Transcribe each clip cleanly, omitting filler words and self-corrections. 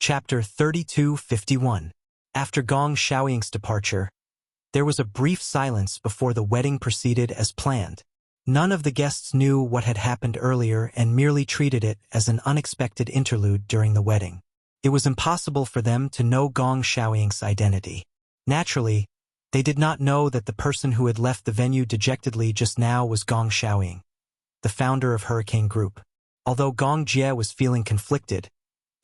Chapter 3251. After Gong Xiaoying's departure, there was a brief silence before the wedding proceeded as planned. None of the guests knew what had happened earlier and merely treated it as an unexpected interlude during the wedding. It was impossible for them to know Gong Xiaoying's identity. Naturally, they did not know that the person who had left the venue dejectedly just now was Gong Xiaoying, the founder of Hurricane Group. Although Gong Jie was feeling conflicted,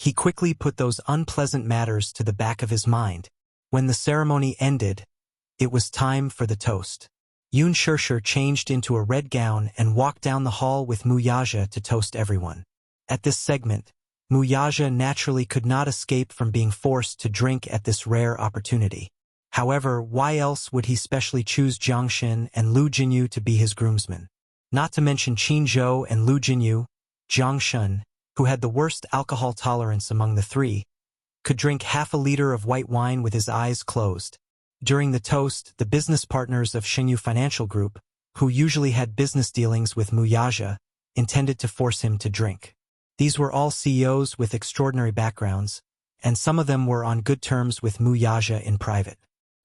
he quickly put those unpleasant matters to the back of his mind. When the ceremony ended, it was time for the toast. Yun Shirshir changed into a red gown and walked down the hall with Mu Yaja to toast everyone. At this segment, Mu Yaja naturally could not escape from being forced to drink at this rare opportunity. However, why else would he specially choose Jiang Xin and Lu Jinyu to be his groomsmen? Not to mention Qin Zhou and Lu Jinyu, Jiang Shun, who had the worst alcohol tolerance among the three, could drink half a liter of white wine with his eyes closed. During the toast, the business partners of Shengyu Financial Group, who usually had business dealings with Mu Yaja, intended to force him to drink. These were all CEOs with extraordinary backgrounds, and some of them were on good terms with Mu Yaja in private.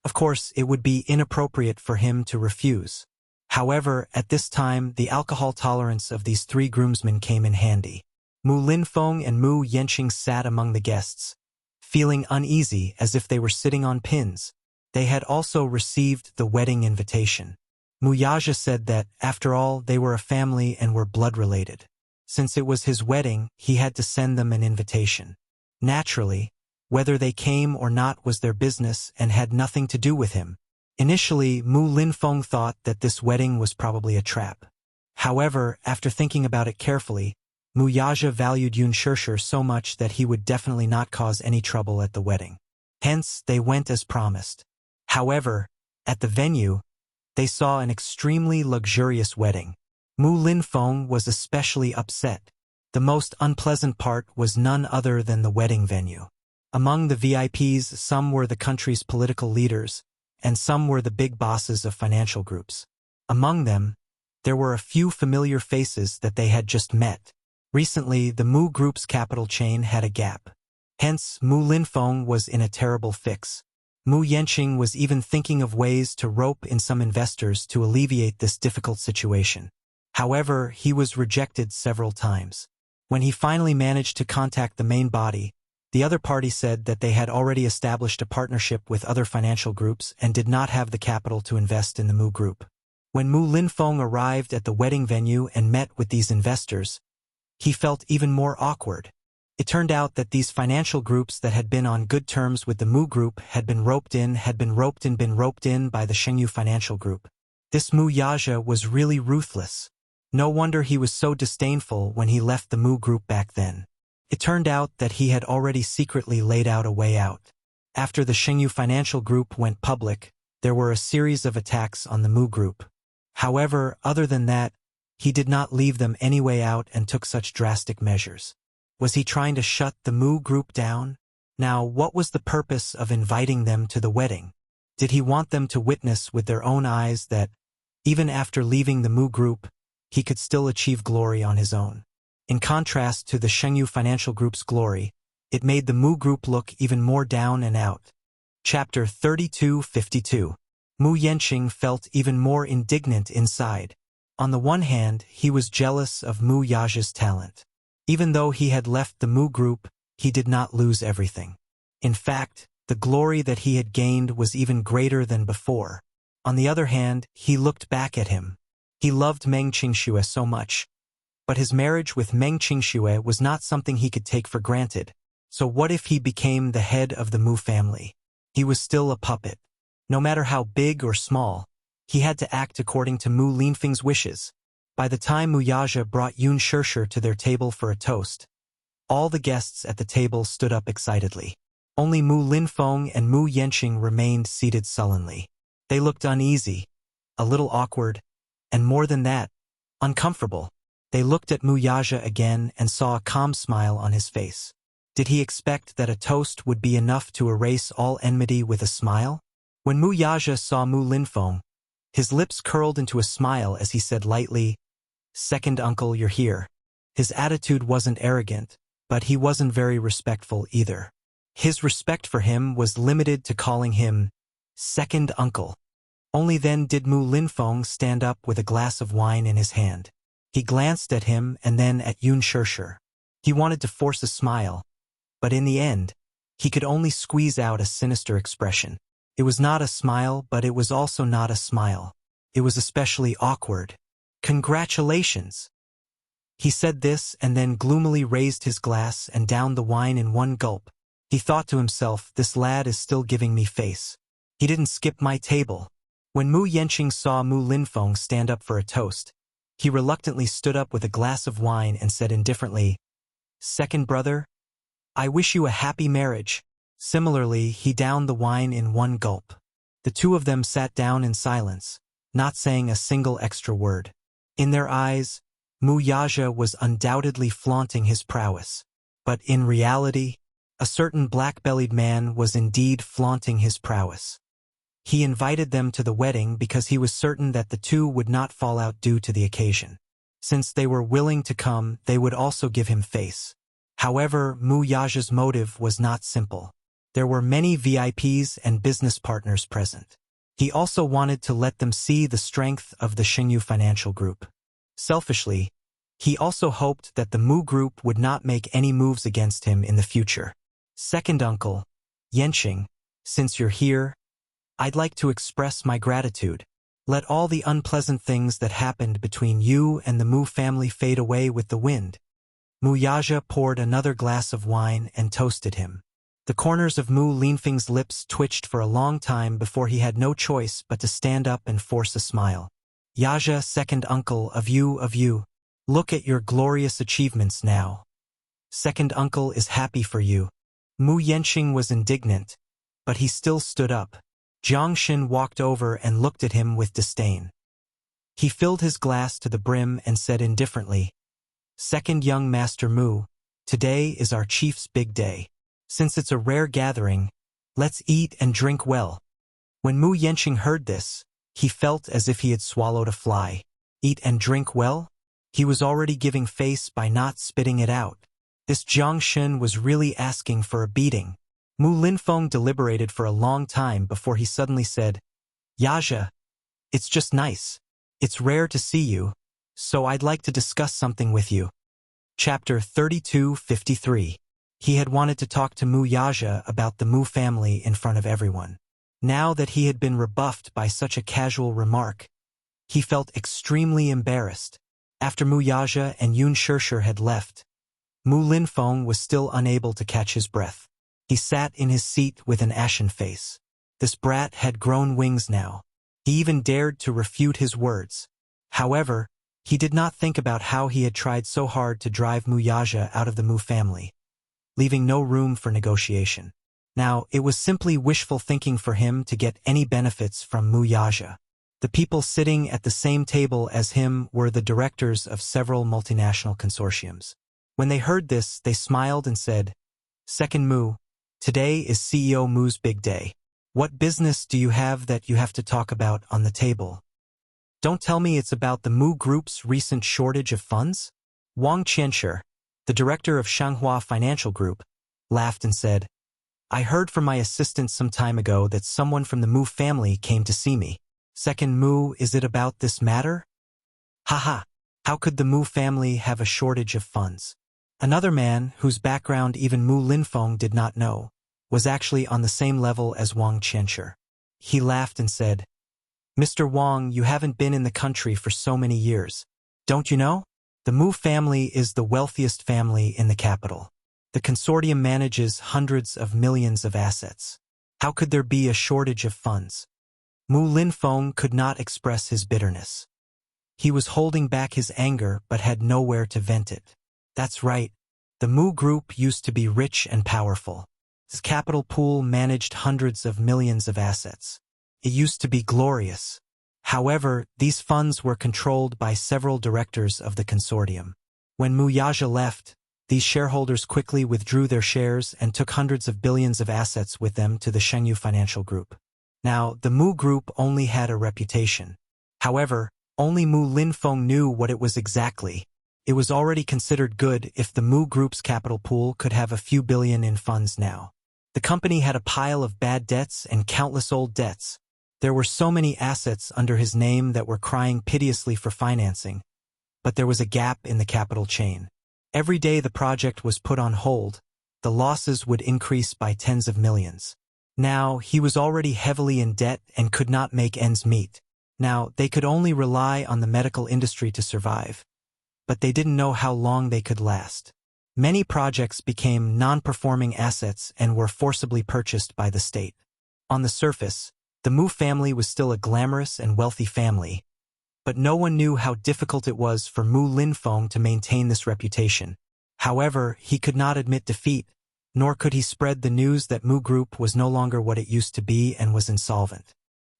Of course, it would be inappropriate for him to refuse. However, at this time, the alcohol tolerance of these three groomsmen came in handy. Mu Linfeng and Mu Yanqing sat among the guests, feeling uneasy as if they were sitting on pins. They had also received the wedding invitation. Mu Yaja said that, after all, they were a family and were blood-related. Since it was his wedding, he had to send them an invitation. Naturally, whether they came or not was their business and had nothing to do with him. Initially, Mu Linfeng thought that this wedding was probably a trap. However, after thinking about it carefully, Mu Yaja valued Yun Shirshir so much that he would definitely not cause any trouble at the wedding. Hence, they went as promised. However, at the venue, they saw an extremely luxurious wedding. Mu Linfeng was especially upset. The most unpleasant part was none other than the wedding venue. Among the VIPs, some were the country's political leaders, and some were the big bosses of financial groups. Among them, there were a few familiar faces that they had just met. Recently, the Mu Group's capital chain had a gap. Hence, Mu Linfeng was in a terrible fix. Mu Yanqing was even thinking of ways to rope in some investors to alleviate this difficult situation. However, he was rejected several times. When he finally managed to contact the main body, the other party said that they had already established a partnership with other financial groups and did not have the capital to invest in the Mu Group. When Mu Linfeng arrived at the wedding venue and met with these investors, he felt even more awkward. It turned out that these financial groups that had been on good terms with the Mu Group had been roped in by the Shengyu Financial Group. This Mu Yaja was really ruthless. No wonder he was so disdainful when he left the Mu Group back then. It turned out that he had already secretly laid out a way out. After the Shengyu Financial Group went public, there were a series of attacks on the Mu Group. However, other than that, he did not leave them any way out and took such drastic measures. Was he trying to shut the Mu Group down? Now, what was the purpose of inviting them to the wedding? Did he want them to witness with their own eyes that, even after leaving the Mu Group, he could still achieve glory on his own? In contrast to the Shengyu Financial Group's glory, it made the Mu Group look even more down and out. Chapter 3252. Mu Yanqing felt even more indignant inside. On the one hand, he was jealous of Mu Yaja's talent. Even though he had left the Mu Group, he did not lose everything. In fact, the glory that he had gained was even greater than before. On the other hand, he looked back at him. He loved Meng Qingxue so much. But his marriage with Meng Qingxue was not something he could take for granted. So what if he became the head of the Mu family? He was still a puppet. No matter how big or small, he had to act according to Mu Linfeng's wishes. By the time Mu Yaja brought Yun Shirshir to their table for a toast, all the guests at the table stood up excitedly. Only Mu Linfeng and Mu Yanqing remained seated sullenly. They looked uneasy, a little awkward, and more than that, uncomfortable. They looked at Mu Yaja again and saw a calm smile on his face. Did he expect that a toast would be enough to erase all enmity with a smile? When Mu Yaja saw Mu Linfeng, his lips curled into a smile as he said lightly, "Second uncle, you're here." His attitude wasn't arrogant, but he wasn't very respectful either. His respect for him was limited to calling him second uncle. Only then did Mu Linfeng stand up with a glass of wine in his hand. He glanced at him and then at Yun Shishir. He wanted to force a smile, but in the end, he could only squeeze out a sinister expression. It was not a smile, but it was also not a smile. It was especially awkward. "Congratulations!" He said this and then gloomily raised his glass and downed the wine in one gulp. He thought to himself, this lad is still giving me face. He didn't skip my table. When Mu Yenqing saw Mu Linfeng stand up for a toast, he reluctantly stood up with a glass of wine and said indifferently, "Second brother, I wish you a happy marriage." Similarly, he downed the wine in one gulp. The two of them sat down in silence, not saying a single extra word. In their eyes, Mu Yaja was undoubtedly flaunting his prowess. But in reality, a certain black-bellied man was indeed flaunting his prowess. He invited them to the wedding because he was certain that the two would not fall out due to the occasion. Since they were willing to come, they would also give him face. However, Mu Yaja's motive was not simple. There were many VIPs and business partners present. He also wanted to let them see the strength of the Xingyu Financial Group. Selfishly, he also hoped that the Mu Group would not make any moves against him in the future. "Second uncle, Yenqing, since you're here, I'd like to express my gratitude. Let all the unpleasant things that happened between you and the Mu family fade away with the wind." Mu Yaja poured another glass of wine and toasted him. The corners of Mu Linfeng's lips twitched for a long time before he had no choice but to stand up and force a smile. "Yaja, second uncle, of you. Look at your glorious achievements now. Second uncle is happy for you." Mu Yenqing was indignant, but he still stood up. Jiang Xin walked over and looked at him with disdain. He filled his glass to the brim and said indifferently, "Second young Master Mu, today is our chief's big day. Since it's a rare gathering, let's eat and drink well." When Mu Yenqing heard this, he felt as if he had swallowed a fly. Eat and drink well? He was already giving face by not spitting it out. This Jiang Xin was really asking for a beating. Mu Linfeng deliberated for a long time before he suddenly said, "Yaja, it's just nice. It's rare to see you, so I'd like to discuss something with you." Chapter 32:53. He had wanted to talk to Mu Yaja about the Mu family in front of everyone. Now that he had been rebuffed by such a casual remark, he felt extremely embarrassed. After Mu Yaja and Yun Shishir had left, Mu Linfeng was still unable to catch his breath. He sat in his seat with an ashen face. This brat had grown wings now. He even dared to refute his words. However, he did not think about how he had tried so hard to drive Mu Yaja out of the Mu family, leaving no room for negotiation. Now, it was simply wishful thinking for him to get any benefits from Mu Yaja. The people sitting at the same table as him were the directors of several multinational consortiums. When they heard this, they smiled and said, "Second Mu, today is CEO Mu's big day. What business do you have that you have to talk about on the table? Don't tell me it's about the Mu Group's recent shortage of funds?" Wang Qianshi, the director of Shanghua Financial Group, laughed and said, "I heard from my assistant some time ago that someone from the Mu family came to see me. Second Mu, is it about this matter?" "Haha, how could the Mu family have a shortage of funds?" Another man, whose background even Mu Linfeng did not know, was actually on the same level as Wang Qianshi. He laughed and said, "Mr. Wang, you haven't been in the country for so many years. Don't you know? The Mu family is the wealthiest family in the capital. The consortium manages hundreds of millions of assets. How could there be a shortage of funds?" Mu Linfeng could not express his bitterness. He was holding back his anger but had nowhere to vent it. That's right. The Mu Group used to be rich and powerful. Its capital pool managed hundreds of millions of assets. It used to be glorious. However, these funds were controlled by several directors of the consortium. When Mu Yaja left, these shareholders quickly withdrew their shares and took hundreds of billions of assets with them to the Xingyu Financial Group. Now, the Mu Group only had a reputation. However, only Mu Linfeng knew what it was exactly. It was already considered good if the Mu Group's capital pool could have a few billion in funds now. The company had a pile of bad debts and countless old debts. There were so many assets under his name that were crying piteously for financing, but there was a gap in the capital chain. Every day the project was put on hold, the losses would increase by tens of millions. Now, he was already heavily in debt and could not make ends meet. Now, they could only rely on the medical industry to survive, but they didn't know how long they could last. Many projects became non-performing assets and were forcibly purchased by the state. On the surface, the Mu family was still a glamorous and wealthy family, but no one knew how difficult it was for Mu Linfeng to maintain this reputation. However, he could not admit defeat, nor could he spread the news that Mu Group was no longer what it used to be and was insolvent.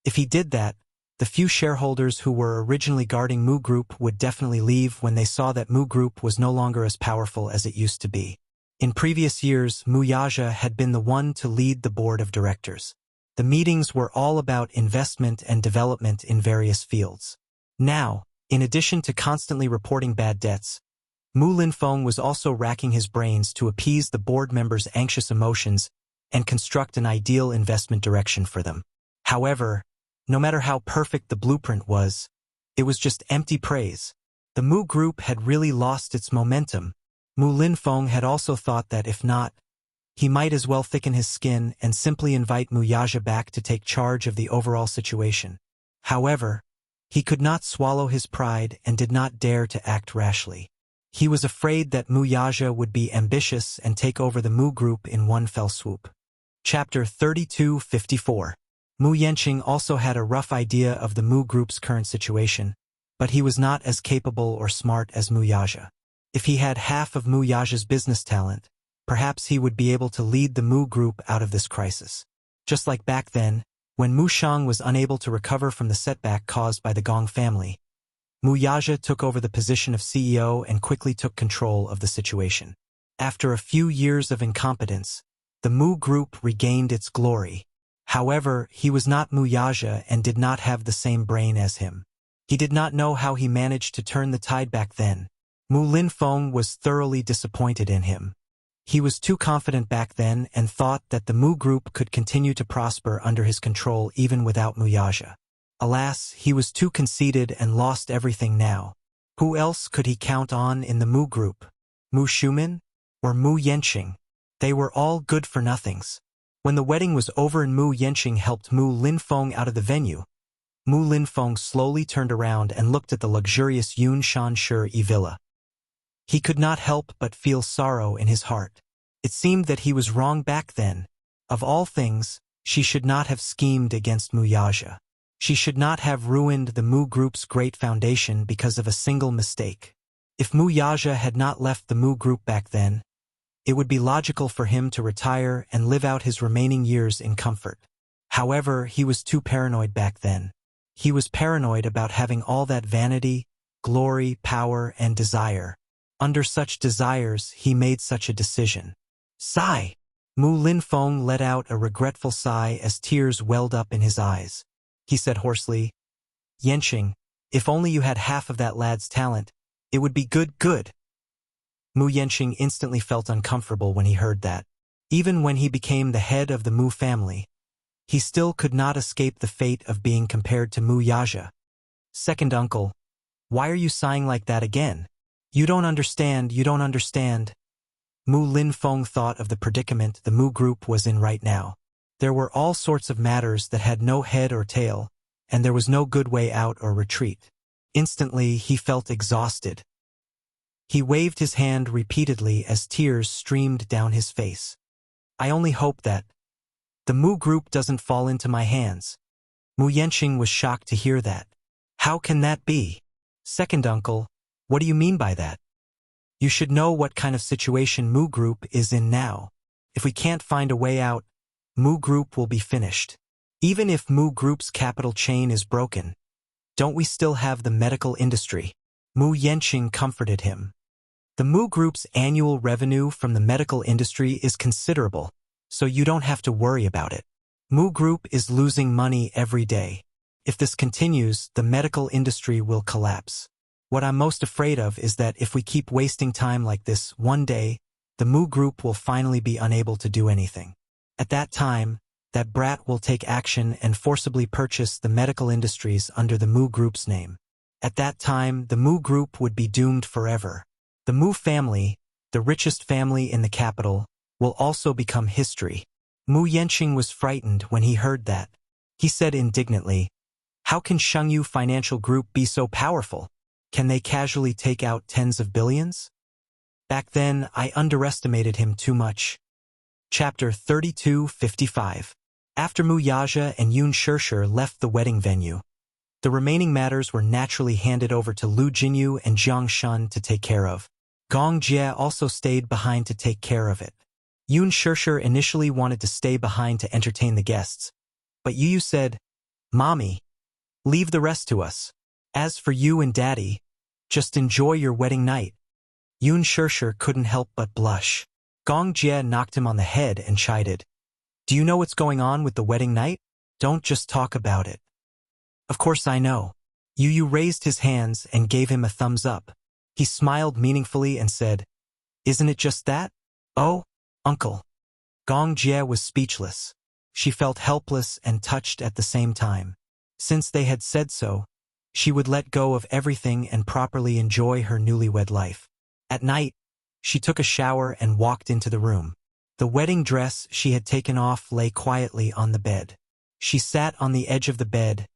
If he did that, the few shareholders who were originally guarding Mu Group would definitely leave when they saw that Mu Group was no longer as powerful as it used to be. In previous years, Wuxia had been the one to lead the board of directors. The meetings were all about investment and development in various fields. Now, in addition to constantly reporting bad debts, Mu Linfeng was also racking his brains to appease the board members' anxious emotions and construct an ideal investment direction for them. However, no matter how perfect the blueprint was, it was just empty praise. The Mu Group had really lost its momentum. Mu Linfeng had also thought that if not, he might as well thicken his skin and simply invite Wuxia back to take charge of the overall situation. However, he could not swallow his pride and did not dare to act rashly. He was afraid that Wuxia would be ambitious and take over the Mu Group in one fell swoop. Chapter 3254. Mu Yanqing also had a rough idea of the Mu Group's current situation, but he was not as capable or smart as Wuxia. If he had half of Wuxia's business talent, perhaps he would be able to lead the Mu Group out of this crisis. Just like back then, when Mu Shang was unable to recover from the setback caused by the Gong family, Wuxia took over the position of CEO and quickly took control of the situation. After a few years of incompetence, the Mu Group regained its glory. However, he was not Wuxia and did not have the same brain as him. He did not know how he managed to turn the tide back then. Mu Linfeng was thoroughly disappointed in him. He was too confident back then and thought that the Mu Group could continue to prosper under his control even without Wuxia. Alas, he was too conceited and lost everything now. Who else could he count on in the Mu Group? Mu Shumin? Or Mu Yanqing? They were all good-for-nothings. When the wedding was over and Mu Yanqing helped Mu Linfeng out of the venue, Mu Linfeng slowly turned around and looked at the luxurious Yun Shan Shi villa. He could not help but feel sorrow in his heart. It seemed that he was wrong back then. Of all things, she should not have schemed against Wuxia. She should not have ruined the Mu Group's great foundation because of a single mistake. If Wuxia had not left the Mu Group back then, it would be logical for him to retire and live out his remaining years in comfort. However, he was too paranoid back then. He was paranoid about having all that vanity, glory, power, and desire. Under such desires, he made such a decision. Sigh! Mu Linfeng let out a regretful sigh as tears welled up in his eyes. He said hoarsely, Yanqing, if only you had half of that lad's talent, it would be good. Mu Yanqing instantly felt uncomfortable when he heard that. Even when he became the head of the Mu family, he still could not escape the fate of being compared to Wuxia. Second uncle, why are you sighing like that again? You don't understand. Mu Linfeng thought of the predicament the Mu Group was in right now. There were all sorts of matters that had no head or tail, and there was no good way out or retreat. Instantly, he felt exhausted. He waved his hand repeatedly as tears streamed down his face. I only hope that the Mu Group doesn't fall into my hands. Mu Yanqing was shocked to hear that. How can that be? Second uncle, what do you mean by that? You should know what kind of situation Mu Group is in now. If we can't find a way out, Mu Group will be finished. Even if Mu Group's capital chain is broken, don't we still have the medical industry? Mu Yanqing comforted him. The Mu Group's annual revenue from the medical industry is considerable, so you don't have to worry about it. Mu Group is losing money every day. If this continues, the medical industry will collapse. What I'm most afraid of is that if we keep wasting time like this, one day, the Mu Group will finally be unable to do anything. At that time, that brat will take action and forcibly purchase the medical industries under the Mu Group's name. At that time, the Mu Group would be doomed forever. The Mu family, the richest family in the capital, will also become history. Mu Yenqing was frightened when he heard that. He said indignantly, "How can Shengyu Financial Group be so powerful? Can they casually take out tens of billions?" Back then, I underestimated him too much. Chapter 32:55. After Mu Yaja and Yun Shishir left the wedding venue, the remaining matters were naturally handed over to Lu Jinyu and Jiang Shun to take care of. Gong Jie also stayed behind to take care of it. Yun Shishir initially wanted to stay behind to entertain the guests, but Yu said, "Mommy, leave the rest to us. As for you and Daddy, just enjoy your wedding night." Yun Shishir couldn't help but blush. Gong Jie knocked him on the head and chided, "Do you know what's going on with the wedding night? Don't just talk about it." "Of course I know." Yu raised his hands and gave him a thumbs up. He smiled meaningfully and said, "Isn't it just that?" "Oh, Uncle." Gong Jie was speechless. She felt helpless and touched at the same time. Since they had said so, she would let go of everything and properly enjoy her newlywed life. At night, she took a shower and walked into the room. The wedding dress she had taken off lay quietly on the bed. She sat on the edge of the bed,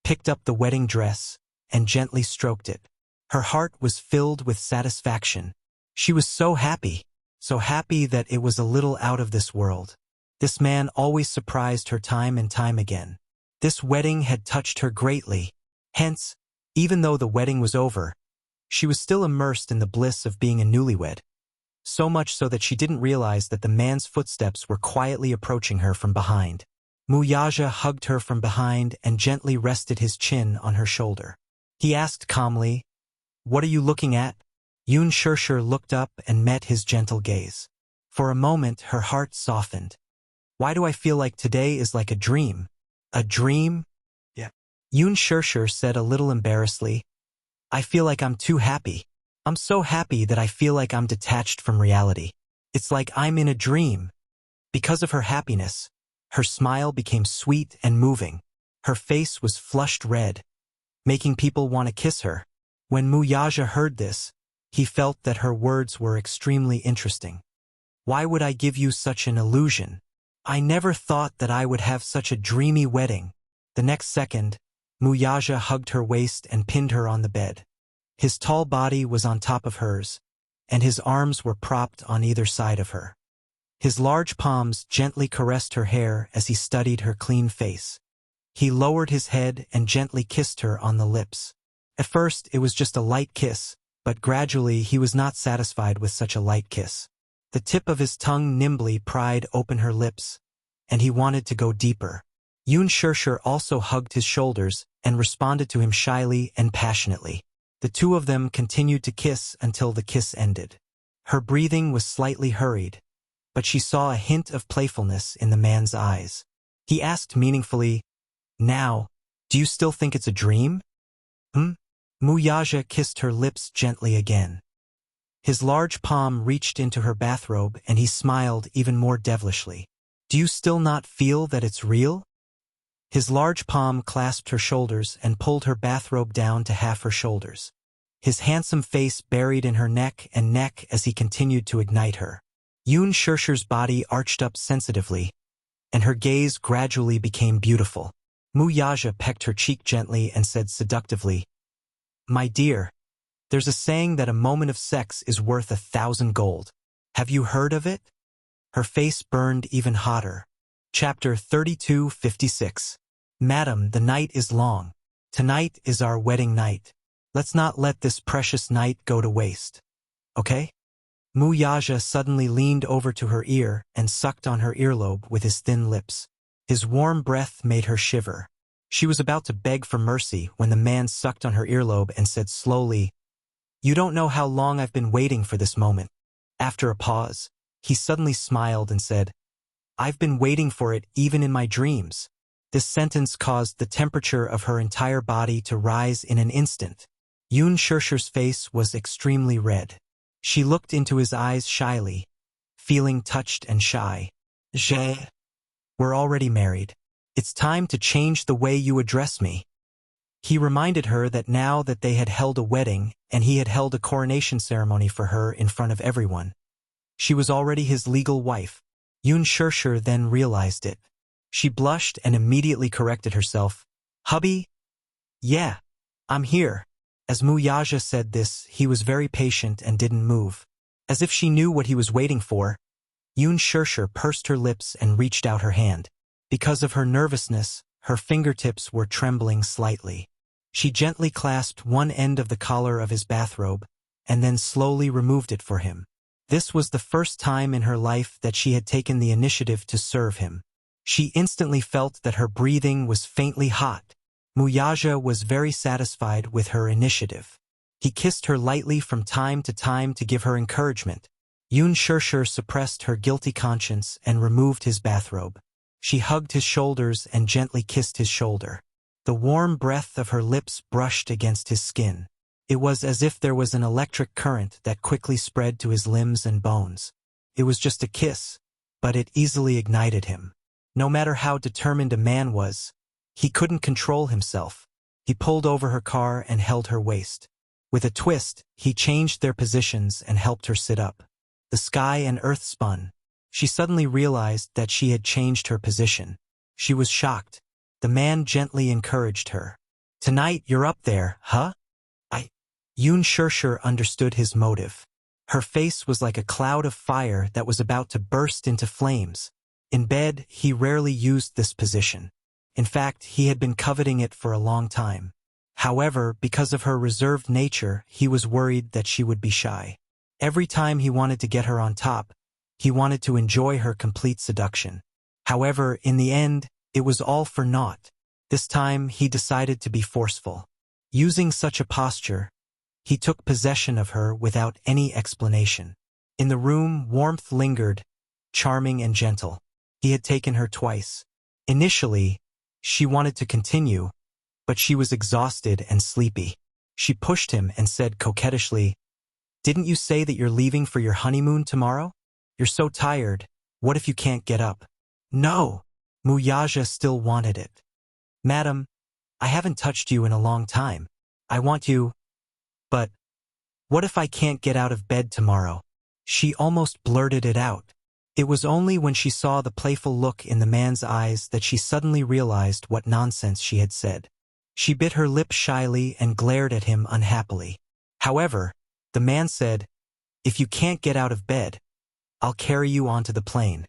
picked up the wedding dress, and gently stroked it. Her heart was filled with satisfaction. She was so happy that it was a little out of this world. This man always surprised her time and time again. This wedding had touched her greatly. Hence, even though the wedding was over, she was still immersed in the bliss of being a newlywed. So much so that she didn't realize that the man's footsteps were quietly approaching her from behind. Mu Yaja hugged her from behind and gently rested his chin on her shoulder. He asked calmly, "What are you looking at?" Yun Shishir looked up and met his gentle gaze. For a moment, her heart softened. "Why do I feel like today is like a dream?" "A dream?" "Yeah." Yun Shishir said a little embarrassedly, "I feel like I'm too happy. I'm so happy that I feel like I'm detached from reality. It's like I'm in a dream." Because of her happiness, her smile became sweet and moving. Her face was flushed red, making people want to kiss her. When Mu Yaja heard this, he felt that her words were extremely interesting. "Why would I give you such an illusion? I never thought that I would have such a dreamy wedding." The next second, Mu Yaja hugged her waist and pinned her on the bed. His tall body was on top of hers, and his arms were propped on either side of her. His large palms gently caressed her hair as he studied her clean face. He lowered his head and gently kissed her on the lips. At first, it was just a light kiss, but gradually he was not satisfied with such a light kiss. The tip of his tongue nimbly pried open her lips, and he wanted to go deeper. Yun Shishir also hugged his shoulders and responded to him shyly and passionately. The two of them continued to kiss until the kiss ended. Her breathing was slightly hurried, but she saw a hint of playfulness in the man's eyes. He asked meaningfully, "Now, do you still think it's a dream?" Mu Yaja kissed her lips gently again. His large palm reached into her bathrobe and he smiled even more devilishly. "Do you still not feel that it's real?" His large palm clasped her shoulders and pulled her bathrobe down to half her shoulders. His handsome face buried in her neck as he continued to ignite her. Yun Shishir's body arched up sensitively, and her gaze gradually became beautiful. Mu Yaja pecked her cheek gently and said seductively, "My dear, there's a saying that a moment of sex is worth 1,000 gold. Have you heard of it?" Her face burned even hotter. Chapter 32:56. "Madam, the night is long. Tonight is our wedding night. Let's not let this precious night go to waste. Okay?" Mu Yaja suddenly leaned over to her ear and sucked on her earlobe with his thin lips. His warm breath made her shiver. She was about to beg for mercy when the man sucked on her earlobe and said slowly, "You don't know how long I've been waiting for this moment." After a pause, he suddenly smiled and said, "I've been waiting for it even in my dreams." This sentence caused the temperature of her entire body to rise in an instant. Yun Shishir's face was extremely red. She looked into his eyes shyly, feeling touched and shy. We're already married. It's time to change the way you address me. He reminded her that now that they had held a wedding and he had held a coronation ceremony for her in front of everyone, she was already his legal wife. Yun Shirshir then realized it. She blushed and immediately corrected herself. Hubby? Yeah, I'm here. As Muyaja said this, he was very patient and didn't move. As if she knew what he was waiting for, Yun Shirshir pursed her lips and reached out her hand. Because of her nervousness, her fingertips were trembling slightly. She gently clasped one end of the collar of his bathrobe and then slowly removed it for him. This was the first time in her life that she had taken the initiative to serve him. She instantly felt that her breathing was faintly hot. Muyaja was very satisfied with her initiative. He kissed her lightly from time to give her encouragement. Yun Shirshir suppressed her guilty conscience and removed his bathrobe. She hugged his shoulders and gently kissed his shoulder. The warm breath of her lips brushed against his skin. It was as if there was an electric current that quickly spread to his limbs and bones. It was just a kiss, but it easily ignited him. No matter how determined a man was, he couldn't control himself. He pulled over her car and held her waist. With a twist, he changed their positions and helped her sit up. The sky and earth spun. She suddenly realized that she had changed her position. She was shocked. The man gently encouraged her. Tonight you're up there, huh? Yun Shirshir understood his motive. Her face was like a cloud of fire that was about to burst into flames. In bed, he rarely used this position. In fact, he had been coveting it for a long time. However, because of her reserved nature, he was worried that she would be shy. Every time he wanted to get her on top, he wanted to enjoy her complete seduction. However, in the end, it was all for naught. This time, he decided to be forceful. Using such a posture, he took possession of her without any explanation. In the room, warmth lingered, charming and gentle. He had taken her twice. Initially, she wanted to continue, but she was exhausted and sleepy. She pushed him and said coquettishly, "Didn't you say that you're leaving for your honeymoon tomorrow? You're so tired. What if you can't get up?" "No." Muyaja still wanted it. "Madam, I haven't touched you in a long time. I want you. But what if I can't get out of bed tomorrow?" She almost blurted it out. It was only when she saw the playful look in the man's eyes that she suddenly realized what nonsense she had said. She bit her lip shyly and glared at him unhappily. However, the man said, "If you can't get out of bed, I'll carry you onto the plane.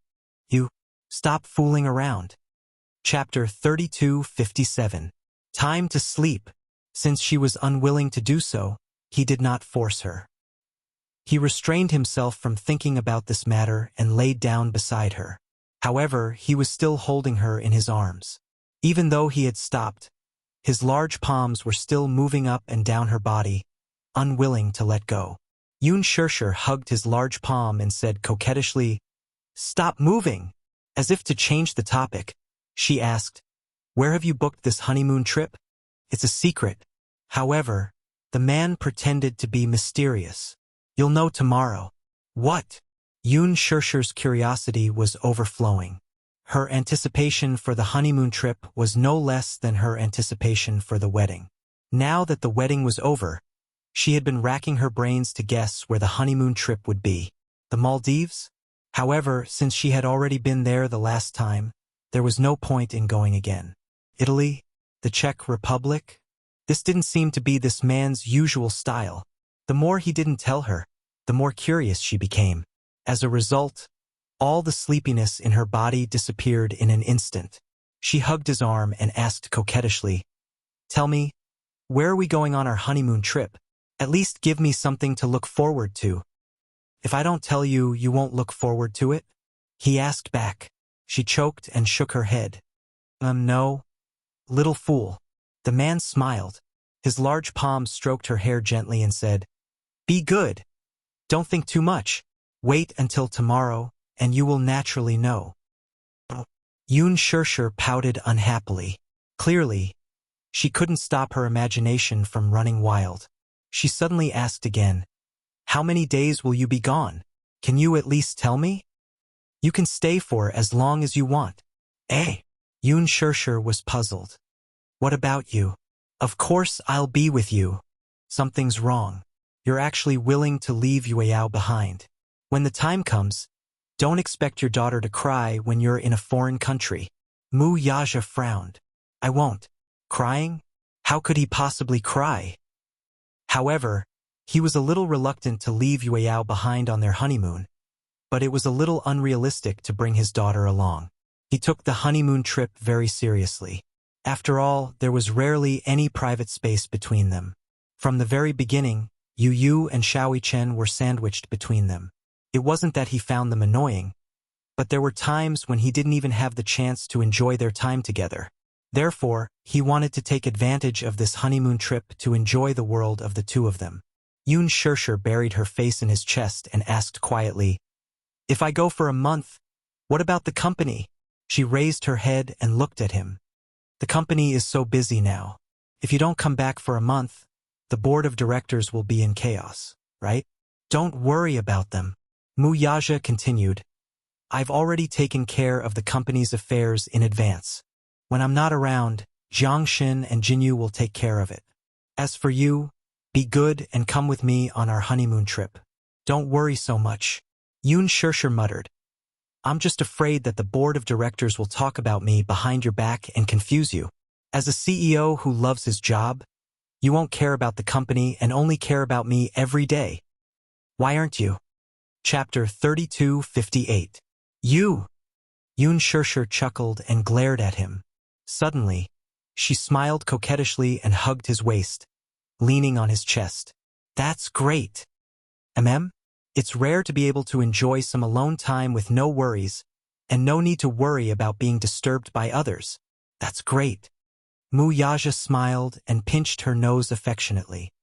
You, stop fooling around." Chapter 32:57. Time to sleep. Since she was unwilling to do so, he did not force her. He restrained himself from thinking about this matter and laid down beside her. However, he was still holding her in his arms. Even though he had stopped, his large palms were still moving up and down her body, unwilling to let go. Yun Shirshir hugged his large palm and said coquettishly, "Stop moving." As if to change the topic, she asked, "Where have you booked this honeymoon trip?" "It's a secret." However, the man pretended to be mysterious. "You'll know tomorrow." "What?" Yun Shirshir's curiosity was overflowing. Her anticipation for the honeymoon trip was no less than her anticipation for the wedding. Now that the wedding was over, she had been racking her brains to guess where the honeymoon trip would be. The Maldives? However, since she had already been there the last time, there was no point in going again. Italy? The Czech Republic? This didn't seem to be this man's usual style. The more he didn't tell her, the more curious she became. As a result, all the sleepiness in her body disappeared in an instant. She hugged his arm and asked coquettishly, "Tell me, where are we going on our honeymoon trip? At least give me something to look forward to." "If I don't tell you, you won't look forward to it?" he asked back. She choked and shook her head. No. Little fool." The man smiled. His large palm stroked her hair gently and said, "Be good. Don't think too much. Wait until tomorrow, and you will naturally know." Yun Shirshir pouted unhappily. Clearly, she couldn't stop her imagination from running wild. She suddenly asked again, "How many days will you be gone? Can you at least tell me?" "You can stay for as long as you want. Eh? Yoon Shirshir was puzzled. What about you? Of course I'll be with you. Something's wrong. You're actually willing to leave Yueyao behind. When the time comes, don't expect your daughter to cry when you're in a foreign country. Mu Yaja frowned. I won't. Crying? How could he possibly cry? However, he was a little reluctant to leave Yueyao behind on their honeymoon, but it was a little unrealistic to bring his daughter along. He took the honeymoon trip very seriously. After all, there was rarely any private space between them. From the very beginning, Yu Yu and Xiaoi Chen were sandwiched between them. It wasn't that he found them annoying, but there were times when he didn't even have the chance to enjoy their time together. Therefore, he wanted to take advantage of this honeymoon trip to enjoy the world of the two of them. Yoon Shirshir buried her face in his chest and asked quietly, If I go for a month, what about the company? She raised her head and looked at him. The company is so busy now. If you don't come back for a month, the board of directors will be in chaos, right? Don't worry about them. Mu Yaja continued, I've already taken care of the company's affairs in advance. When I'm not around, Jiang Xin and Jinyu will take care of it. As for you, be good and come with me on our honeymoon trip. Don't worry so much. Yoon Shirshir muttered, I'm just afraid that the board of directors will talk about me behind your back and confuse you. As a CEO who loves his job, you won't care about the company and only care about me every day. Why aren't you? Chapter 32:58. You! Yoon Shirshir chuckled and glared at him. Suddenly, she smiled coquettishly and hugged his waist, leaning on his chest. That's great. It's rare to be able to enjoy some alone time with no worries, and no need to worry about being disturbed by others. That's great. Mu Yaja smiled and pinched her nose affectionately.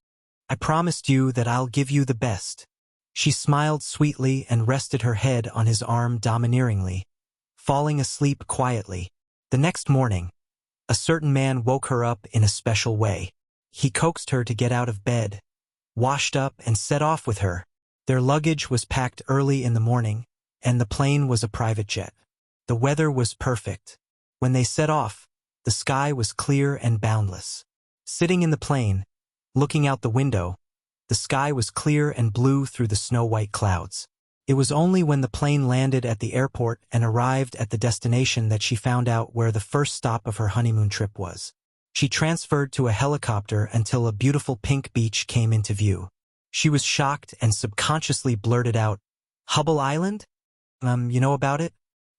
I promised you that I'll give you the best. She smiled sweetly and rested her head on his arm domineeringly, falling asleep quietly. The next morning, a certain man woke her up in a special way. He coaxed her to get out of bed, washed up and set off with her. Their luggage was packed early in the morning, and the plane was a private jet. The weather was perfect. When they set off, the sky was clear and boundless. Sitting in the plane, looking out the window, the sky was clear and blue through the snow-white clouds. It was only when the plane landed at the airport and arrived at the destination that she found out where the first stop of her honeymoon trip was. She transferred to a helicopter until a beautiful pink beach came into view. She was shocked and subconsciously blurted out, Hubble Island? You know about it?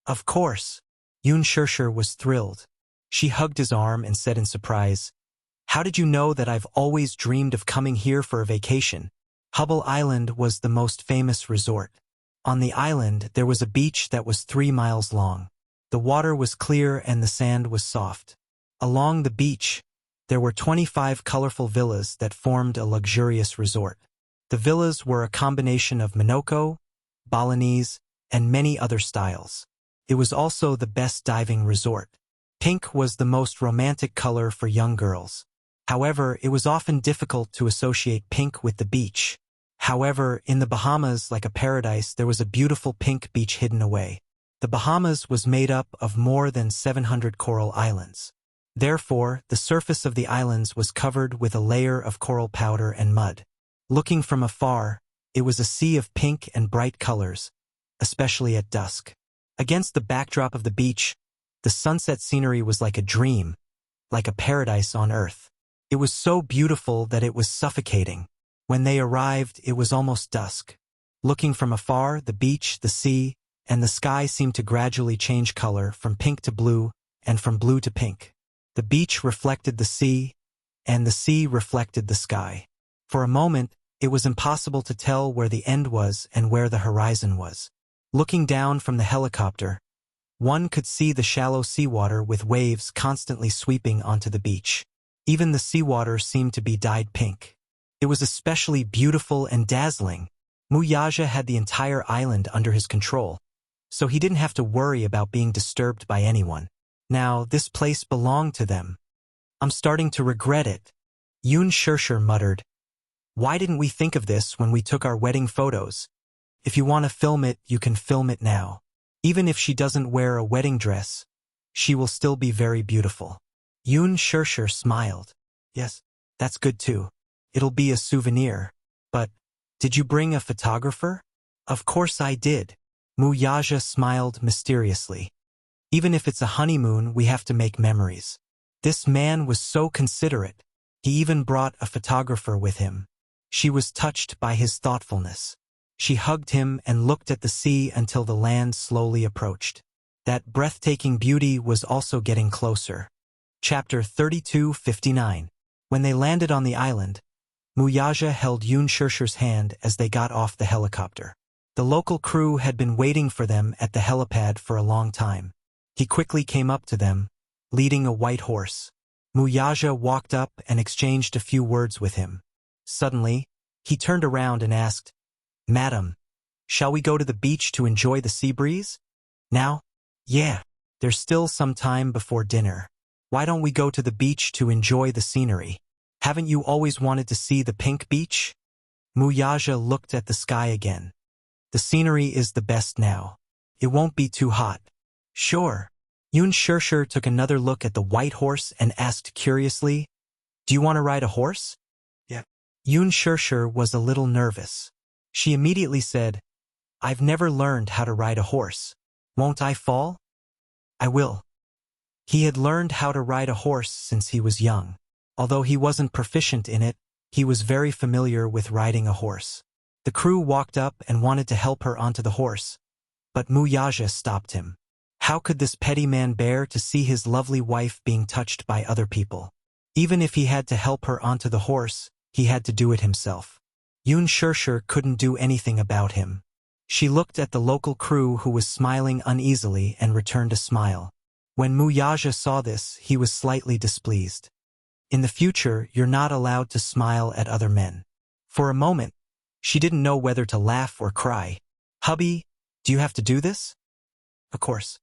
Of course. Yoon Shirshir was thrilled. She hugged his arm and said in surprise, How did you know that I've always dreamed of coming here for a vacation? Hubble Island was the most famous resort. On the island, there was a beach that was 3 miles long. The water was clear and the sand was soft. Along the beach, there were 25 colorful villas that formed a luxurious resort. The villas were a combination of Minoko, Balinese, and many other styles. It was also the best diving resort. Pink was the most romantic color for young girls. However, it was often difficult to associate pink with the beach. However, in the Bahamas, like a paradise, there was a beautiful pink beach hidden away. The Bahamas was made up of more than 700 coral islands. Therefore, the surface of the islands was covered with a layer of coral powder and mud. Looking from afar, it was a sea of pink and bright colors, especially at dusk. Against the backdrop of the beach, the sunset scenery was like a dream, like a paradise on earth. It was so beautiful that it was suffocating. When they arrived, it was almost dusk. Looking from afar, the beach, the sea, and the sky seemed to gradually change color from pink to blue and from blue to pink. The beach reflected the sea, and the sea reflected the sky. For a moment, it was impossible to tell where the end was and where the horizon was. Looking down from the helicopter, one could see the shallow seawater with waves constantly sweeping onto the beach. Even the seawater seemed to be dyed pink. It was especially beautiful and dazzling. Mu Yaja had the entire island under his control, so he didn't have to worry about being disturbed by anyone. Now, this place belonged to them. I'm starting to regret it. Yoon Shirshir muttered, Why didn't we think of this when we took our wedding photos? If you want to film it, you can film it now. Even if she doesn't wear a wedding dress, she will still be very beautiful. Yun Shirshir smiled. Yes, that's good too. It'll be a souvenir. But, did you bring a photographer? Of course I did. Muyaja smiled mysteriously. Even if it's a honeymoon, we have to make memories. This man was so considerate. He even brought a photographer with him. She was touched by his thoughtfulness. She hugged him and looked at the sea until the land slowly approached. That breathtaking beauty was also getting closer. Chapter 32:59. When they landed on the island, Muyaja held Yun Shirshir's hand as they got off the helicopter. The local crew had been waiting for them at the helipad for a long time. He quickly came up to them, leading a white horse. Muyaja walked up and exchanged a few words with him. Suddenly, he turned around and asked, "Madam, shall we go to the beach to enjoy the sea breeze? Now?" "Yeah, there's still some time before dinner. Why don't we go to the beach to enjoy the scenery? Haven't you always wanted to see the pink beach?" Muyaja looked at the sky again. "The scenery is the best now. It won't be too hot." "Sure." Yun Shirshir took another look at the white horse and asked curiously, "Do you want to ride a horse?" "Yeah." Yun Shirshir was a little nervous. She immediately said, "I've never learned how to ride a horse. Won't I fall?" "I will." He had learned how to ride a horse since he was young. Although he wasn't proficient in it, he was very familiar with riding a horse. The crew walked up and wanted to help her onto the horse, but Muyaja stopped him. How could this petty man bear to see his lovely wife being touched by other people? Even if he had to help her onto the horse, he had to do it himself. Yun Shirshir couldn't do anything about him. She looked at the local crew who was smiling uneasily and returned a smile. When Muyaja saw this, he was slightly displeased. In the future, you're not allowed to smile at other men. For a moment, she didn't know whether to laugh or cry. "Hubby, do you have to do this?" "Of course."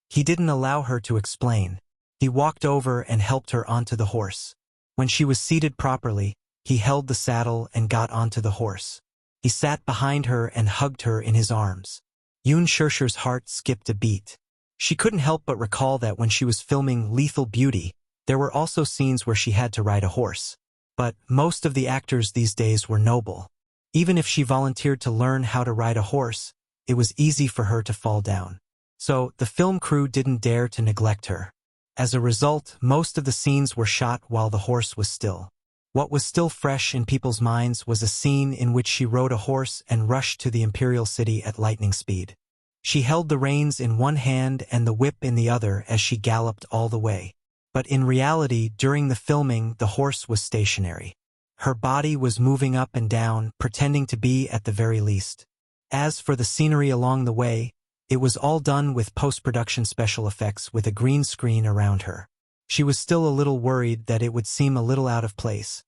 He didn't allow her to explain. He walked over and helped her onto the horse. When she was seated properly, he held the saddle and got onto the horse. He sat behind her and hugged her in his arms. Yun Shirshir's heart skipped a beat. She couldn't help but recall that when she was filming Lethal Beauty, there were also scenes where she had to ride a horse. But most of the actors these days were noble. Even if she volunteered to learn how to ride a horse, it was easy for her to fall down. So the film crew didn't dare to neglect her. As a result, most of the scenes were shot while the horse was still. What was still fresh in people's minds was a scene in which she rode a horse and rushed to the imperial city at lightning speed. She held the reins in one hand and the whip in the other as she galloped all the way. But in reality, during the filming, the horse was stationary. Her body was moving up and down, pretending to be at the very least. As for the scenery along the way, it was all done with post-production special effects with a green screen around her. She was still a little worried that it would seem a little out of place,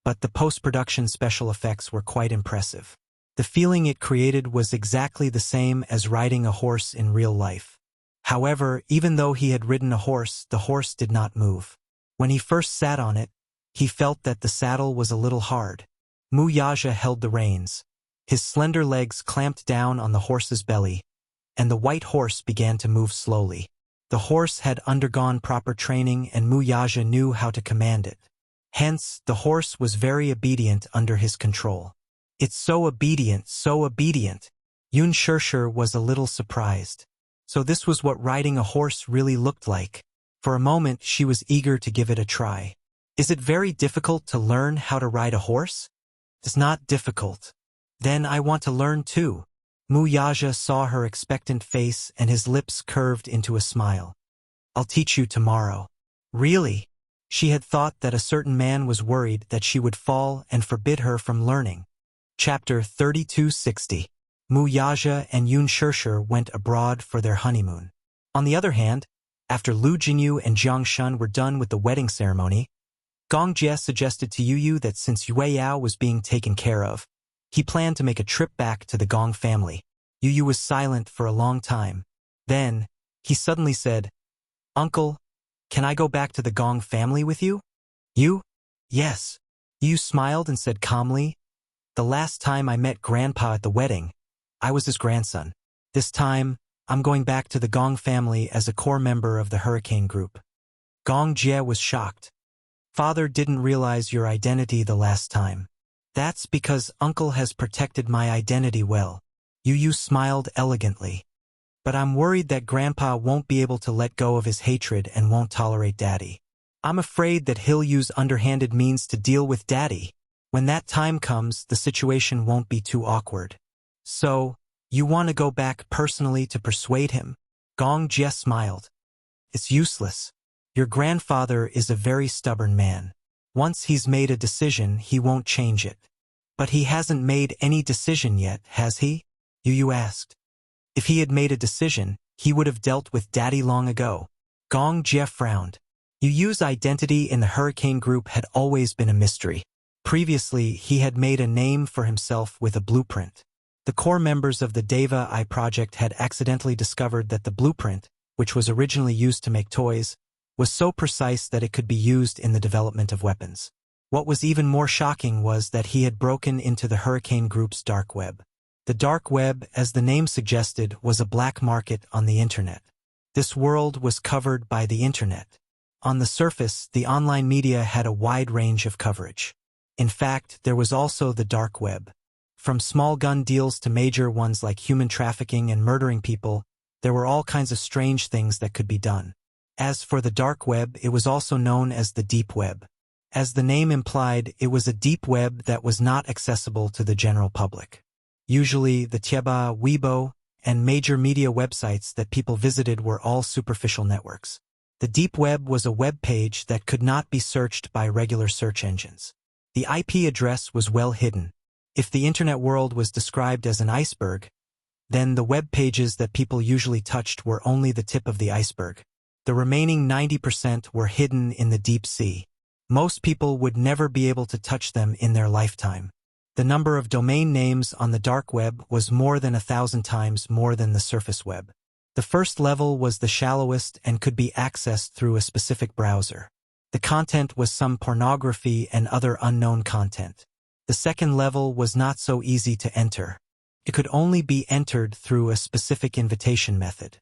but the post-production special effects were quite impressive. The feeling it created was exactly the same as riding a horse in real life. However, even though he had ridden a horse, the horse did not move. When he first sat on it, he felt that the saddle was a little hard. Muyaja held the reins. His slender legs clamped down on the horse's belly, and the white horse began to move slowly. The horse had undergone proper training and Muyaja knew how to command it. Hence, the horse was very obedient under his control. "It's so obedient, so obedient." Yun Shirshir was a little surprised. So this was what riding a horse really looked like. For a moment, she was eager to give it a try. "Is it very difficult to learn how to ride a horse?" "It's not difficult." "Then I want to learn too." Muyaja saw her expectant face and his lips curved into a smile. "I'll teach you tomorrow." "Really?" She had thought that a certain man was worried that she would fall and forbid her from learning. Chapter 32:60. Muyaja and Yun Shirshir went abroad for their honeymoon. On the other hand, after Lu Jinyu and Jiang Shun were done with the wedding ceremony, Gong Jie suggested to Yu that since Yue Yao was being taken care of, he planned to make a trip back to the Gong family. Yu was silent for a long time. Then, he suddenly said, "Uncle, can I go back to the Gong family with you?" "You?" "Yes." Yu smiled and said calmly, "The last time I met Grandpa at the wedding, I was his grandson. This time, I'm going back to the Gong family as a core member of the Hurricane Group. Gong Jie was shocked. Father didn't realize your identity the last time. That's because Uncle has protected my identity well. Yu smiled elegantly. But I'm worried that Grandpa won't be able to let go of his hatred and won't tolerate Daddy. I'm afraid that he'll use underhanded means to deal with Daddy. When that time comes, the situation won't be too awkward. So, you want to go back personally to persuade him? Gong Jie smiled. It's useless. Your grandfather is a very stubborn man. Once he's made a decision, he won't change it. But he hasn't made any decision yet, has he? Yu asked. If he had made a decision, he would have dealt with Daddy long ago. Gong Jie frowned. Yu's identity in the Hurricane Group had always been a mystery. Previously, he had made a name for himself with a blueprint. The core members of the Deva I project had accidentally discovered that the blueprint, which was originally used to make toys, was so precise that it could be used in the development of weapons. What was even more shocking was that he had broken into the Hurricane Group's dark web. The dark web, as the name suggested, was a black market on the internet. This world was covered by the internet. On the surface, the online media had a wide range of coverage. In fact, there was also the dark web. From small gun deals to major ones like human trafficking and murdering people, there were all kinds of strange things that could be done. As for the dark web, it was also known as the deep web. As the name implied, it was a deep web that was not accessible to the general public. Usually, the Tieba, Weibo, and major media websites that people visited were all superficial networks. The deep web was a web page that could not be searched by regular search engines. The IP address was well hidden. If the internet world was described as an iceberg, then the web pages that people usually touched were only the tip of the iceberg. The remaining 90% were hidden in the deep sea. Most people would never be able to touch them in their lifetime. The number of domain names on the dark web was more than 1,000 times more than the surface web. The first level was the shallowest and could be accessed through a specific browser. The content was some pornography and other unknown content. The second level was not so easy to enter. It could only be entered through a specific invitation method.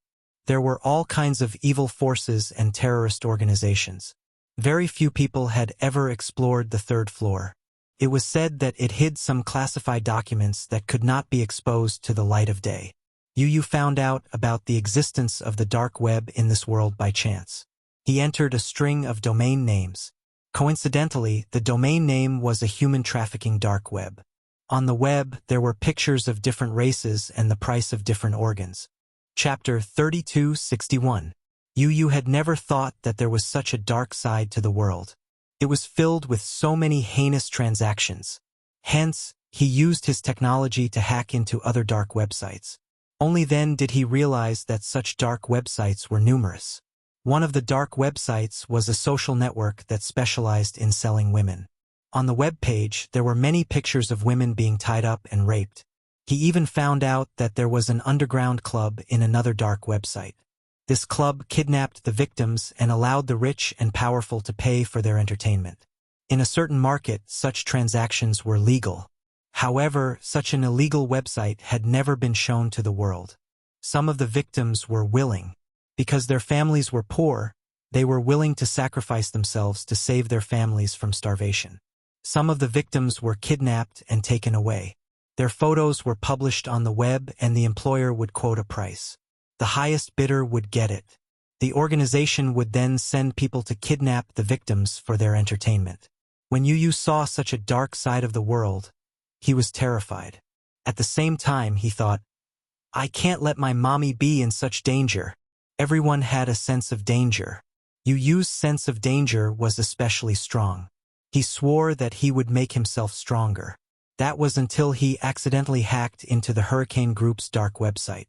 There were all kinds of evil forces and terrorist organizations. Very few people had ever explored the third floor. It was said that it hid some classified documents that could not be exposed to the light of day. Yu found out about the existence of the dark web in this world by chance. He entered a string of domain names. Coincidentally, the domain name was a human trafficking dark web. On the web, there were pictures of different races and the price of different organs. Chapter 3261. Yu had never thought that there was such a dark side to the world. It was filled with so many heinous transactions. Hence, he used his technology to hack into other dark websites. Only then did he realize that such dark websites were numerous. One of the dark websites was a social network that specialized in selling women. On the web page, there were many pictures of women being tied up and raped. He even found out that there was an underground club in another dark website. This club kidnapped the victims and allowed the rich and powerful to pay for their entertainment. In a certain market, such transactions were legal. However, such an illegal website had never been shown to the world. Some of the victims were willing. Because their families were poor, they were willing to sacrifice themselves to save their families from starvation. Some of the victims were kidnapped and taken away. Their photos were published on the web and the employer would quote a price. The highest bidder would get it. The organization would then send people to kidnap the victims for their entertainment. When Yu saw such a dark side of the world, he was terrified. At the same time, he thought, I can't let my mommy be in such danger. Everyone had a sense of danger. Yu's sense of danger was especially strong. He swore that he would make himself stronger. That was until he accidentally hacked into the Hurricane Group's dark website.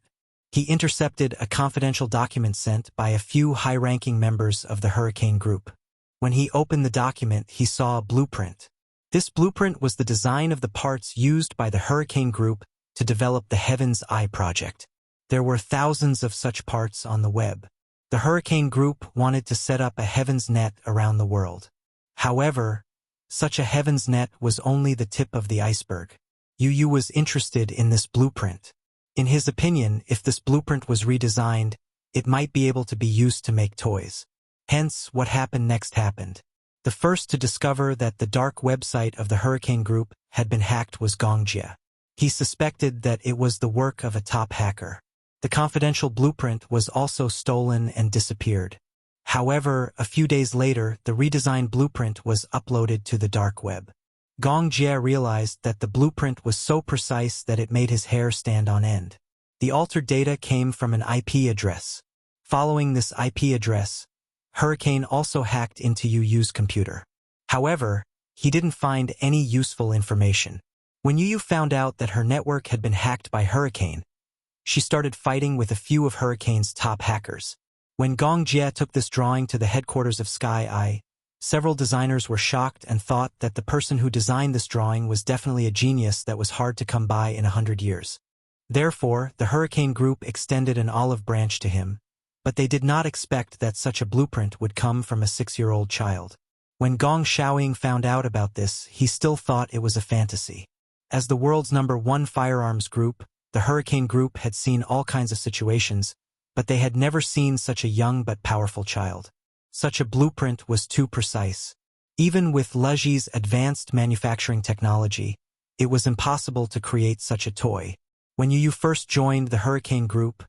He intercepted a confidential document sent by a few high-ranking members of the Hurricane Group. When he opened the document, he saw a blueprint. This blueprint was the design of the parts used by the Hurricane Group to develop the Heaven's Eye project. There were thousands of such parts on the web. The Hurricane Group wanted to set up a heaven's net around the world. However, such a heaven's net was only the tip of the iceberg. Yu was interested in this blueprint. In his opinion, if this blueprint was redesigned, it might be able to be used to make toys. Hence, what happened next happened. The first to discover that the dark website of the Hurricane Group had been hacked was Wuxia. He suspected that it was the work of a top hacker. The confidential blueprint was also stolen and disappeared. However, a few days later, the redesigned blueprint was uploaded to the dark web. Wuxia realized that the blueprint was so precise that it made his hair stand on end. The altered data came from an IP address. Following this IP address, Hurricane also hacked into Yu's computer. However, he didn't find any useful information. When Yu found out that her network had been hacked by Hurricane, she started fighting with a few of Hurricane's top hackers. When Wuxia took this drawing to the headquarters of Sky Eye, several designers were shocked and thought that the person who designed this drawing was definitely a genius that was hard to come by in 100 years. Therefore, the Hurricane Group extended an olive branch to him, but they did not expect that such a blueprint would come from a 6-year-old child. When Gong Xiaoying found out about this, he still thought it was a fantasy. As the world's #1 firearms group, the Hurricane Group had seen all kinds of situations, but they had never seen such a young but powerful child. Such a blueprint was too precise. Even with Leji's advanced manufacturing technology, it was impossible to create such a toy. When Yu first joined the Hurricane Group,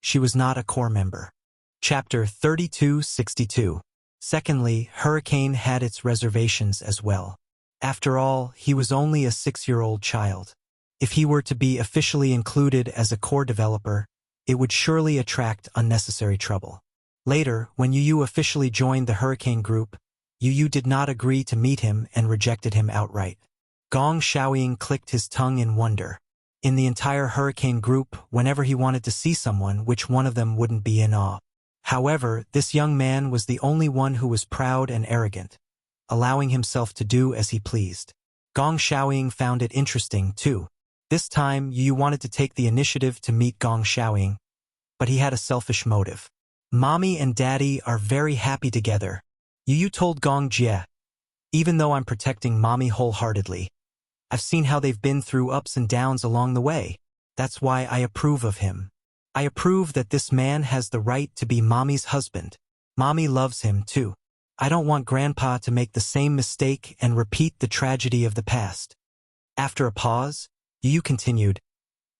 she was not a core member. Chapter 3262. Secondly, Hurricane had its reservations as well. After all, he was only a 6-year-old child. If he were to be officially included as a core developer, it would surely attract unnecessary trouble. Later, when Yu officially joined the Hurricane Group, Yu did not agree to meet him and rejected him outright. Gong Xiaoying clicked his tongue in wonder. In the entire Hurricane Group, whenever he wanted to see someone, which one of them wouldn't be in awe? However, this young man was the only one who was proud and arrogant, allowing himself to do as he pleased. Gong Xiaoying found it interesting, too. This time, Yu wanted to take the initiative to meet Gong Xiaoying, but he had a selfish motive. Mommy and Daddy are very happy together. Yu told Gong Jie. Even though I'm protecting Mommy wholeheartedly, I've seen how they've been through ups and downs along the way. That's why I approve of him. I approve that this man has the right to be Mommy's husband. Mommy loves him too. I don't want Grandpa to make the same mistake and repeat the tragedy of the past. After a pause, Yu continued,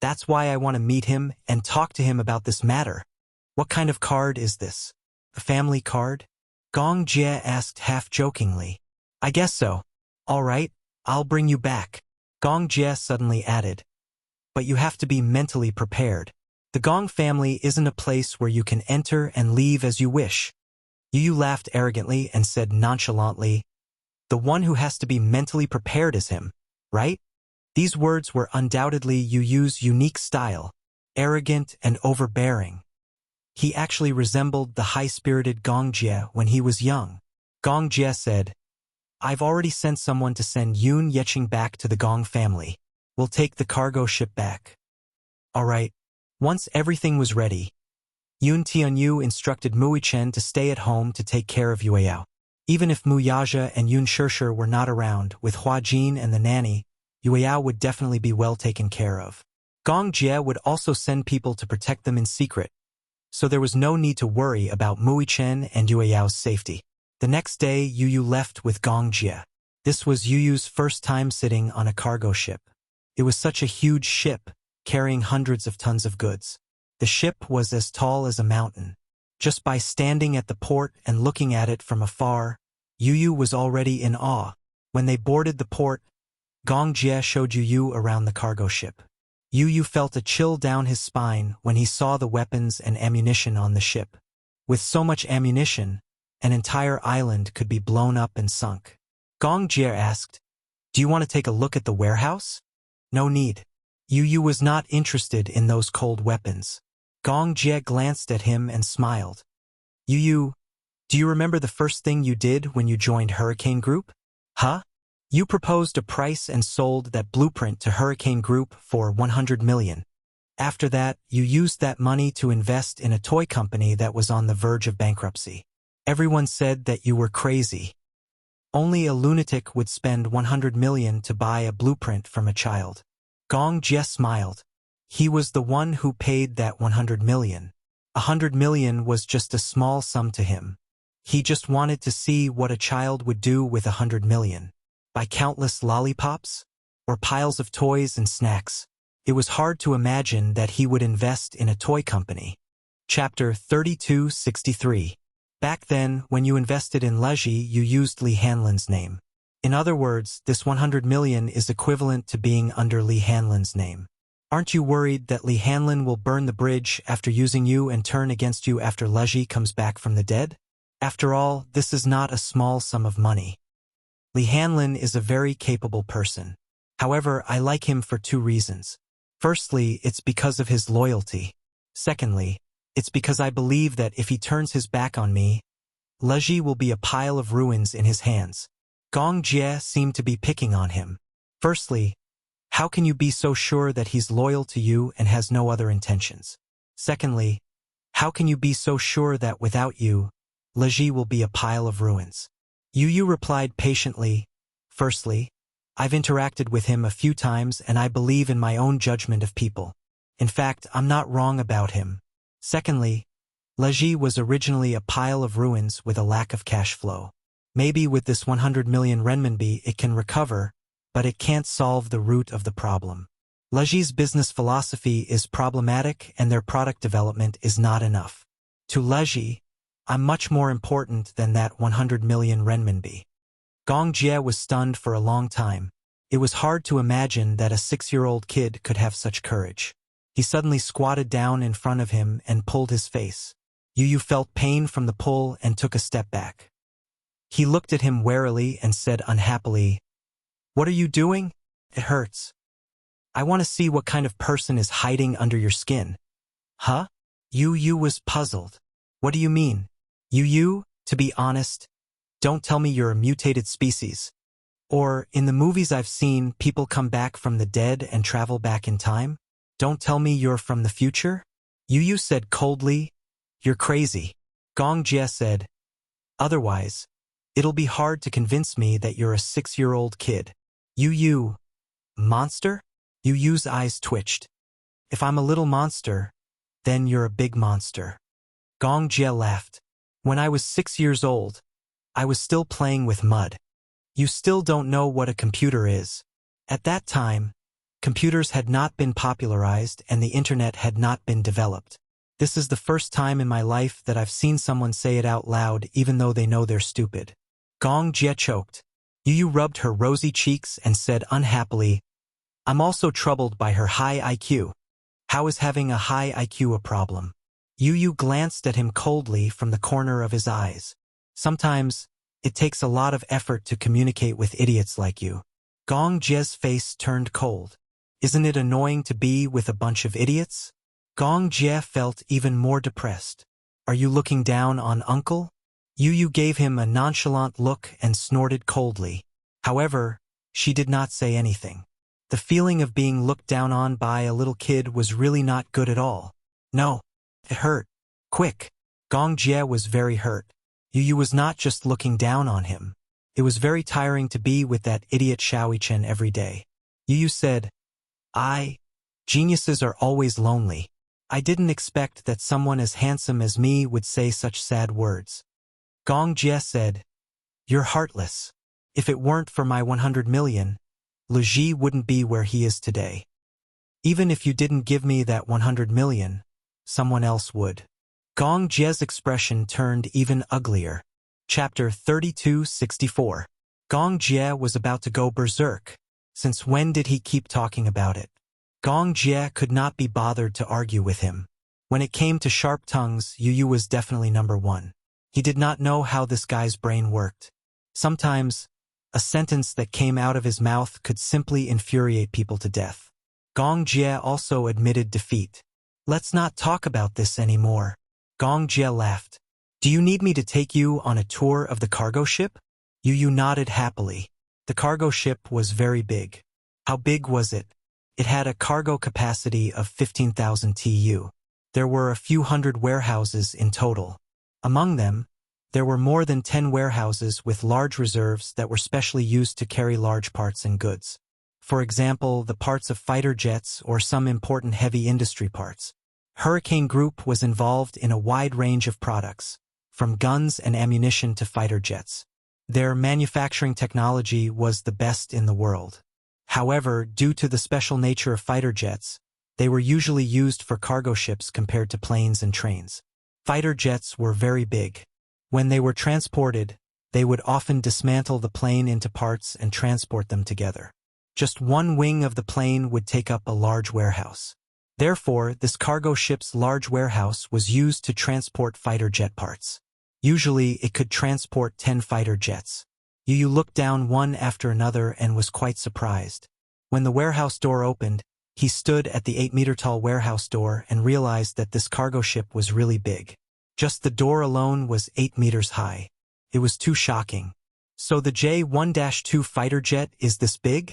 That's why I want to meet him and talk to him about this matter. What kind of card is this? A family card? Gong Jie asked half-jokingly. I guess so. All right, I'll bring you back. Gong Jie suddenly added. But you have to be mentally prepared. The Gong family isn't a place where you can enter and leave as you wish. Yu laughed arrogantly and said nonchalantly, The one who has to be mentally prepared is him, right? These words were undoubtedly Yu's unique style, arrogant and overbearing. He actually resembled the high-spirited Gong Jie when he was young. Gong Jie said, I've already sent someone to send Yun Yeching back to the Gong family. We'll take the cargo ship back. All right. Once everything was ready, Yun Tianyu instructed Mui Chen to stay at home to take care of Yueyao. Even if Mu Yaja and Yun Shishir were not around, with Hua Jin and the nanny, Yueyao would definitely be well taken care of. Gong Jie would also send people to protect them in secret, so there was no need to worry about Mui Chen and Yueyao's safety. The next day, Yu left with Gong Jie. This was Yu's first time sitting on a cargo ship. It was such a huge ship, carrying hundreds of tons of goods. The ship was as tall as a mountain. Just by standing at the port and looking at it from afar, Yu was already in awe. When they boarded the port, Gong Jie showed Yu around the cargo ship. Yu felt a chill down his spine when he saw the weapons and ammunition on the ship. With so much ammunition, an entire island could be blown up and sunk. Gong Jie asked, Do you want to take a look at the warehouse? No need. Yu was not interested in those cold weapons. Gong Jie glanced at him and smiled. Yu, do you remember the first thing you did when you joined Hurricane Group? Huh? You proposed a price and sold that blueprint to Hurricane Group for 100 million. After that, you used that money to invest in a toy company that was on the verge of bankruptcy. Everyone said that you were crazy. Only a lunatic would spend 100 million to buy a blueprint from a child. Gong Jie smiled. He was the one who paid that 100 million. 100 million was just a small sum to him. He just wanted to see what a child would do with 100 million. Buy countless lollipops? Or piles of toys and snacks? It was hard to imagine that he would invest in a toy company. Chapter 3263. Back then, when you invested in Leji, you used Li Hanlin's name. In other words, this 100 million is equivalent to being under Li Hanlin's name. Aren't you worried that Li Hanlin will burn the bridge after using you and turn against you after Leji comes back from the dead? After all, this is not a small sum of money. Li Hanlin is a very capable person. However, I like him for two reasons. Firstly, it's because of his loyalty. Secondly, it's because I believe that if he turns his back on me, Leji will be a pile of ruins in his hands. Gong Jie seemed to be picking on him. Firstly, how can you be so sure that he's loyal to you and has no other intentions? Secondly, how can you be so sure that without you, Leji will be a pile of ruins? Yu replied patiently, firstly, I've interacted with him a few times and I believe in my own judgment of people. In fact, I'm not wrong about him. Secondly, Leji was originally a pile of ruins with a lack of cash flow. Maybe with this 100 million renminbi it can recover, but it can't solve the root of the problem. Leji's business philosophy is problematic and their product development is not enough. To Leji, I'm much more important than that 100 million renminbi. Gong Jie was stunned for a long time. It was hard to imagine that a 6-year-old kid could have such courage. He suddenly squatted down in front of him and pulled his face. Yu felt pain from the pull and took a step back. He looked at him warily and said unhappily, "What are you doing? It hurts. I want to see what kind of person is hiding under your skin." Huh? Yu was puzzled. What do you mean? Yu, to be honest, don't tell me you're a mutated species. Or, in the movies I've seen, people come back from the dead and travel back in time? Don't tell me you're from the future? Yu said coldly, "You're crazy." Gong Jie said, "Otherwise, it'll be hard to convince me that you're a 6-year-old kid." Yu, monster? Yu's eyes twitched. If I'm a little monster, then you're a big monster. Gong Jie laughed. When I was 6 years old, I was still playing with mud. You still don't know what a computer is. At that time, computers had not been popularized and the internet had not been developed. This is the first time in my life that I've seen someone say it out loud even though they know they're stupid. Gong Jie choked. Yu rubbed her rosy cheeks and said unhappily, "I'm also troubled by her high IQ. How is having a high IQ a problem?" Yu glanced at him coldly from the corner of his eyes. "Sometimes, it takes a lot of effort to communicate with idiots like you." Gong Jie's face turned cold. Isn't it annoying to be with a bunch of idiots? Gong Jie felt even more depressed. Are you looking down on Uncle? Yu gave him a nonchalant look and snorted coldly. However, she did not say anything. The feeling of being looked down on by a little kid was really not good at all. No, it hurt. Quick. Gong Jie was very hurt. Yu was not just looking down on him. It was very tiring to be with that idiot Xiaoichen every day. Yu said, Geniuses are always lonely. I didn't expect that someone as handsome as me would say such sad words." Gong Jie said, "You're heartless. If it weren't for my 100 million, Leji wouldn't be where he is today. Even if you didn't give me that 100 million, someone else would." Gong Jie's expression turned even uglier. Chapter 3264. Gong Jie was about to go berserk. Since when did he keep talking about it? Gong Jie could not be bothered to argue with him. When it came to sharp tongues, Yu was definitely number one. He did not know how this guy's brain worked. Sometimes, a sentence that came out of his mouth could simply infuriate people to death. Gong Jie also admitted defeat. "Let's not talk about this anymore." Gong Jie laughed. "Do you need me to take you on a tour of the cargo ship?" Yu nodded happily. The cargo ship was very big. How big was it? It had a cargo capacity of 15,000 TU. There were a few hundred warehouses in total. Among them, there were more than 10 warehouses with large reserves that were specially used to carry large parts and goods. For example, the parts of fighter jets or some important heavy industry parts. Hurricane Group was involved in a wide range of products, from guns and ammunition to fighter jets. Their manufacturing technology was the best in the world. However, due to the special nature of fighter jets, they were usually used for cargo ships compared to planes and trains. Fighter jets were very big. When they were transported, they would often dismantle the plane into parts and transport them together. Just one wing of the plane would take up a large warehouse. Therefore, this cargo ship's large warehouse was used to transport fighter jet parts. Usually, it could transport 10 fighter jets. Yu looked down one after another and was quite surprised. When the warehouse door opened, he stood at the 8-meter-tall warehouse door and realized that this cargo ship was really big. Just the door alone was 8 meters high. It was too shocking. So the J-1-2 fighter jet is this big?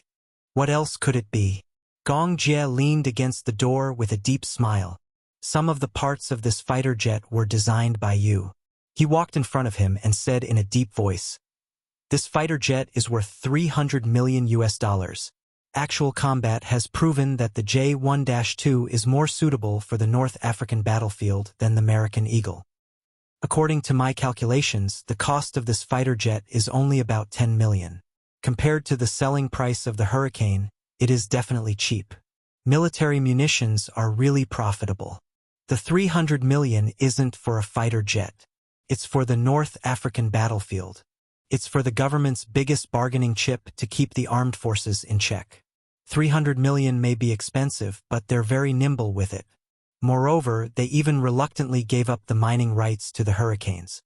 What else could it be? Gong Jie leaned against the door with a deep smile. Some of the parts of this fighter jet were designed by Yu. He walked in front of him and said in a deep voice, "This fighter jet is worth $300 million US. Actual combat has proven that the J-1-2 is more suitable for the North African battlefield than the American Eagle. According to my calculations, the cost of this fighter jet is only about 10 million. Compared to the selling price of the Hurricane, it is definitely cheap. Military munitions are really profitable. The 300 million isn't for a fighter jet. It's for the North African battlefield. It's for the government's biggest bargaining chip to keep the armed forces in check. 300 million may be expensive, but they're very nimble with it. Moreover, they even reluctantly gave up the mining rights to the Hurricanes."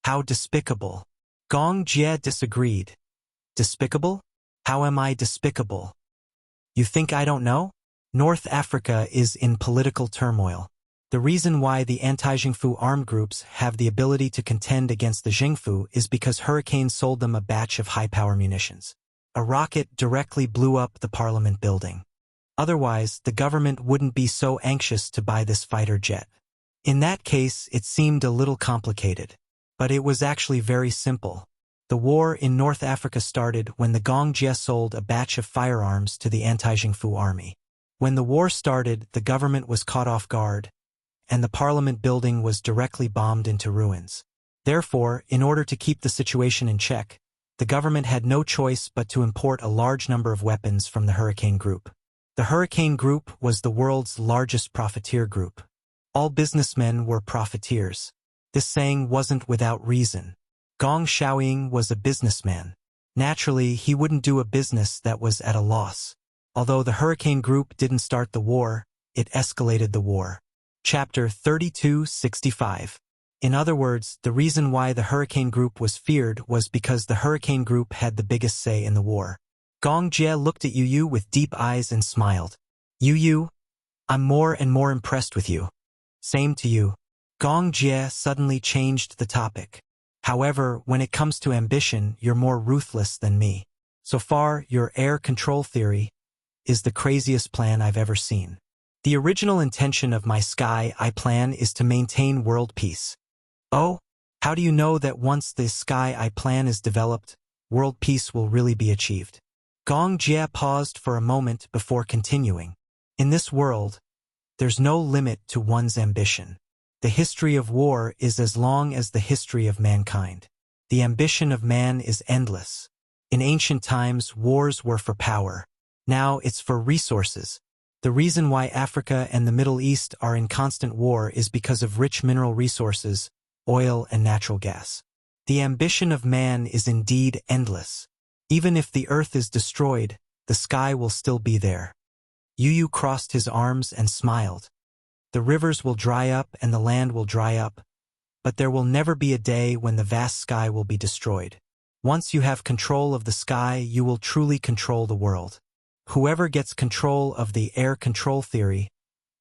How despicable. Gong Jie disagreed. Despicable? How am I despicable? You think I don't know? North Africa is in political turmoil. The reason why the anti-Jingfu armed groups have the ability to contend against the Jingfu is because Hurricane sold them a batch of high-power munitions. A rocket directly blew up the parliament building. Otherwise, the government wouldn't be so anxious to buy this fighter jet. In that case, it seemed a little complicated. But it was actually very simple. The war in North Africa started when the Gong Jie sold a batch of firearms to the anti-Jingfu army. When the war started, the government was caught off guard, and the parliament building was directly bombed into ruins. Therefore, in order to keep the situation in check, the government had no choice but to import a large number of weapons from the Hurricane Group. The Hurricane Group was the world's largest profiteer group. All businessmen were profiteers. This saying wasn't without reason. Gong Xiaoying was a businessman. Naturally, he wouldn't do a business that was at a loss. Although the Hurricane Group didn't start the war, it escalated the war. Chapter 3265. In other words, the reason why the Hurricane Group was feared was because the Hurricane Group had the biggest say in the war. Gong Jie looked at Yu with deep eyes and smiled. Yu, I'm more and more impressed with you. Same to you. Gong Jie suddenly changed the topic. However, when it comes to ambition, you're more ruthless than me. So far, your air control theory is the craziest plan I've ever seen. The original intention of my Sky Eye plan is to maintain world peace. Oh, how do you know that once the Sky Eye plan is developed, world peace will really be achieved? Gong Jie paused for a moment before continuing. In this world, there's no limit to one's ambition. The history of war is as long as the history of mankind. The ambition of man is endless. In ancient times, wars were for power. Now it's for resources. The reason why Africa and the Middle East are in constant war is because of rich mineral resources, oil and natural gas. The ambition of man is indeed endless. Even if the earth is destroyed, the sky will still be there. Yu crossed his arms and smiled. The rivers will dry up and the land will dry up, but there will never be a day when the vast sky will be destroyed. Once you have control of the sky, you will truly control the world. Whoever gets control of the air control theory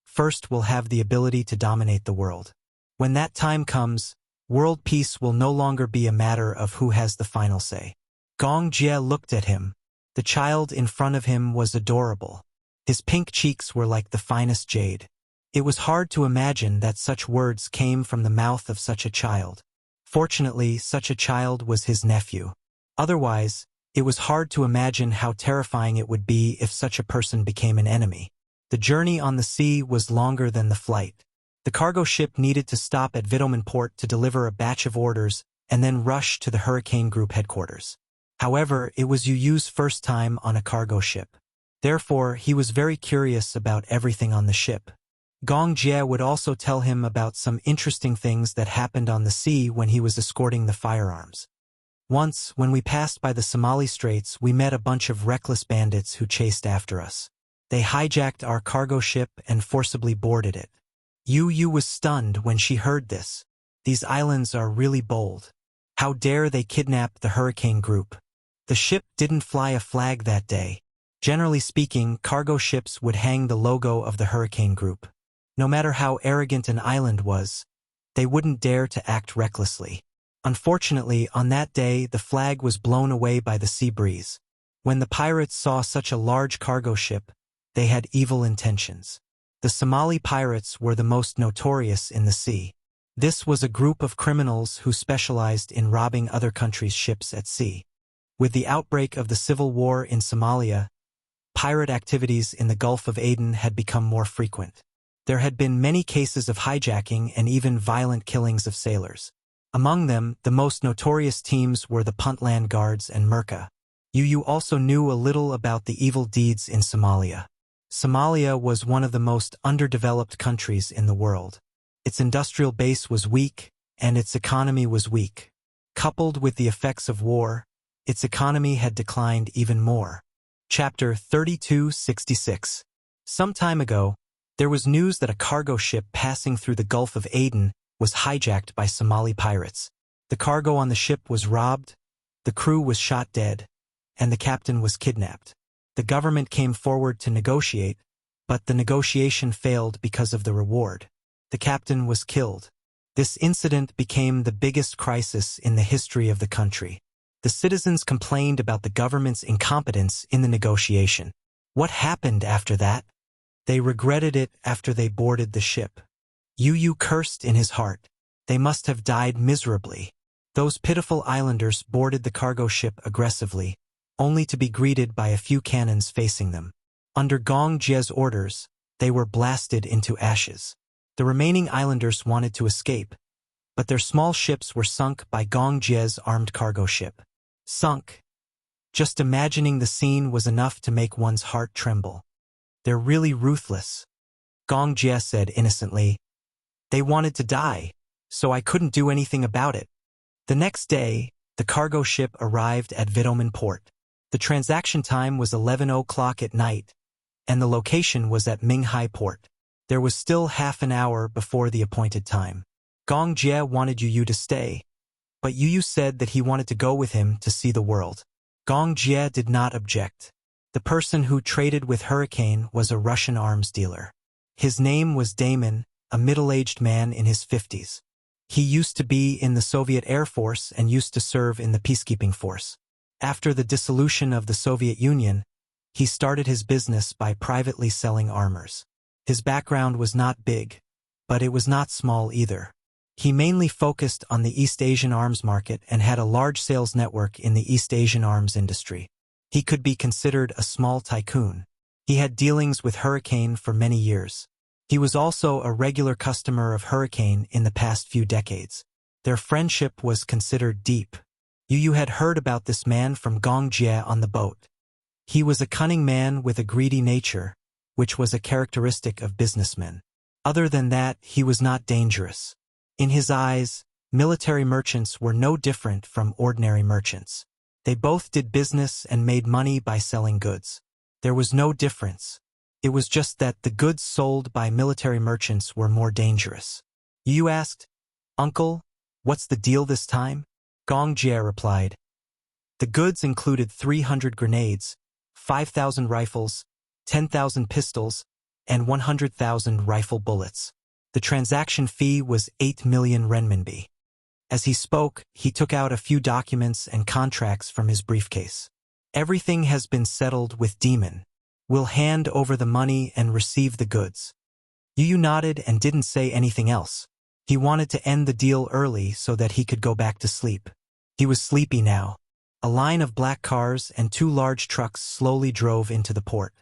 first will have the ability to dominate the world. When that time comes, world peace will no longer be a matter of who has the final say. Gong Jie looked at him. The child in front of him was adorable. His pink cheeks were like the finest jade. It was hard to imagine that such words came from the mouth of such a child. Fortunately, such a child was his nephew. Otherwise, It was hard to imagine how terrifying it would be if such a person became an enemy. The journey on the sea was longer than the flight. The cargo ship needed to stop at Vagabond port to deliver a batch of orders and then rush to the Hurricane Group headquarters. However, it was Yu Yu's first time on a cargo ship. Therefore, he was very curious about everything on the ship. Gong Jie would also tell him about some interesting things that happened on the sea when he was escorting the firearms. Once, when we passed by the Somali Straits, we met a bunch of reckless bandits who chased after us. They hijacked our cargo ship and forcibly boarded it. Yu Yu was stunned when she heard this. These islands are really bold. How dare they kidnap the Hurricane Group? The ship didn't fly a flag that day. Generally speaking, cargo ships would hang the logo of the Hurricane Group. No matter how arrogant an island was, they wouldn't dare to act recklessly. Unfortunately, on that day, the flag was blown away by the sea breeze. When the pirates saw such a large cargo ship, they had evil intentions. The Somali pirates were the most notorious in the sea. This was a group of criminals who specialized in robbing other countries' ships at sea. With the outbreak of the civil war in Somalia, pirate activities in the Gulf of Aden had become more frequent. There had been many cases of hijacking and even violent killings of sailors. Among them, the most notorious teams were the Puntland Guards and Merca. Yu Yu also knew a little about the evil deeds in Somalia. Somalia was one of the most underdeveloped countries in the world. Its industrial base was weak, and its economy was weak. Coupled with the effects of war, its economy had declined even more. Chapter 3266. Some time ago, there was news that a cargo ship passing through the Gulf of Aden was hijacked by Somali pirates. The cargo on the ship was robbed, the crew was shot dead, and the captain was kidnapped. The government came forward to negotiate, but the negotiation failed because of the reward. The captain was killed. This incident became the biggest crisis in the history of the country. The citizens complained about the government's incompetence in the negotiation. What happened after that? They regretted it after they boarded the ship. Yu Yu cursed in his heart. They must have died miserably. Those pitiful islanders boarded the cargo ship aggressively, only to be greeted by a few cannons facing them. Under Gong Jie's orders, they were blasted into ashes. The remaining islanders wanted to escape, but their small ships were sunk by Gong Jie's armed cargo ship. Sunk. Just imagining the scene was enough to make one's heart tremble. They're really ruthless, Gong Jie said innocently. They wanted to die, so I couldn't do anything about it. The next day, the cargo ship arrived at Vagabond port. The transaction time was 11 o'clock at night, and the location was at Minghai port. There was still half an hour before the appointed time. Gong Jie wanted Yu Yu to stay, but Yu Yu said that he wanted to go with him to see the world. Gong Jie did not object. The person who traded with Hurricane was a Russian arms dealer. His name was Damon, a middle-aged man in his 50s. He used to be in the Soviet Air Force and used to serve in the peacekeeping force. After the dissolution of the Soviet Union, he started his business by privately selling armors. His background was not big, but it was not small either. He mainly focused on the East Asian arms market and had a large sales network in the East Asian arms industry. He could be considered a small tycoon. He had dealings with Hurricane for many years. He was also a regular customer of Hurricane in the past few decades. Their friendship was considered deep. Yu Yu had heard about this man from Gong Jie on the boat. He was a cunning man with a greedy nature, which was a characteristic of businessmen. Other than that, he was not dangerous. In his eyes, military merchants were no different from ordinary merchants. They both did business and made money by selling goods. There was no difference. It was just that the goods sold by military merchants were more dangerous. Yu asked, "Uncle, what's the deal this time?" Gong Jie replied, "The goods included 300 grenades, 5,000 rifles, 10,000 pistols, and 100,000 rifle bullets. The transaction fee was 8 million renminbi." As he spoke, he took out a few documents and contracts from his briefcase. "Everything has been settled with Demon. We'll hand over the money and receive the goods." Yu Yu nodded and didn't say anything else. He wanted to end the deal early so that he could go back to sleep. He was sleepy now. A line of black cars and 2 large trucks slowly drove into the port.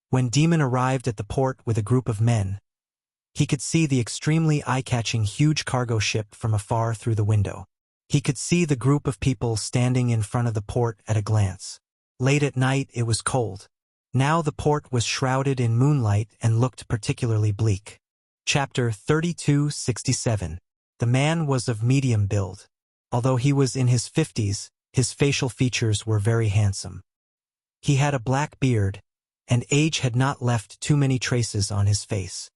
When Demon arrived at the port with a group of men, he could see the extremely eye-catching huge cargo ship from afar through the window. He could see the group of people standing in front of the port at a glance. Late at night, it was cold. Now the port was shrouded in moonlight and looked particularly bleak. Chapter 3267. The man was of medium build. Although he was in his 50s, his facial features were very handsome. He had a black beard, and age had not left too many traces on his face.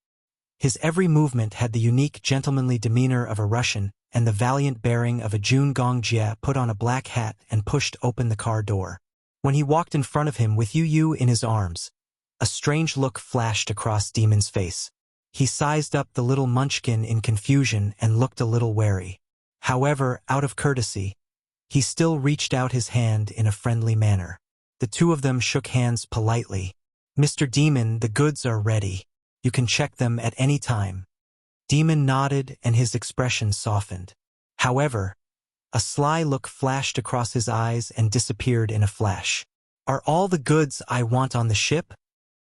His every movement had the unique gentlemanly demeanor of a Russian and the valiant bearing of a Jun Gongjie. Put on a black hat and pushed open the car door. When he walked in front of him with Yu in his arms, a strange look flashed across Demon's face. He sized up the little munchkin in confusion and looked a little wary. However, out of courtesy, he still reached out his hand in a friendly manner. The two of them shook hands politely. "Mr. Demon, the goods are ready. You can check them at any time." Demon nodded and his expression softened. However, a sly look flashed across his eyes and disappeared in a flash. "Are all the goods I want on the ship?"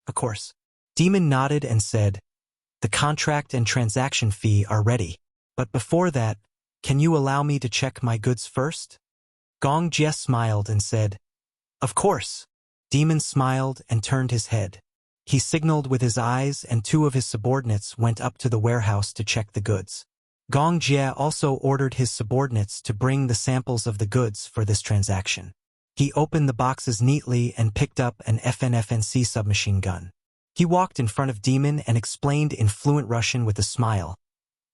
"Of course." Demon nodded and said, "The contract and transaction fee are ready. But before that, can you allow me to check my goods first?" Gongjie smiled and said, "Of course." Demon smiled and turned his head. He signaled with his eyes and 2 of his subordinates went up to the warehouse to check the goods. Gongjie also ordered his subordinates to bring the samples of the goods for this transaction. He opened the boxes neatly and picked up an FNFNC submachine gun. He walked in front of Demon and explained in fluent Russian with a smile,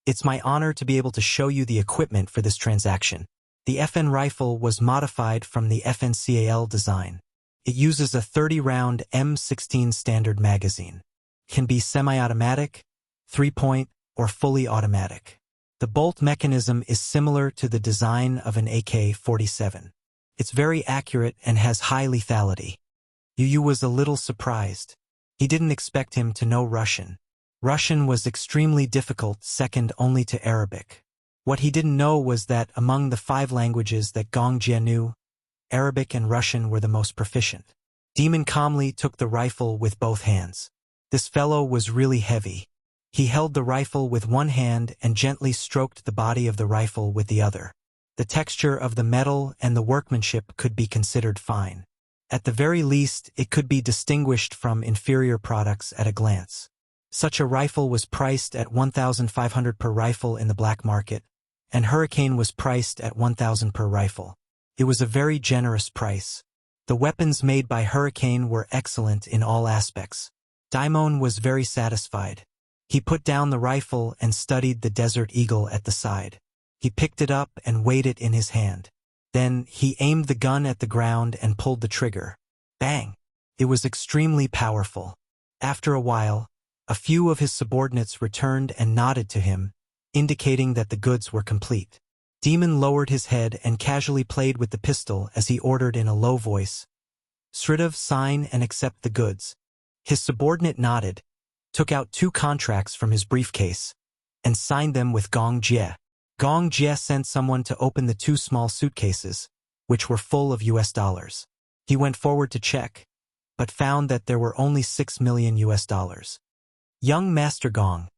"It's my honor to be able to show you the equipment for this transaction. The FN rifle was modified from the FNCAL design. It uses a 30-round M16 standard magazine. It can be semi-automatic, 3-point, or fully automatic. The bolt mechanism is similar to the design of an AK-47. It's very accurate and has high lethality." Yu was a little surprised. He didn't expect him to know Russian. Russian was extremely difficult, second only to Arabic. What he didn't know was that among the 5 languages that Gongjie knew, Arabic and Russian were the most proficient. Demon calmly took the rifle with both hands. This fellow was really heavy. He held the rifle with one hand and gently stroked the body of the rifle with the other. The texture of the metal and the workmanship could be considered fine. At the very least, it could be distinguished from inferior products at a glance. Such a rifle was priced at 1,500 per rifle in the black market, and Hurricane was priced at 1,000 per rifle. It was a very generous price. The weapons made by Hurricane were excellent in all aspects. Daimon was very satisfied. He put down the rifle and studied the Desert Eagle at the side. He picked it up and weighed it in his hand. Then he aimed the gun at the ground and pulled the trigger. Bang! It was extremely powerful. After a while, a few of his subordinates returned and nodded to him, indicating that the goods were complete. Demon lowered his head and casually played with the pistol as he ordered in a low voice, "Sridov, sign and accept the goods." His subordinate nodded, took out 2 contracts from his briefcase, and signed them with Gongjie. Gongjie sent someone to open the 2 small suitcases, which were full of US dollars. He went forward to check, but found that there were only $6 million US. "Young Master Gong,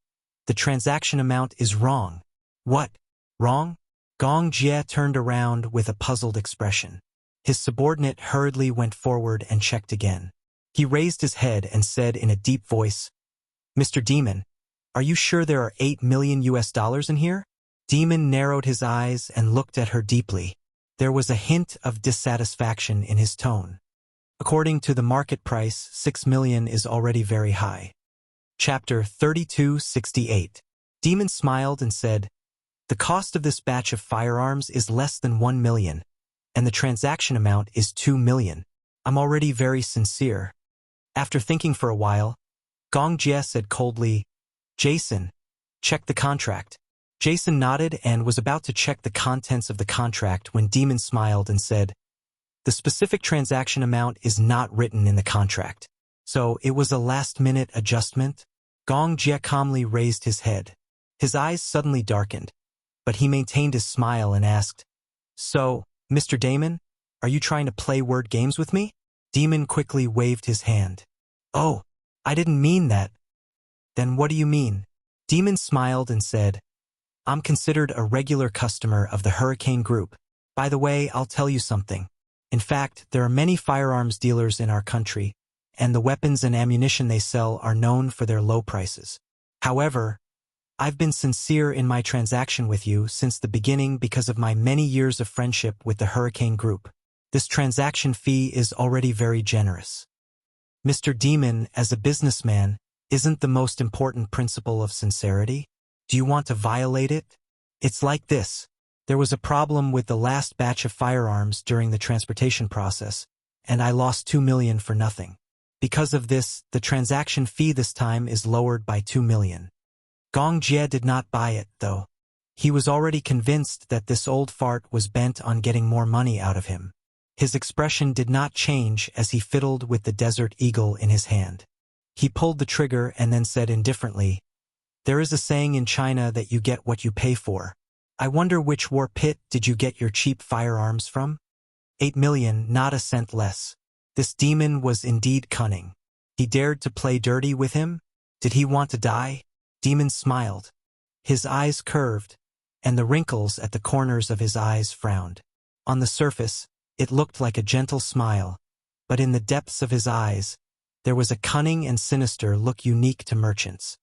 the transaction amount is wrong." "What? Wrong?" Gongjie turned around with a puzzled expression. His subordinate hurriedly went forward and checked again. He raised his head and said in a deep voice, "Mr. Demon, are you sure there are $8 million US in here?" Demon narrowed his eyes and looked at her deeply. There was a hint of dissatisfaction in his tone. According to the market price, 6 million is already very high. Chapter 3268. Demon smiled and said, "The cost of this batch of firearms is less than 1 million, and the transaction amount is 2 million. I'm already very sincere." After thinking for a while, Gongjie said coldly, "Jason, check the contract." Jason nodded and was about to check the contents of the contract when Demon smiled and said, "The specific transaction amount is not written in the contract. So it was a last-minute adjustment?" Gongjie calmly raised his head. His eyes suddenly darkened, but he maintained his smile and asked, "So, Mr. Damon, Are you trying to play word games with me? Demon quickly waved his hand. Oh, I didn't mean that. Then what do you mean? Demon smiled and said, I'm considered a regular customer of the Hurricane Group. By the way, I'll tell you something. In fact, there are many firearms dealers in our country, and the weapons and ammunition they sell are known for their low prices. However, I've been sincere in my transaction with you since the beginning because of my many years of friendship with the Hurricane Group. This transaction fee is already very generous. Mr. Demon, as a businessman, isn't the most important principle of sincerity? Do you want to violate it? It's like this. There was a problem with the last batch of firearms during the transportation process, and I lost 2 million for nothing. Because of this, the transaction fee this time is lowered by 2 million. Gong Jie did not buy it, though. He was already convinced that this old fart was bent on getting more money out of him. His expression did not change as he fiddled with the Desert Eagle in his hand. He pulled the trigger and then said indifferently, There is a saying in China that you get what you pay for. I wonder which war pit did you get your cheap firearms from? 8 million, not a cent less. This demon was indeed cunning. He dared to play dirty with him? Did he want to die? Demon smiled. His eyes curved, and the wrinkles at the corners of his eyes frowned. On the surface, it looked like a gentle smile, but in the depths of his eyes, there was a cunning and sinister look unique to merchants.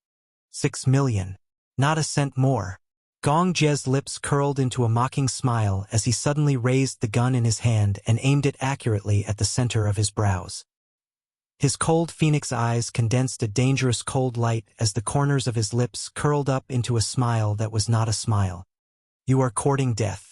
6 million. Not a cent more. Gong Jie's lips curled into a mocking smile as he suddenly raised the gun in his hand and aimed it accurately at the center of his brows. His cold phoenix eyes condensed a dangerous cold light as the corners of his lips curled up into a smile that was not a smile. You are courting death.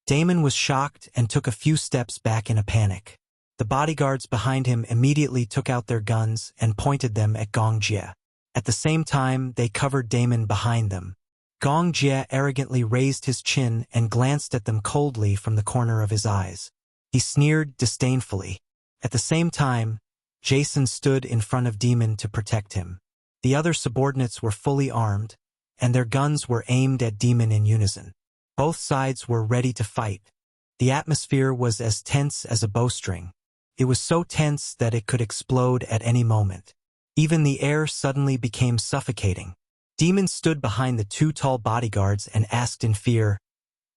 Damon was shocked and took a few steps back in a panic. The bodyguards behind him immediately took out their guns and pointed them at Gong Jie. At the same time, they covered Damon behind them. Gong Jie arrogantly raised his chin and glanced at them coldly from the corner of his eyes. He sneered disdainfully. At the same time, Jason stood in front of Demon to protect him. The other subordinates were fully armed, and their guns were aimed at Demon in unison. Both sides were ready to fight. The atmosphere was as tense as a bowstring. It was so tense that it could explode at any moment. Even the air suddenly became suffocating. Demon stood behind the two tall bodyguards and asked in fear,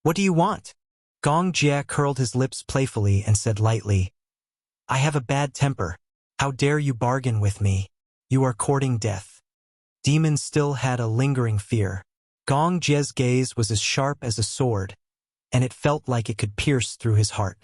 What do you want? Gong Jie curled his lips playfully and said lightly, I have a bad temper. How dare you bargain with me? You are courting death. Demon still had a lingering fear. Gong Jie's gaze was as sharp as a sword, and it felt like it could pierce through his heart.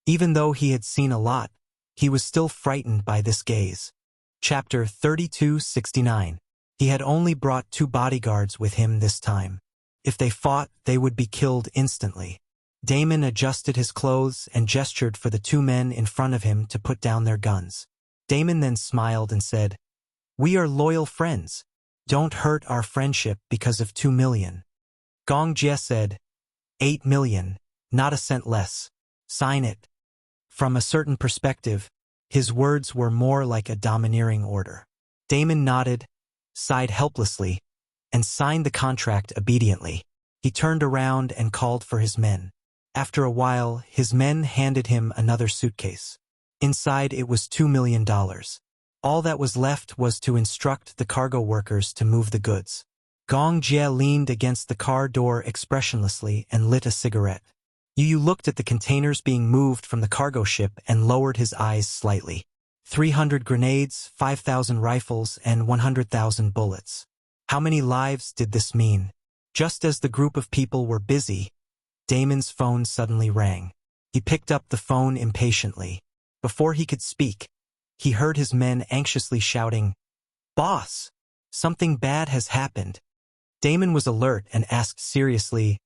Even though he had seen a lot, he was still frightened by this gaze. Chapter 3269. He had only brought 2 bodyguards with him this time. If they fought, they would be killed instantly. Damon adjusted his clothes and gestured for the 2 men in front of him to put down their guns. Damon then smiled and said, We are loyal friends. Don't hurt our friendship because of 2 million. Gong Jie said, 8 million, not a cent less. Sign it. From a certain perspective, his words were more like a domineering order. Damon nodded, sighed helplessly, and signed the contract obediently. He turned around and called for his men. After a while, his men handed him another suitcase. Inside it was $2 million. All that was left was to instruct the cargo workers to move the goods. Gong Jie leaned against the car door expressionlessly and lit a cigarette. Yu looked at the containers being moved from the cargo ship and lowered his eyes slightly. 300 grenades, 5,000 rifles, and 100,000 bullets. How many lives did this mean? Just as the group of people were busy, Damon's phone suddenly rang. He picked up the phone impatiently. Before he could speak, he heard his men anxiously shouting, Boss! Something bad has happened. Damon was alert and asked seriously,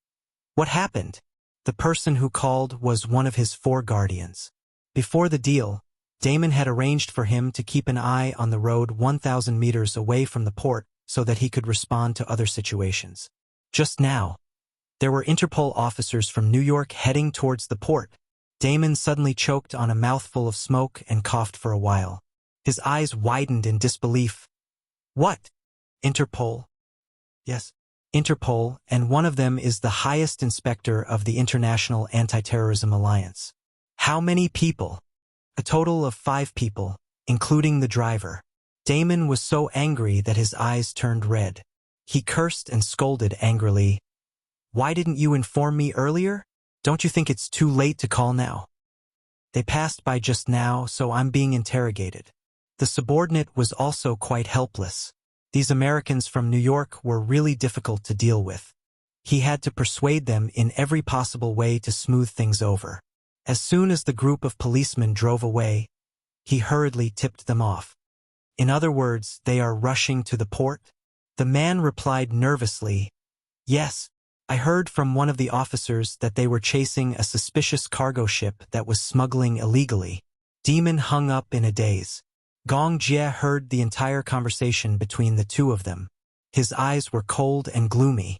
What happened? The person who called was one of his 4 guardians. Before the deal, Damon had arranged for him to keep an eye on the road 1,000 meters away from the port so that he could respond to other situations. Just now, there were Interpol officers from New York heading towards the port. Damon suddenly choked on a mouthful of smoke and coughed for a while. His eyes widened in disbelief. What? Interpol? Yes, Interpol, and one of them is the highest inspector of the International Anti-Terrorism Alliance. How many people? A total of 5 people, including the driver. Damon was so angry that his eyes turned red. He cursed and scolded angrily. Why didn't you inform me earlier? Don't you think it's too late to call now? They passed by just now, so I'm being interrogated. The subordinate was also quite helpless. These Americans from New York were really difficult to deal with. He had to persuade them in every possible way to smooth things over. As soon as the group of policemen drove away, he hurriedly tipped them off. In other words, they are rushing to the port? The man replied nervously, Yes, I heard from one of the officers that they were chasing a suspicious cargo ship that was smuggling illegally. Demon hung up in a daze. Gong Jie heard the entire conversation between the two of them. His eyes were cold and gloomy.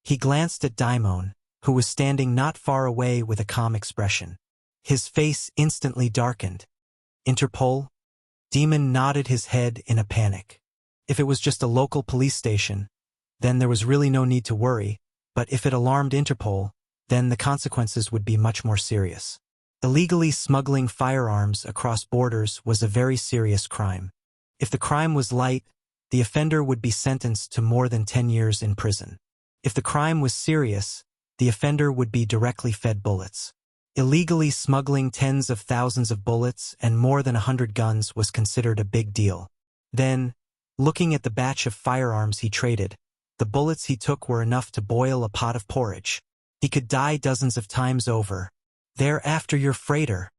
He glanced at Daimon, who was standing not far away with a calm expression. His face instantly darkened. Interpol? Demon nodded his head in a panic. If it was just a local police station, then there was really no need to worry, but if it alarmed Interpol, then the consequences would be much more serious. Illegally smuggling firearms across borders was a very serious crime. If the crime was light, the offender would be sentenced to more than 10 years in prison. If the crime was serious, the offender would be directly fed bullets. Illegally smuggling tens of thousands of bullets and more than 100 guns was considered a big deal. Then, looking at the batch of firearms he traded, the bullets he took were enough to boil a pot of porridge. He could die dozens of times over. They're after your freighter.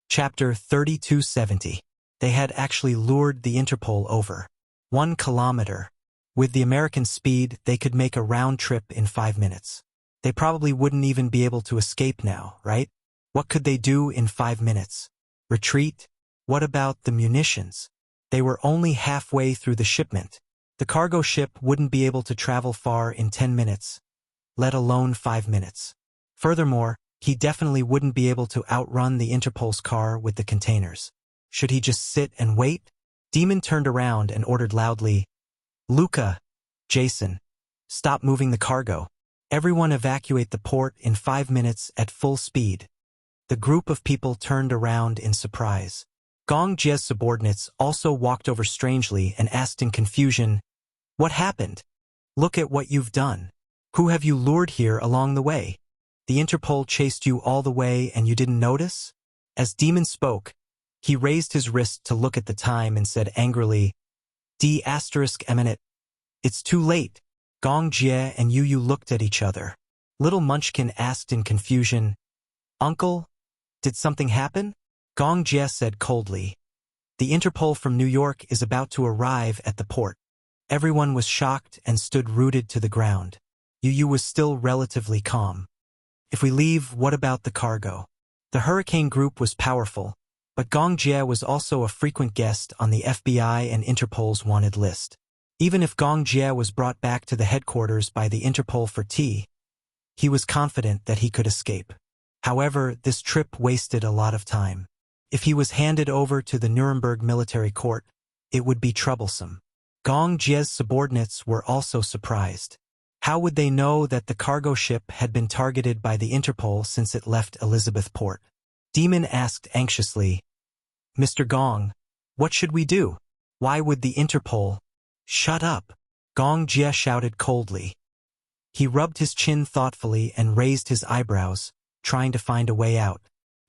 Chapter 3270. They had actually lured the Interpol over. 1 kilometer. With the American speed, they could make a round trip in 5 minutes. They probably wouldn't even be able to escape now, right? What could they do in 5 minutes? Retreat? What about the munitions? They were only halfway through the shipment. The cargo ship wouldn't be able to travel far in 10 minutes, let alone 5 minutes. Furthermore, he definitely wouldn't be able to outrun the Interpol's car with the containers. Should he just sit and wait? Demon turned around and ordered loudly, Luca, Jason, stop moving the cargo. Everyone evacuate the port in 5 minutes at full speed. The group of people turned around in surprise. Gong Jie's subordinates also walked over strangely and asked in confusion, What happened? Look at what you've done. Who have you lured here along the way? The Interpol chased you all the way and you didn't notice? As Demon spoke, he raised his wrist to look at the time and said angrily, D***eminent. It's too late. Gong Jie and Yu looked at each other. Little Munchkin asked in confusion, Uncle, did something happen? Gong Jie said coldly, The Interpol from New York is about to arrive at the port. Everyone was shocked and stood rooted to the ground. Yu was still relatively calm. If we leave, what about the cargo? The Hurricane Group was powerful, but Gong Jie was also a frequent guest on the FBI and Interpol's wanted list. Even if Gong Jie was brought back to the headquarters by the Interpol for tea, he was confident that he could escape. However, this trip wasted a lot of time. If he was handed over to the Nuremberg military court, it would be troublesome. Gong Jie's subordinates were also surprised. How would they know that the cargo ship had been targeted by the Interpol since it left Elizabethport? Demon asked anxiously, Mr. Gong, what should we do? Why would the Interpol? Shut up, Gong Jie shouted coldly. He rubbed his chin thoughtfully and raised his eyebrows, trying to find a way out.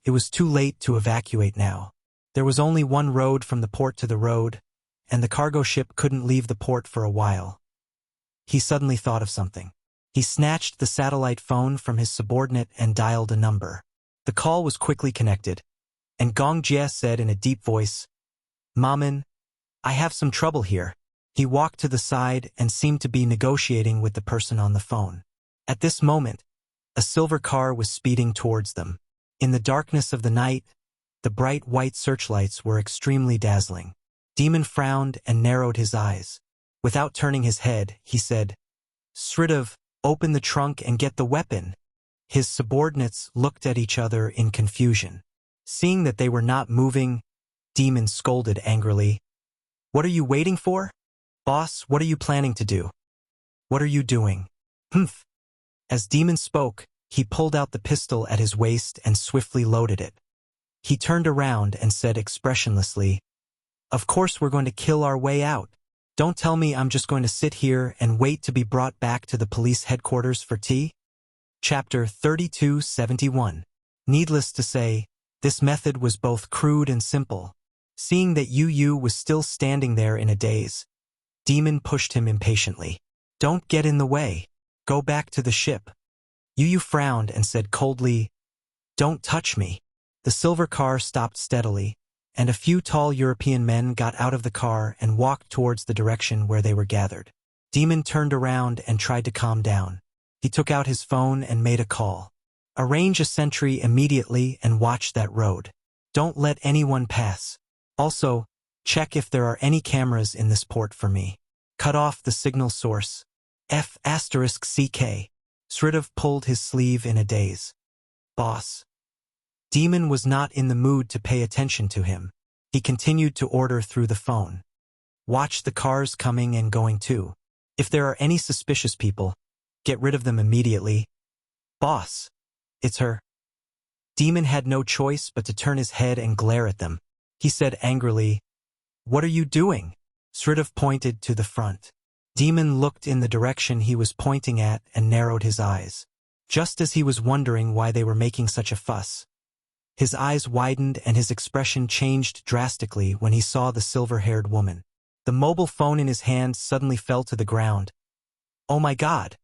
It was too late to evacuate now. There was only one road from the port to the road, and the cargo ship couldn't leave the port for a while. He suddenly thought of something. He snatched the satellite phone from his subordinate and dialed a number. The call was quickly connected, and Gong Jie said in a deep voice, Maman, I have some trouble here. He walked to the side and seemed to be negotiating with the person on the phone. At this moment, a silver car was speeding towards them. In the darkness of the night, the bright white searchlights were extremely dazzling. Demon frowned and narrowed his eyes. Without turning his head, he said, Sridov, open the trunk and get the weapon. His subordinates looked at each other in confusion. Seeing that they were not moving, Demon scolded angrily. What are you waiting for? Boss, what are you planning to do? What are you doing? Humph. As Demon spoke, he pulled out the pistol at his waist and swiftly loaded it. He turned around and said expressionlessly, "Of course we're going to kill our way out. Don't tell me I'm just going to sit here and wait to be brought back to the police headquarters for tea?" Chapter 3271. Needless to say, this method was both crude and simple. Seeing that Yu was still standing there in a daze, Demon pushed him impatiently. "Don't get in the way. Go back to the ship." Yu frowned and said coldly, "Don't touch me." The silver car stopped steadily, and a few tall European men got out of the car and walked towards the direction where they were gathered. Demon turned around and tried to calm down. He took out his phone and made a call. "Arrange a sentry immediately and watch that road. Don't let anyone pass. Also, check if there are any cameras in this port for me. Cut off the signal source. F***CK. Sridov pulled his sleeve in a daze. "Boss." Demon was not in the mood to pay attention to him. He continued to order through the phone. "Watch the cars coming and going too. If there are any suspicious people, get rid of them immediately." "Boss. It's her." Demon had no choice but to turn his head and glare at them. He said angrily, "What are you doing?" Sridov pointed to the front. Demon looked in the direction he was pointing at and narrowed his eyes. Just as he was wondering why they were making such a fuss, his eyes widened and his expression changed drastically when he saw the silver-haired woman. The mobile phone in his hand suddenly fell to the ground. "Oh my God!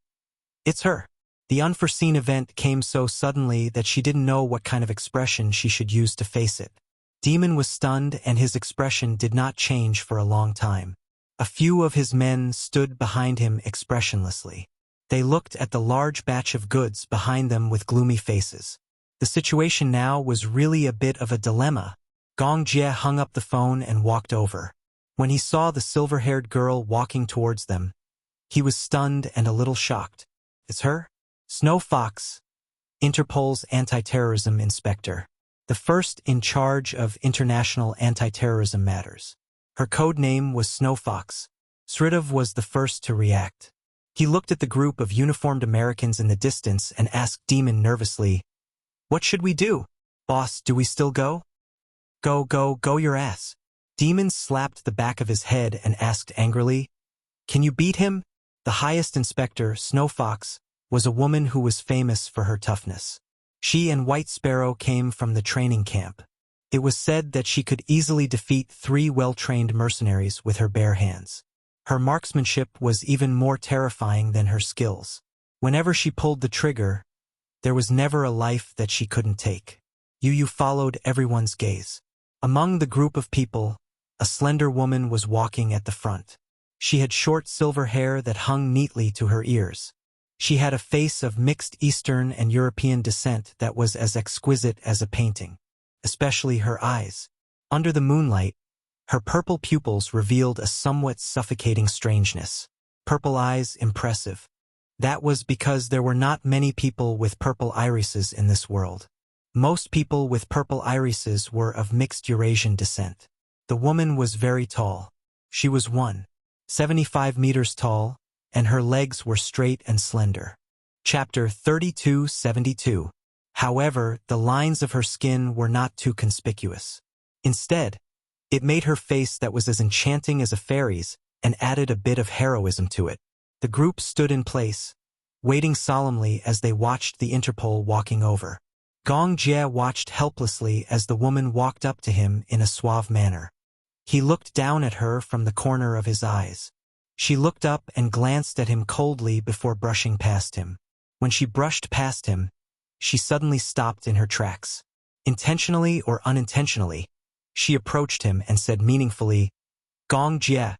It's her!" The unforeseen event came so suddenly that she didn't know what kind of expression she should use to face it. Demon was stunned and his expression did not change for a long time. A few of his men stood behind him expressionlessly. They looked at the large batch of goods behind them with gloomy faces. The situation now was really a bit of a dilemma. Gong Jie hung up the phone and walked over. When he saw the silver-haired girl walking towards them, he was stunned and a little shocked. "It's her? Snow Fox, Interpol's anti-terrorism inspector. The first in charge of international anti-terrorism matters. Her code name was Snow Fox." Sridov was the first to react. He looked at the group of uniformed Americans in the distance and asked Demon nervously, "What should we do? Boss, do we still go?" Go your ass." Demon slapped the back of his head and asked angrily, "Can you beat him?" The highest inspector, Snow Fox, was a woman who was famous for her toughness. She and White Sparrow came from the training camp. It was said that she could easily defeat 3 well-trained mercenaries with her bare hands. Her marksmanship was even more terrifying than her skills. Whenever she pulled the trigger, there was never a life that she couldn't take. Yu followed everyone's gaze. Among the group of people, a slender woman was walking at the front. She had short silver hair that hung neatly to her ears. She had a face of mixed Eastern and European descent that was as exquisite as a painting, especially her eyes. Under the moonlight, her purple pupils revealed a somewhat suffocating strangeness. Purple eyes, impressive. That was because there were not many people with purple irises in this world. Most people with purple irises were of mixed Eurasian descent. The woman was very tall. She was 1.75 meters tall, and her legs were straight and slender. Chapter 3272. However, the lines of her skin were not too conspicuous. Instead, it made her face that was as enchanting as a fairy's and added a bit of heroism to it. The group stood in place, waiting solemnly as they watched the Interpol walking over. Gong Jie watched helplessly as the woman walked up to him in a suave manner. He looked down at her from the corner of his eyes. She looked up and glanced at him coldly before brushing past him. When she brushed past him, she suddenly stopped in her tracks. Intentionally or unintentionally, she approached him and said meaningfully, "Gong Jie,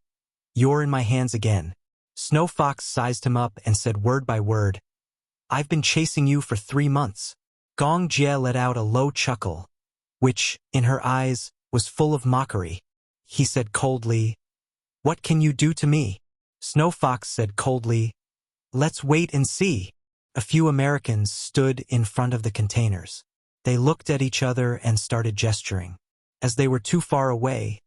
you're in my hands again." Snow Fox sized him up and said word by word, "I've been chasing you for 3 months." Gong Jie let out a low chuckle, which, in her eyes, was full of mockery. He said coldly, "What can you do to me?" Snow Fox said coldly, "Let's wait and see." A few Americans stood in front of the containers. They looked at each other and started gesturing. As they were too far away,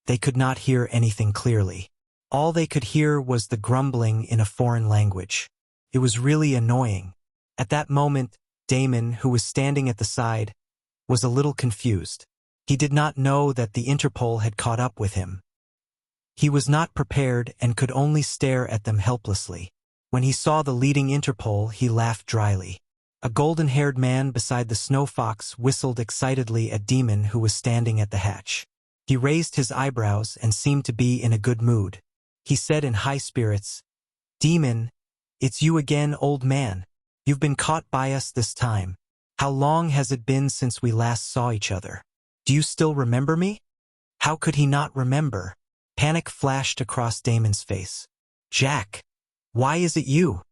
they could not hear anything clearly. All they could hear was the grumbling in a foreign language. It was really annoying. At that moment, Damon, who was standing at the side, was a little confused. He did not know that the Interpol had caught up with him. He was not prepared and could only stare at them helplessly. When he saw the leading Interpol, he laughed dryly. A golden-haired man beside the snow fox whistled excitedly at Demon, who was standing at the hatch. He raised his eyebrows and seemed to be in a good mood. He said in high spirits, "Demon, it's you again, old man. You've been caught by us this time. How long has it been since we last saw each other? Do you still remember me?" How could he not remember? Panic flashed across Damon's face. "Jack, why is it you?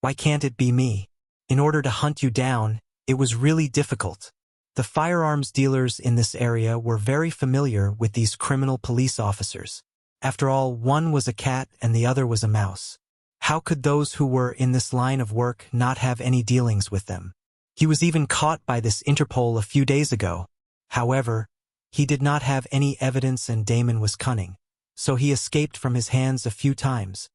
Why can't it be me? In order to hunt you down, it was really difficult." The firearms dealers in this area were very familiar with these criminal police officers. After all, one was a cat and the other was a mouse. How could those who were in this line of work not have any dealings with them? He was even caught by this Interpol a few days ago. However, he did not have any evidence and Damon was cunning, so he escaped from his hands a few times.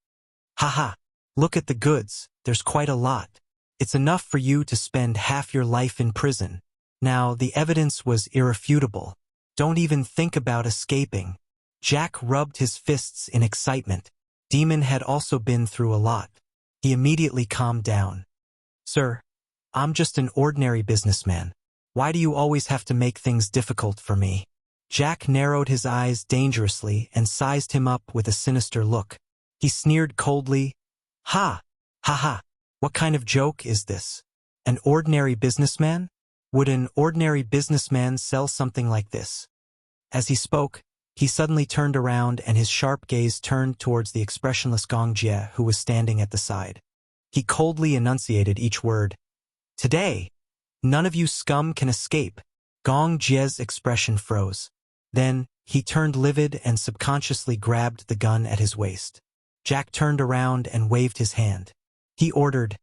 "Haha, look at the goods, there's quite a lot. It's enough for you to spend half your life in prison." Now, the evidence was irrefutable. Don't even think about escaping. Jack rubbed his fists in excitement. Demon had also been through a lot. He immediately calmed down. "Sir, I'm just an ordinary businessman. Why do you always have to make things difficult for me?" Jack narrowed his eyes dangerously and sized him up with a sinister look. He sneered coldly, "Ha! Ha ha! What kind of joke is this? An ordinary businessman? Would an ordinary businessman sell something like this?" As he spoke, he suddenly turned around and his sharp gaze turned towards the expressionless Gong Jie, who was standing at the side. He coldly enunciated each word. "Today, none of you scum can escape." Gong Jie's expression froze. Then, he turned livid and subconsciously grabbed the gun at his waist. Jack turned around and waved his hand. He ordered,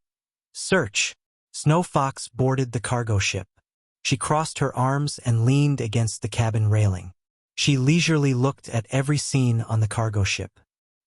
"Search." Snow Fox boarded the cargo ship. She crossed her arms and leaned against the cabin railing. She leisurely looked at every scene on the cargo ship.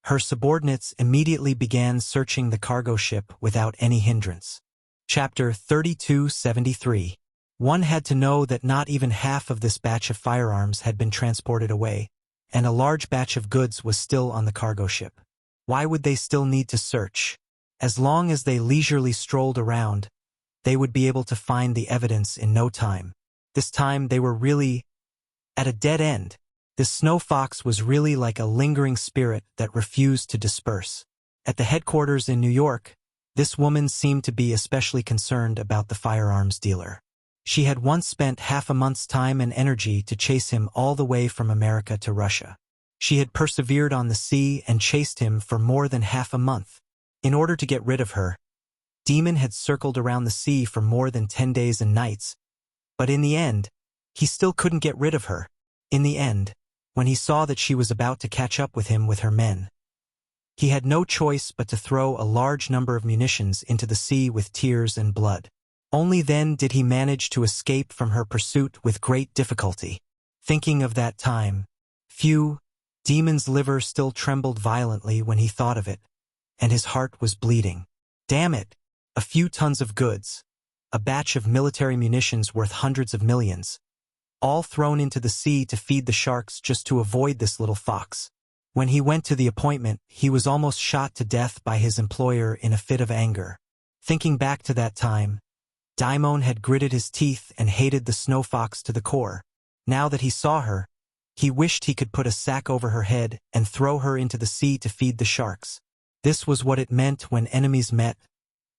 Her subordinates immediately began searching the cargo ship without any hindrance. Chapter 3273. One had to know that not even half of this batch of firearms had been transported away, and a large batch of goods was still on the cargo ship. Why would they still need to search? As long as they leisurely strolled around, they would be able to find the evidence in no time. This time they were really at a dead end. This snow fox was really like a lingering spirit that refused to disperse. At the headquarters in New York, this woman seemed to be especially concerned about the firearms dealer. She had once spent half a month's time and energy to chase him all the way from America to Russia. She had persevered on the sea and chased him for more than half a month. In order to get rid of her, Demon had circled around the sea for more than 10 days and nights, but in the end, he still couldn't get rid of her. In the end, when he saw that she was about to catch up with him with her men, he had no choice but to throw a large number of munitions into the sea with tears and blood. Only then did he manage to escape from her pursuit with great difficulty. Thinking of that time, Demon's liver still trembled violently when he thought of it, and his heart was bleeding. Damn it! A few tons of goods, a batch of military munitions worth hundreds of millions, all thrown into the sea to feed the sharks just to avoid this little fox. When he went to the appointment, he was almost shot to death by his employer in a fit of anger. Thinking back to that time, Daimon had gritted his teeth and hated the snow fox to the core. Now that he saw her, he wished he could put a sack over her head and throw her into the sea to feed the sharks. This was what it meant when enemies met.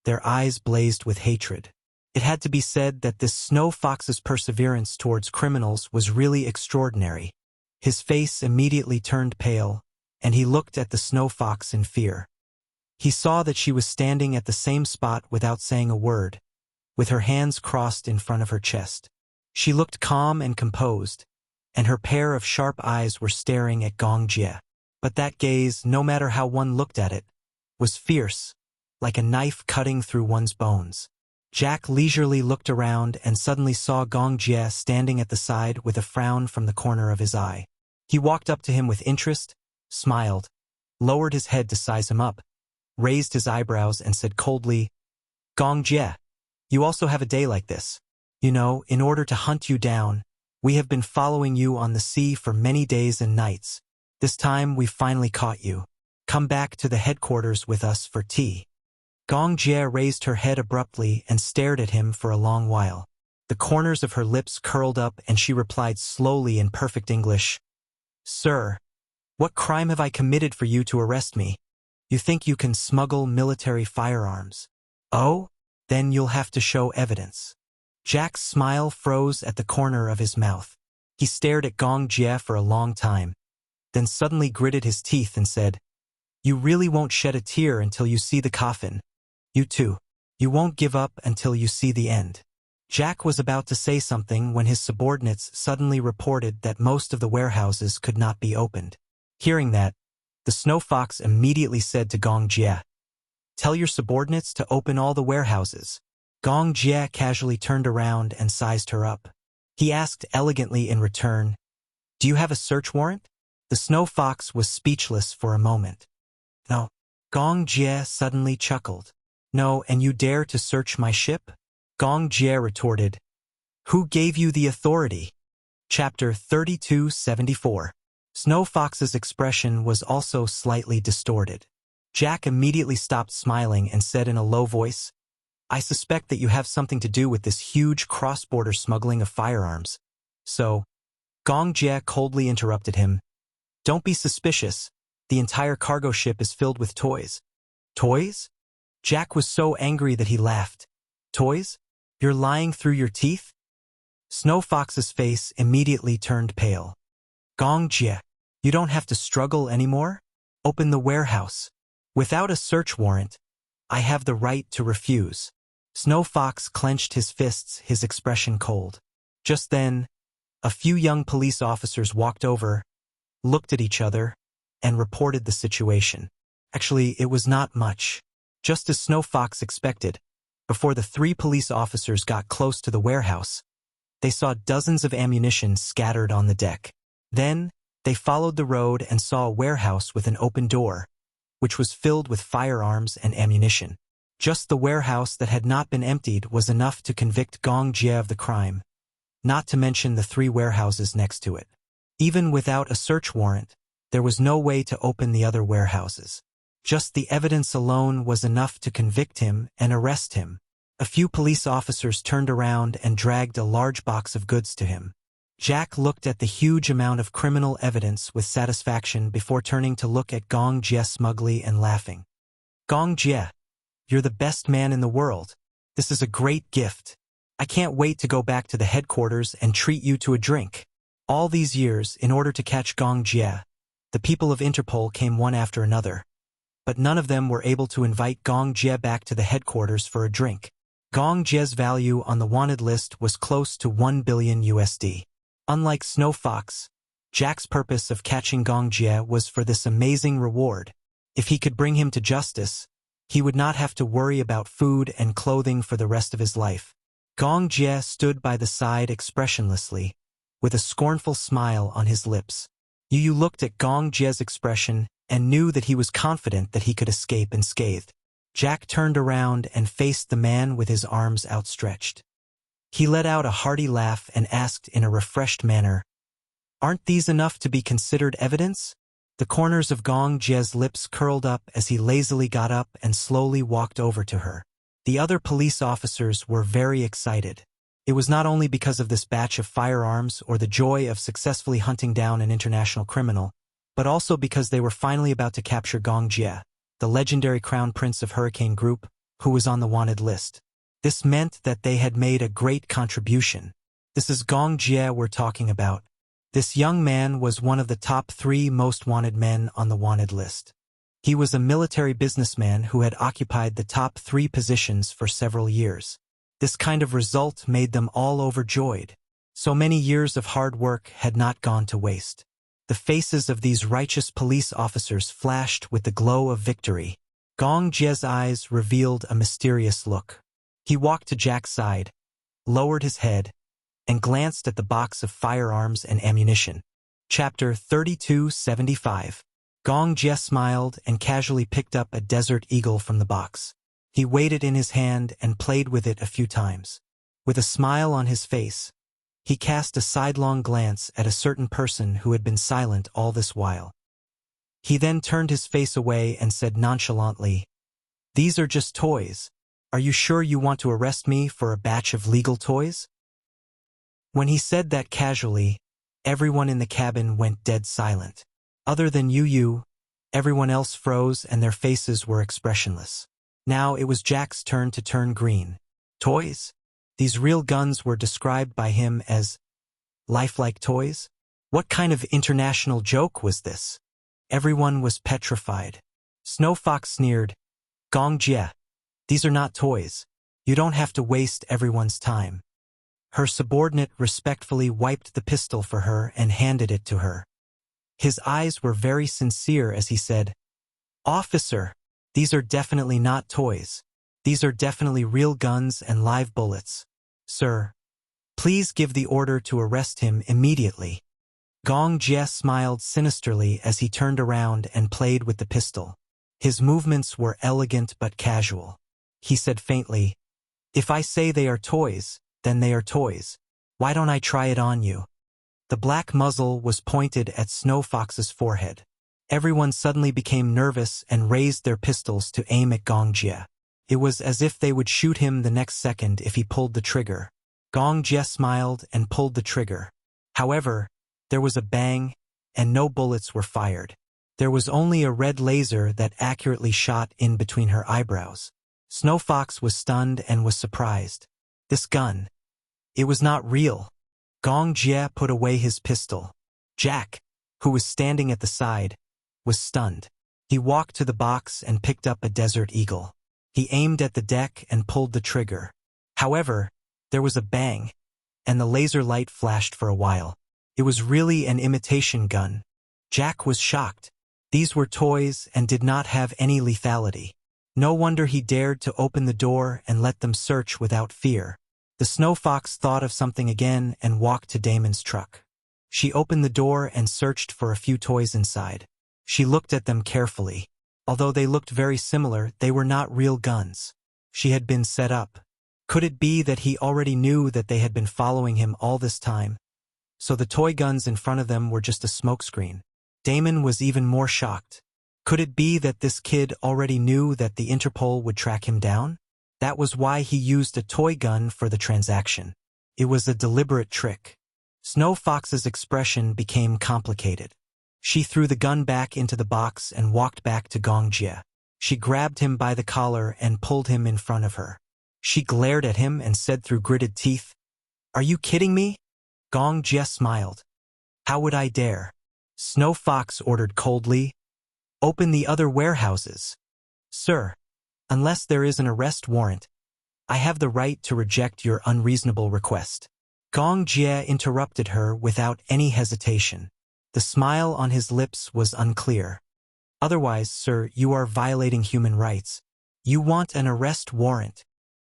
Their eyes blazed with hatred. It had to be said that this snow fox's perseverance towards criminals was really extraordinary. His face immediately turned pale, and he looked at the snow fox in fear. He saw that she was standing at the same spot without saying a word, with her hands crossed in front of her chest. She looked calm and composed, and her pair of sharp eyes were staring at Gong Jie. But that gaze, no matter how one looked at it, was fierce, like a knife cutting through one's bones. Jack leisurely looked around and suddenly saw Gong Jie standing at the side with a frown from the corner of his eye. He walked up to him with interest, smiled, lowered his head to size him up, raised his eyebrows and said coldly, "Gong Jie, you also have a day like this. You know, in order to hunt you down, we have been following you on the sea for many days and nights. This time we've finally caught you. Come back to the headquarters with us for tea." Gong Jie raised her head abruptly and stared at him for a long while. The corners of her lips curled up and she replied slowly in perfect English, "Sir, what crime have I committed for you to arrest me? You think you can smuggle military firearms? Oh? Then you'll have to show evidence." Jack's smile froze at the corner of his mouth. He stared at Gong Jie for a long time, then suddenly gritted his teeth and said, "You really won't shed a tear until you see the coffin. You too. You won't give up until you see the end." Jack was about to say something when his subordinates suddenly reported that most of the warehouses could not be opened. Hearing that, the Snow Fox immediately said to Gong Jie, "Tell your subordinates to open all the warehouses." Gong Jie casually turned around and sized her up. He asked elegantly in return, "Do you have a search warrant?" The Snow Fox was speechless for a moment. "No." Gong Jie suddenly chuckled. "No, and you dare to search my ship?" Gong Jie retorted, "Who gave you the authority?" Chapter 3274. Snow Fox's expression was also slightly distorted. Jack immediately stopped smiling and said in a low voice, "I suspect that you have something to do with this huge cross-border smuggling of firearms." "So?" Gong Jie coldly interrupted him, "Don't be suspicious. The entire cargo ship is filled with toys." "Toys?" Jack was so angry that he laughed. "Toys? You're lying through your teeth?" Snow Fox's face immediately turned pale. "Gong Jie, you don't have to struggle anymore. Open the warehouse. Without a search warrant, I have the right to refuse." Snow Fox clenched his fists, his expression cold. Just then, a few young police officers walked over, looked at each other, and reported the situation. Actually, it was not much. Just as Snow Fox expected, before the 3 police officers got close to the warehouse, they saw dozens of ammunition scattered on the deck. Then, they followed the road and saw a warehouse with an open door, which was filled with firearms and ammunition. Just the warehouse that had not been emptied was enough to convict Gong Jie of the crime, not to mention the 3 warehouses next to it. Even without a search warrant, there was no way to open the other warehouses. Just the evidence alone was enough to convict him and arrest him. A few police officers turned around and dragged a large box of goods to him. Jack looked at the huge amount of criminal evidence with satisfaction before turning to look at Gong Jie smugly and laughing. "Gong Jie, you're the best man in the world. This is a great gift. I can't wait to go back to the headquarters and treat you to a drink." All these years, in order to catch Gong Jie, the people of Interpol came one after another, but none of them were able to invite Gong Jie back to the headquarters for a drink. Gong Jie's value on the wanted list was close to 1 billion USD. Unlike Snow Fox, Jack's purpose of catching Gong Jie was for this amazing reward. If he could bring him to justice, he would not have to worry about food and clothing for the rest of his life. Gong Jie stood by the side expressionlessly, with a scornful smile on his lips. Yu looked at Gong Jie's expression and knew that he was confident that he could escape unscathed. Jack turned around and faced the man with his arms outstretched. He let out a hearty laugh and asked in a refreshed manner, "Aren't these enough to be considered evidence?" The corners of Gong Jie's lips curled up as he lazily got up and slowly walked over to her. The other police officers were very excited. It was not only because of this batch of firearms or the joy of successfully hunting down an international criminal, but also because they were finally about to capture Gong Jie, the legendary crown prince of Hurricane Group, who was on the wanted list. This meant that they had made a great contribution. This is Gong Jie we're talking about. This young man was one of the top 3 most wanted men on the wanted list. He was a military businessman who had occupied the top 3 positions for several years. This kind of result made them all overjoyed. So many years of hard work had not gone to waste. The faces of these righteous police officers flashed with the glow of victory. Gong Jie's eyes revealed a mysterious look. He walked to Jack's side, lowered his head, and glanced at the box of firearms and ammunition. Chapter 3275. Gong Jie smiled and casually picked up a Desert Eagle from the box. He weighed it in his hand and played with it a few times. With a smile on his face, he cast a sidelong glance at a certain person who had been silent all this while. He then turned his face away and said nonchalantly, "These are just toys. Are you sure you want to arrest me for a batch of legal toys?" When he said that casually, everyone in the cabin went dead silent. Other than Yu, everyone else froze and their faces were expressionless. Now it was Jack's turn to turn green. Toys? These real guns were described by him as lifelike toys? What kind of international joke was this? Everyone was petrified. Snow Fox sneered, "Gong Jie, these are not toys. You don't have to waste everyone's time." Her subordinate respectfully wiped the pistol for her and handed it to her. His eyes were very sincere as he said, "Officer, these are definitely not toys. These are definitely real guns and live bullets. Sir, please give the order to arrest him immediately." Gong Jie smiled sinisterly as he turned around and played with the pistol. His movements were elegant but casual. He said faintly, "If I say they are toys, then they are toys. Why don't I try it on you?" The black muzzle was pointed at Snow Fox's forehead. Everyone suddenly became nervous and raised their pistols to aim at Gong Jie. It was as if they would shoot him the next second if he pulled the trigger. Gong Jie smiled and pulled the trigger. However, there was a bang, and no bullets were fired. There was only a red laser that accurately shot in between her eyebrows. Snow Fox was stunned and was surprised. This gun. It was not real. Gong Jie put away his pistol. Jack, who was standing at the side, was stunned. He walked to the box and picked up a Desert Eagle. He aimed at the deck and pulled the trigger. However, there was a bang, and the laser light flashed for a while. It was really an imitation gun. Jack was shocked. These were toys and did not have any lethality. No wonder he dared to open the door and let them search without fear. The Snow Fox thought of something again and walked to Damon's truck. She opened the door and searched for a few toys inside. She looked at them carefully. Although they looked very similar, they were not real guns. She had been set up. Could it be that he already knew that they had been following him all this time? So the toy guns in front of them were just a smokescreen. Damon was even more shocked. Could it be that this kid already knew that the Interpol would track him down? That was why he used a toy gun for the transaction. It was a deliberate trick. Snow Fox's expression became complicated. She threw the gun back into the box and walked back to Gong Jie. She grabbed him by the collar and pulled him in front of her. She glared at him and said through gritted teeth, "Are you kidding me?" Gong Jie smiled. "How would I dare?" Snow Fox ordered coldly, "Open the other warehouses." "Sir, unless there is an arrest warrant, I have the right to reject your unreasonable request." Gong Jie interrupted her without any hesitation. The smile on his lips was unclear. "Otherwise, sir, you are violating human rights. You want an arrest warrant."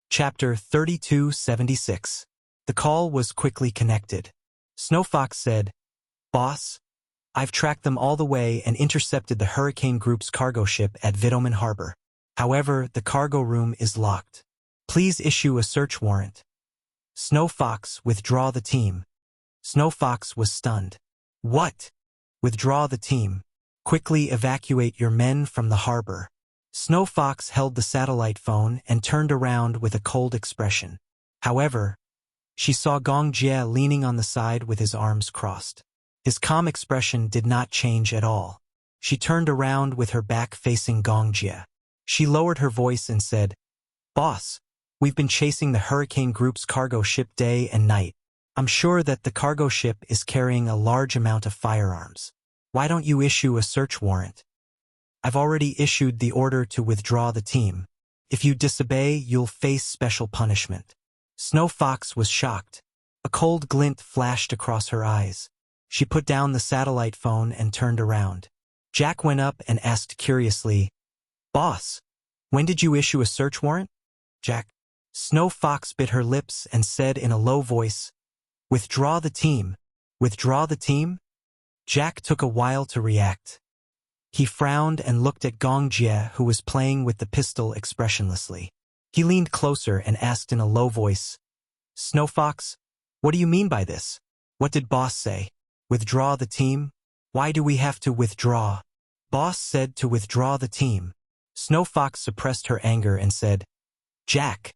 Chapter 3276. The call was quickly connected. Snow Fox said, "Boss, I've tracked them all the way and intercepted the Hurricane Group's cargo ship at Vitomin Harbor. However, the cargo room is locked. Please issue a search warrant." Snow Fox, withdraw the team. Snow Fox was stunned. "What? Withdraw the team. Quickly evacuate your men from the harbor." Snow Fox held the satellite phone and turned around with a cold expression. However, she saw Gong Jie leaning on the side with his arms crossed. His calm expression did not change at all. She turned around with her back facing Gong Jie. She lowered her voice and said, "Boss, we've been chasing the Hurricane Group's cargo ship day and night. I'm sure that the cargo ship is carrying a large amount of firearms. Why don't you issue a search warrant? I've already issued the order to withdraw the team. If you disobey, you'll face special punishment." Snow Fox was shocked. A cold glint flashed across her eyes. She put down the satellite phone and turned around. Jack went up and asked curiously, "Boss, when did you issue a search warrant?" "Jack." Snow Fox bit her lips and said in a low voice, "Withdraw the team. Withdraw the team?" Jack took a while to react. He frowned and looked at Gong Jie, who was playing with the pistol expressionlessly. He leaned closer and asked in a low voice, Snow Fox, what do you mean by this? What did boss say? Withdraw the team? Why do we have to withdraw? Boss said to withdraw the team. Snow Fox suppressed her anger and said, Jack,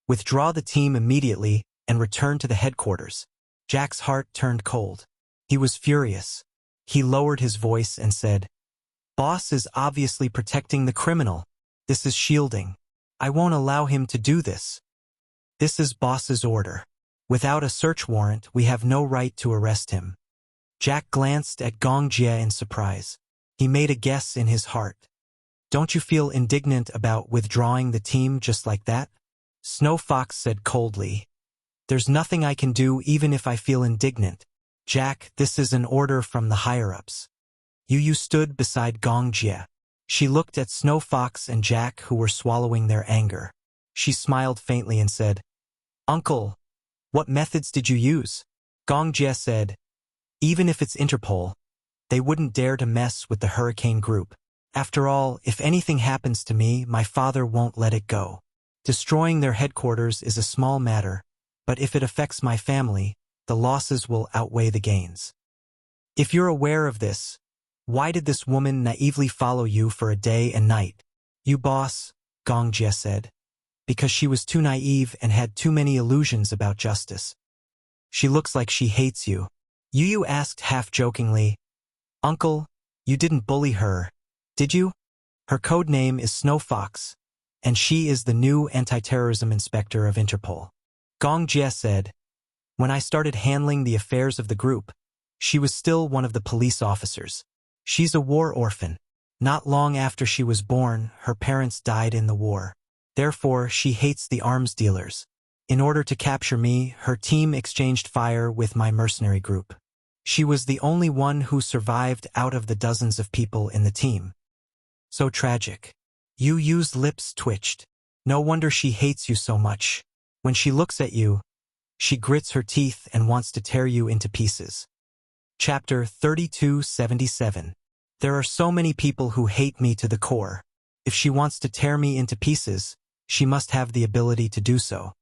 withdraw the team immediately and return to the headquarters. Jack's heart turned cold. He was furious. He lowered his voice and said, Boss is obviously protecting the criminal. This is shielding. I won't allow him to do this. This is boss's order. Without a search warrant, we have no right to arrest him. Jack glanced at Gong Jie in surprise. He made a guess in his heart. Don't you feel indignant about withdrawing the team just like that? Snow Fox said coldly. There's nothing I can do even if I feel indignant. Jack, this is an order from the higher-ups. You stood beside Gong Jie. She looked at Snow Fox and Jack, who were swallowing their anger. She smiled faintly and said, Uncle, what methods did you use? Gong Jie said, even if it's Interpol, they wouldn't dare to mess with the Hurricane Group. After all, if anything happens to me, my father won't let it go. Destroying their headquarters is a small matter, but if it affects my family, the losses will outweigh the gains. If you're aware of this, why did this woman naively follow you for a day and night? You boss, Gong Jie said. Because she was too naive and had too many illusions about justice. She looks like she hates you. Yu asked half-jokingly, Uncle, you didn't bully her, did you? Her code name is Snow Fox, and she is the new anti-terrorism inspector of Interpol. Gong Jie said, when I started handling the affairs of the group, she was still one of the police officers. She's a war orphan. Not long after she was born, her parents died in the war. Therefore, she hates the arms dealers. In order to capture me, her team exchanged fire with my mercenary group. She was the only one who survived out of the dozens of people in the team. So tragic. Yu's lips twitched. No wonder she hates you so much. When she looks at you, she grits her teeth and wants to tear you into pieces. Chapter 3277. There are so many people who hate me to the core. If she wants to tear me into pieces, she must have the ability to do so.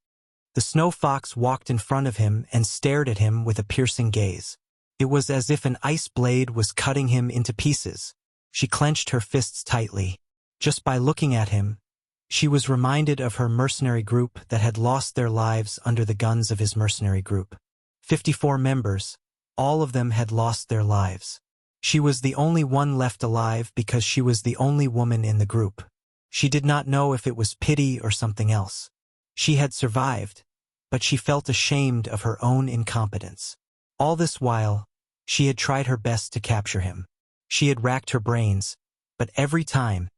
The Snow Fox walked in front of him and stared at him with a piercing gaze. It was as if an ice blade was cutting him into pieces. She clenched her fists tightly. Just by looking at him, she was reminded of her mercenary group that had lost their lives under the guns of his mercenary group. 54 members, all of them had lost their lives. She was the only one left alive because she was the only woman in the group. She did not know if it was pity or something else. She had survived, but she felt ashamed of her own incompetence. All this while, she had tried her best to capture him. She had racked her brains, but every time,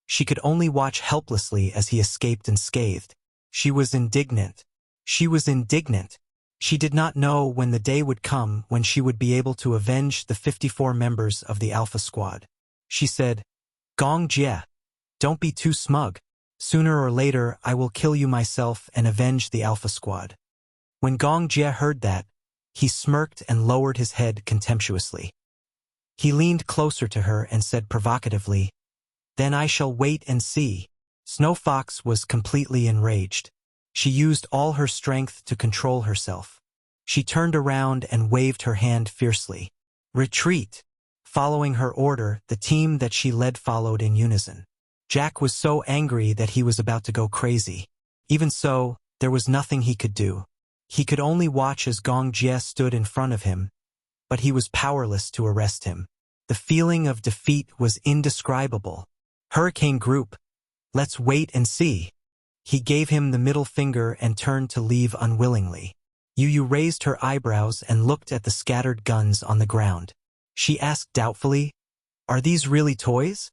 she could only watch helplessly as he escaped unscathed. She was indignant. She was indignant. She did not know when the day would come when she would be able to avenge the 54 members of the Alpha Squad. She said, Gong Jie, don't be too smug. Sooner or later, I will kill you myself and avenge the Alpha Squad. When Gong Jie heard that, he smirked and lowered his head contemptuously. He leaned closer to her and said provocatively, Then I shall wait and see. Snow Fox was completely enraged. She used all her strength to control herself. She turned around and waved her hand fiercely. Retreat! Following her order, the team that she led followed in unison. Jack was so angry that he was about to go crazy. Even so, there was nothing he could do. He could only watch as Gong Jie stood in front of him, but he was powerless to arrest him. The feeling of defeat was indescribable. Hurricane Group, let's wait and see. He gave him the middle finger and turned to leave unwillingly. Yu raised her eyebrows and looked at the scattered guns on the ground. She asked doubtfully, Are these really toys?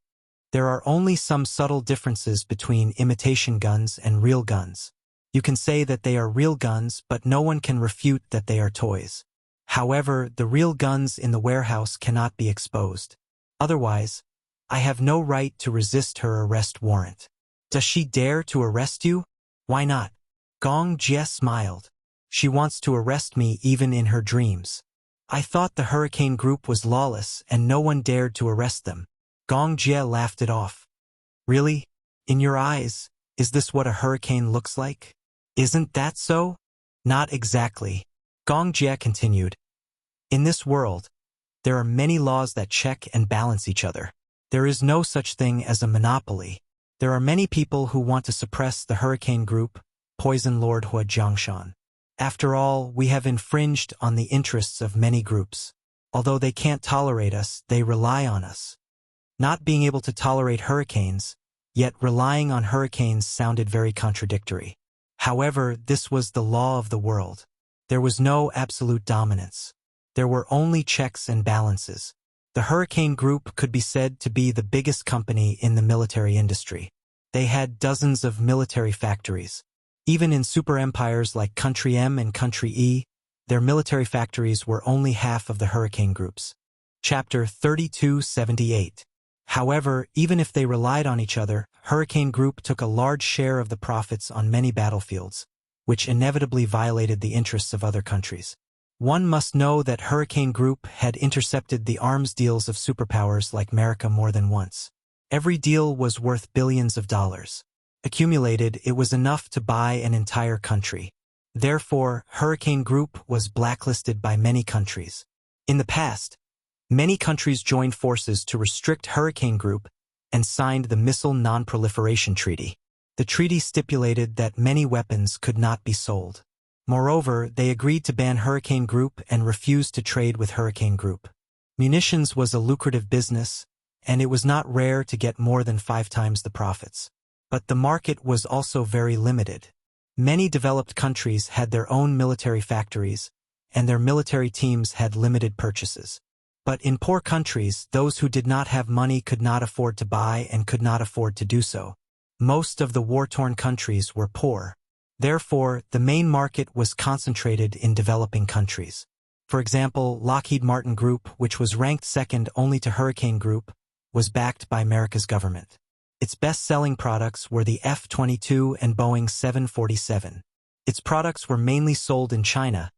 There are only some subtle differences between imitation guns and real guns. You can say that they are real guns, but no one can refute that they are toys. However, the real guns in the warehouse cannot be exposed. Otherwise, I have no right to resist her arrest warrant. Does she dare to arrest you? Why not? Gong Jie smiled. She wants to arrest me even in her dreams. I thought the Hurricane Group was lawless and no one dared to arrest them. Gong Jie laughed it off. Really? In your eyes, is this what a hurricane looks like? Isn't that so? Not exactly. Gong Jie continued. In this world, there are many laws that check and balance each other. There is no such thing as a monopoly. There are many people who want to suppress the Hurricane Group, poison Lord Hua Jiangshan. After all, we have infringed on the interests of many groups. Although they can't tolerate us, they rely on us. Not being able to tolerate hurricanes, yet relying on hurricanes sounded very contradictory. However, this was the law of the world. There was no absolute dominance. There were only checks and balances. The Hurricane Group could be said to be the biggest company in the military industry. They had dozens of military factories. Even in super empires like Country M and Country E, their military factories were only half of the Hurricane Group's. Chapter 3278. However, even if they relied on each other, Hurricane Group took a large share of the profits on many battlefields, which inevitably violated the interests of other countries. One must know that Hurricane Group had intercepted the arms deals of superpowers like America more than once. Every deal was worth billions of dollars. Accumulated, it was enough to buy an entire country. Therefore, Hurricane Group was blacklisted by many countries. In the past, many countries joined forces to restrict Hurricane Group and signed the Missile Non-Proliferation Treaty. The treaty stipulated that many weapons could not be sold. Moreover, they agreed to ban Hurricane Group and refused to trade with Hurricane Group. Munitions was a lucrative business, and it was not rare to get more than 5 times the profits. But the market was also very limited. Many developed countries had their own military factories, and their military teams had limited purchases. But in poor countries, those who did not have money could not afford to buy and could not afford to do so. Most of the war-torn countries were poor. Therefore, the main market was concentrated in developing countries. For example, Lockheed Martin Group, which was ranked second only to Hurricane Group, was backed by America's government. Its best-selling products were the F-22 and Boeing 747. Its products were mainly sold in China,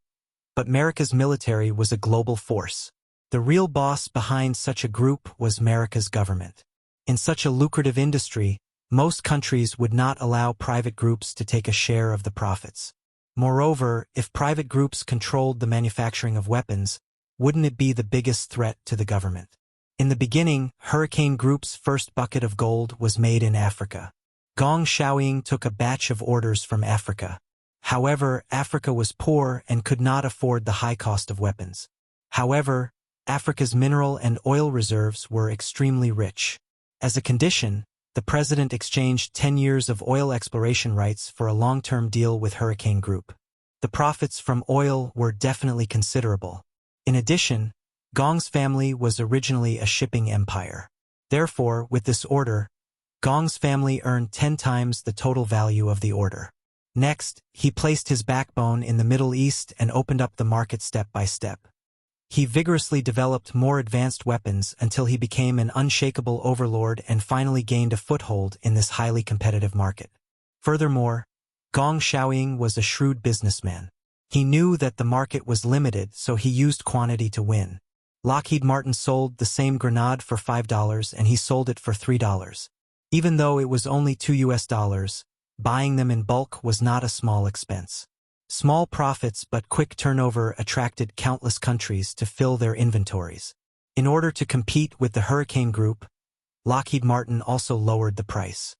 but America's military was a global force. The real boss behind such a group was America's government. In such a lucrative industry, most countries would not allow private groups to take a share of the profits. Moreover, if private groups controlled the manufacturing of weapons, wouldn't it be the biggest threat to the government? In the beginning, Hurricane Group's first bucket of gold was made in Africa. Gong Xiaoying took a batch of orders from Africa. However, Africa was poor and could not afford the high cost of weapons. However, Africa's mineral and oil reserves were extremely rich. As a condition, the president exchanged 10 years of oil exploration rights for a long-term deal with Hurricane Group. The profits from oil were definitely considerable. In addition, Gong's family was originally a shipping empire. Therefore, with this order, Gong's family earned 10 times the total value of the order. Next, he placed his backbone in the Middle East and opened up the market step by step. He vigorously developed more advanced weapons until he became an unshakable overlord and finally gained a foothold in this highly competitive market. Furthermore, Gong Xiaoying was a shrewd businessman. He knew that the market was limited, so he used quantity to win. Lockheed Martin sold the same grenade for $5 and he sold it for $3. Even though it was only $2, buying them in bulk was not a small expense. Small profits but quick turnover attracted countless countries to fill their inventories. In order to compete with the Hurricane Group, Lockheed Martin also lowered the price.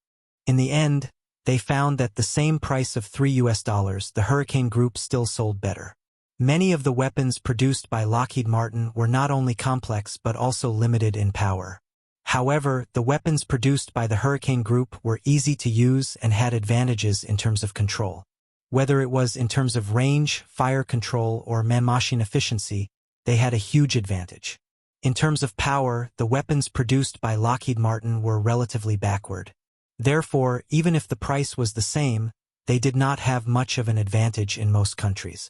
In the end, they found that the same price of $3, the Hurricane Group still sold better. Many of the weapons produced by Lockheed Martin were not only complex but also limited in power. However, the weapons produced by the Hurricane Group were easy to use and had advantages in terms of control. Whether it was in terms of range, fire control, or man-machine efficiency, they had a huge advantage. In terms of power, the weapons produced by Lockheed Martin were relatively backward. Therefore, even if the price was the same, they did not have much of an advantage in most countries.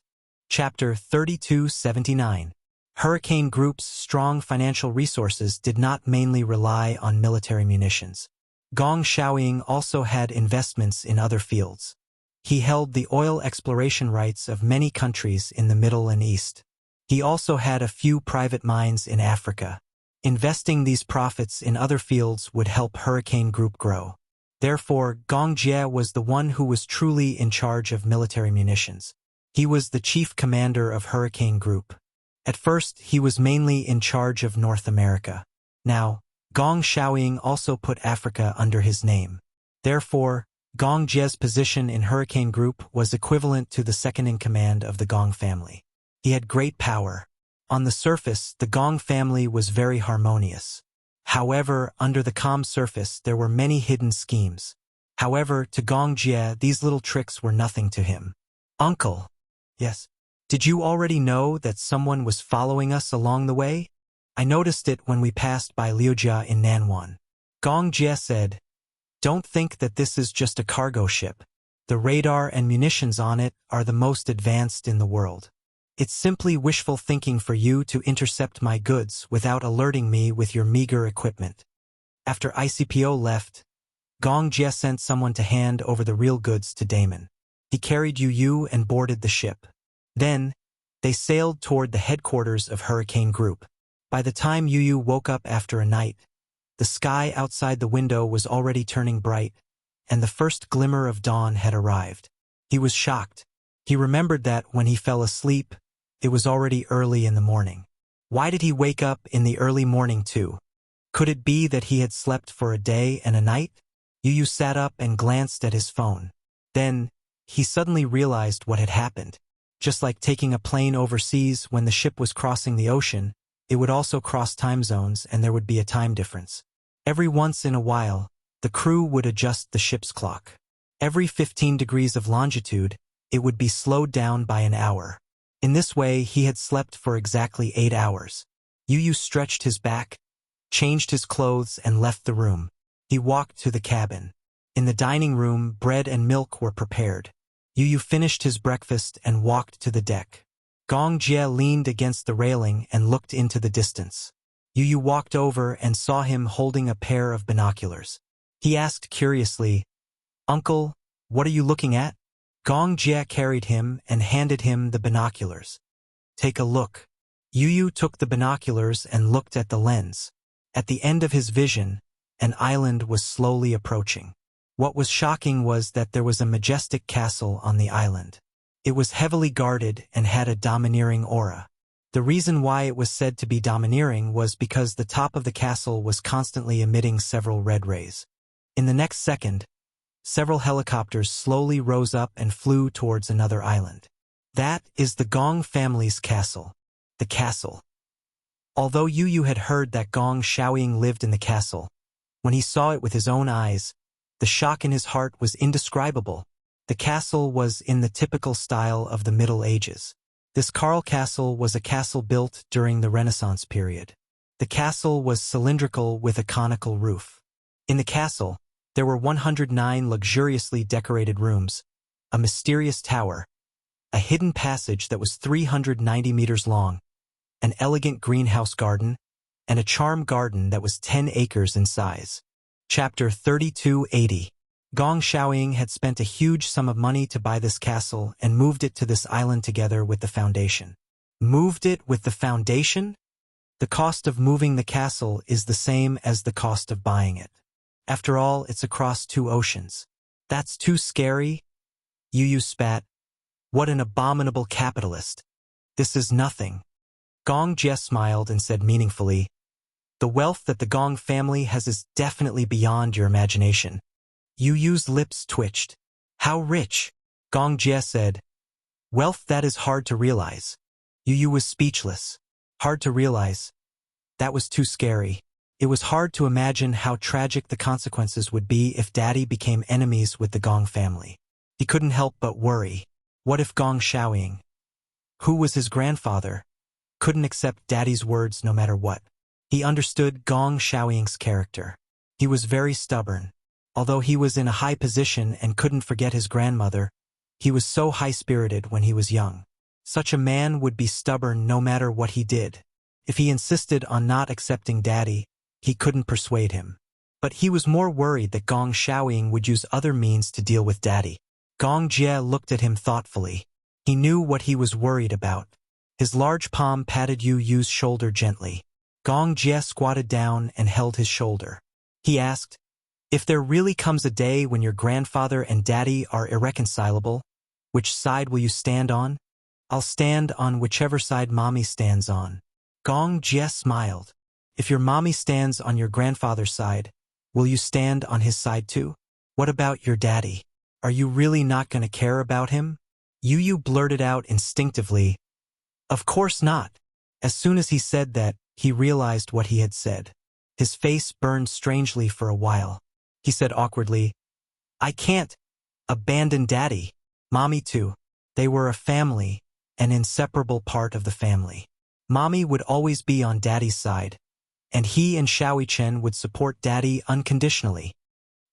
Chapter 3279. Hurricane Group's strong financial resources did not mainly rely on military munitions. Gong Xiaoying also had investments in other fields. He held the oil exploration rights of many countries in the Middle and East. He also had a few private mines in Africa. Investing these profits in other fields would help Hurricane Group grow. Therefore, Gong Jie was the one who was truly in charge of military munitions. He was the chief commander of Hurricane Group. At first, he was mainly in charge of North America. Now, Gong Xiaoying also put Africa under his name. Therefore, Gong Jie's position in Hurricane Group was equivalent to the second-in-command of the Gong family. He had great power. On the surface, the Gong family was very harmonious. However, under the calm surface, there were many hidden schemes. However, to Gong Jie, these little tricks were nothing to him. "Uncle." "Yes." "Did you already know that someone was following us along the way? I noticed it when we passed by Liujia in Nanwan." Gong Jie said, "Don't think that this is just a cargo ship. The radar and munitions on it are the most advanced in the world. It's simply wishful thinking for you to intercept my goods without alerting me with your meager equipment." After ICPO left, Gong Jie sent someone to hand over the real goods to Damon. He carried Yu and boarded the ship. Then, they sailed toward the headquarters of Hurricane Group. By the time Yu woke up after a night, the sky outside the window was already turning bright, and the first glimmer of dawn had arrived. He was shocked. He remembered that when he fell asleep, it was already early in the morning. Why did he wake up in the early morning too? Could it be that he had slept for a day and a night? Yu sat up and glanced at his phone. Then, he suddenly realized what had happened. Just like taking a plane overseas when the ship was crossing the ocean, it would also cross time zones and there would be a time difference. Every once in a while, the crew would adjust the ship's clock. Every 15 degrees of longitude, it would be slowed down by an hour. In this way, he had slept for exactly 8 hours. Yu stretched his back, changed his clothes, and left the room. He walked to the cabin. In the dining room, bread and milk were prepared. Yu finished his breakfast and walked to the deck. Gong Jie leaned against the railing and looked into the distance. Yu walked over and saw him holding a pair of binoculars. He asked curiously, "Uncle, what are you looking at?" Gong Jie carried him and handed him the binoculars. "Take a look." Yu took the binoculars and looked at the lens. At the end of his vision, an island was slowly approaching. What was shocking was that there was a majestic castle on the island. It was heavily guarded and had a domineering aura. The reason why it was said to be domineering was because the top of the castle was constantly emitting several red rays. In the next second, several helicopters slowly rose up and flew towards another island. That is the Gong family's castle. The castle. Although Yu had heard that Gong Xiaoying lived in the castle, when he saw it with his own eyes, the shock in his heart was indescribable. The castle was in the typical style of the Middle Ages. This Karl Castle was a castle built during the Renaissance period. The castle was cylindrical with a conical roof. In the castle, there were 109 luxuriously decorated rooms, a mysterious tower, a hidden passage that was 390 meters long, an elegant greenhouse garden, and a charm garden that was 10 acres in size. Chapter 3280. Gong Xiaoying had spent a huge sum of money to buy this castle and moved it to this island together with the foundation. Moved it with the foundation? The cost of moving the castle is the same as the cost of buying it. After all, it's across 2 oceans. That's too scary? Yu spat. What an abominable capitalist. This is nothing. Gong Jie smiled and said meaningfully, "The wealth that the Gong family has is definitely beyond your imagination." Yu's lips twitched. "How rich?" Gong Jie said. "Wealth that is hard to realize." Yu was speechless. Hard to realize. That was too scary. It was hard to imagine how tragic the consequences would be if Daddy became enemies with the Gong family. He couldn't help but worry. What if Gong Xiaoying, who was his grandfather, couldn't accept Daddy's words no matter what? He understood Gong Xiaoying's character. He was very stubborn. Although he was in a high position and couldn't forget his grandmother, he was so high-spirited when he was young. Such a man would be stubborn no matter what he did. If he insisted on not accepting Daddy, he couldn't persuade him. But he was more worried that Gong Xiaoying would use other means to deal with Daddy. Gong Jie looked at him thoughtfully. He knew what he was worried about. His large palm patted Yu's shoulder gently. Gong Jie squatted down and held his shoulder. He asked, "If there really comes a day when your grandfather and Daddy are irreconcilable, which side will you stand on?" I'll stand on whichever side Mommy stands on. Gong Jie smiled. If your mommy stands on your grandfather's side, will you stand on his side too? What about your daddy? Are you really not going to care about him? Yu blurted out instinctively. Of course not. As soon as he said that, he realized what he had said. His face burned strangely for a while. He said awkwardly, I can't abandon Daddy. Mommy too. They were a family, an inseparable part of the family. Mommy would always be on Daddy's side, and he and Xiaoyi Chen would support Daddy unconditionally.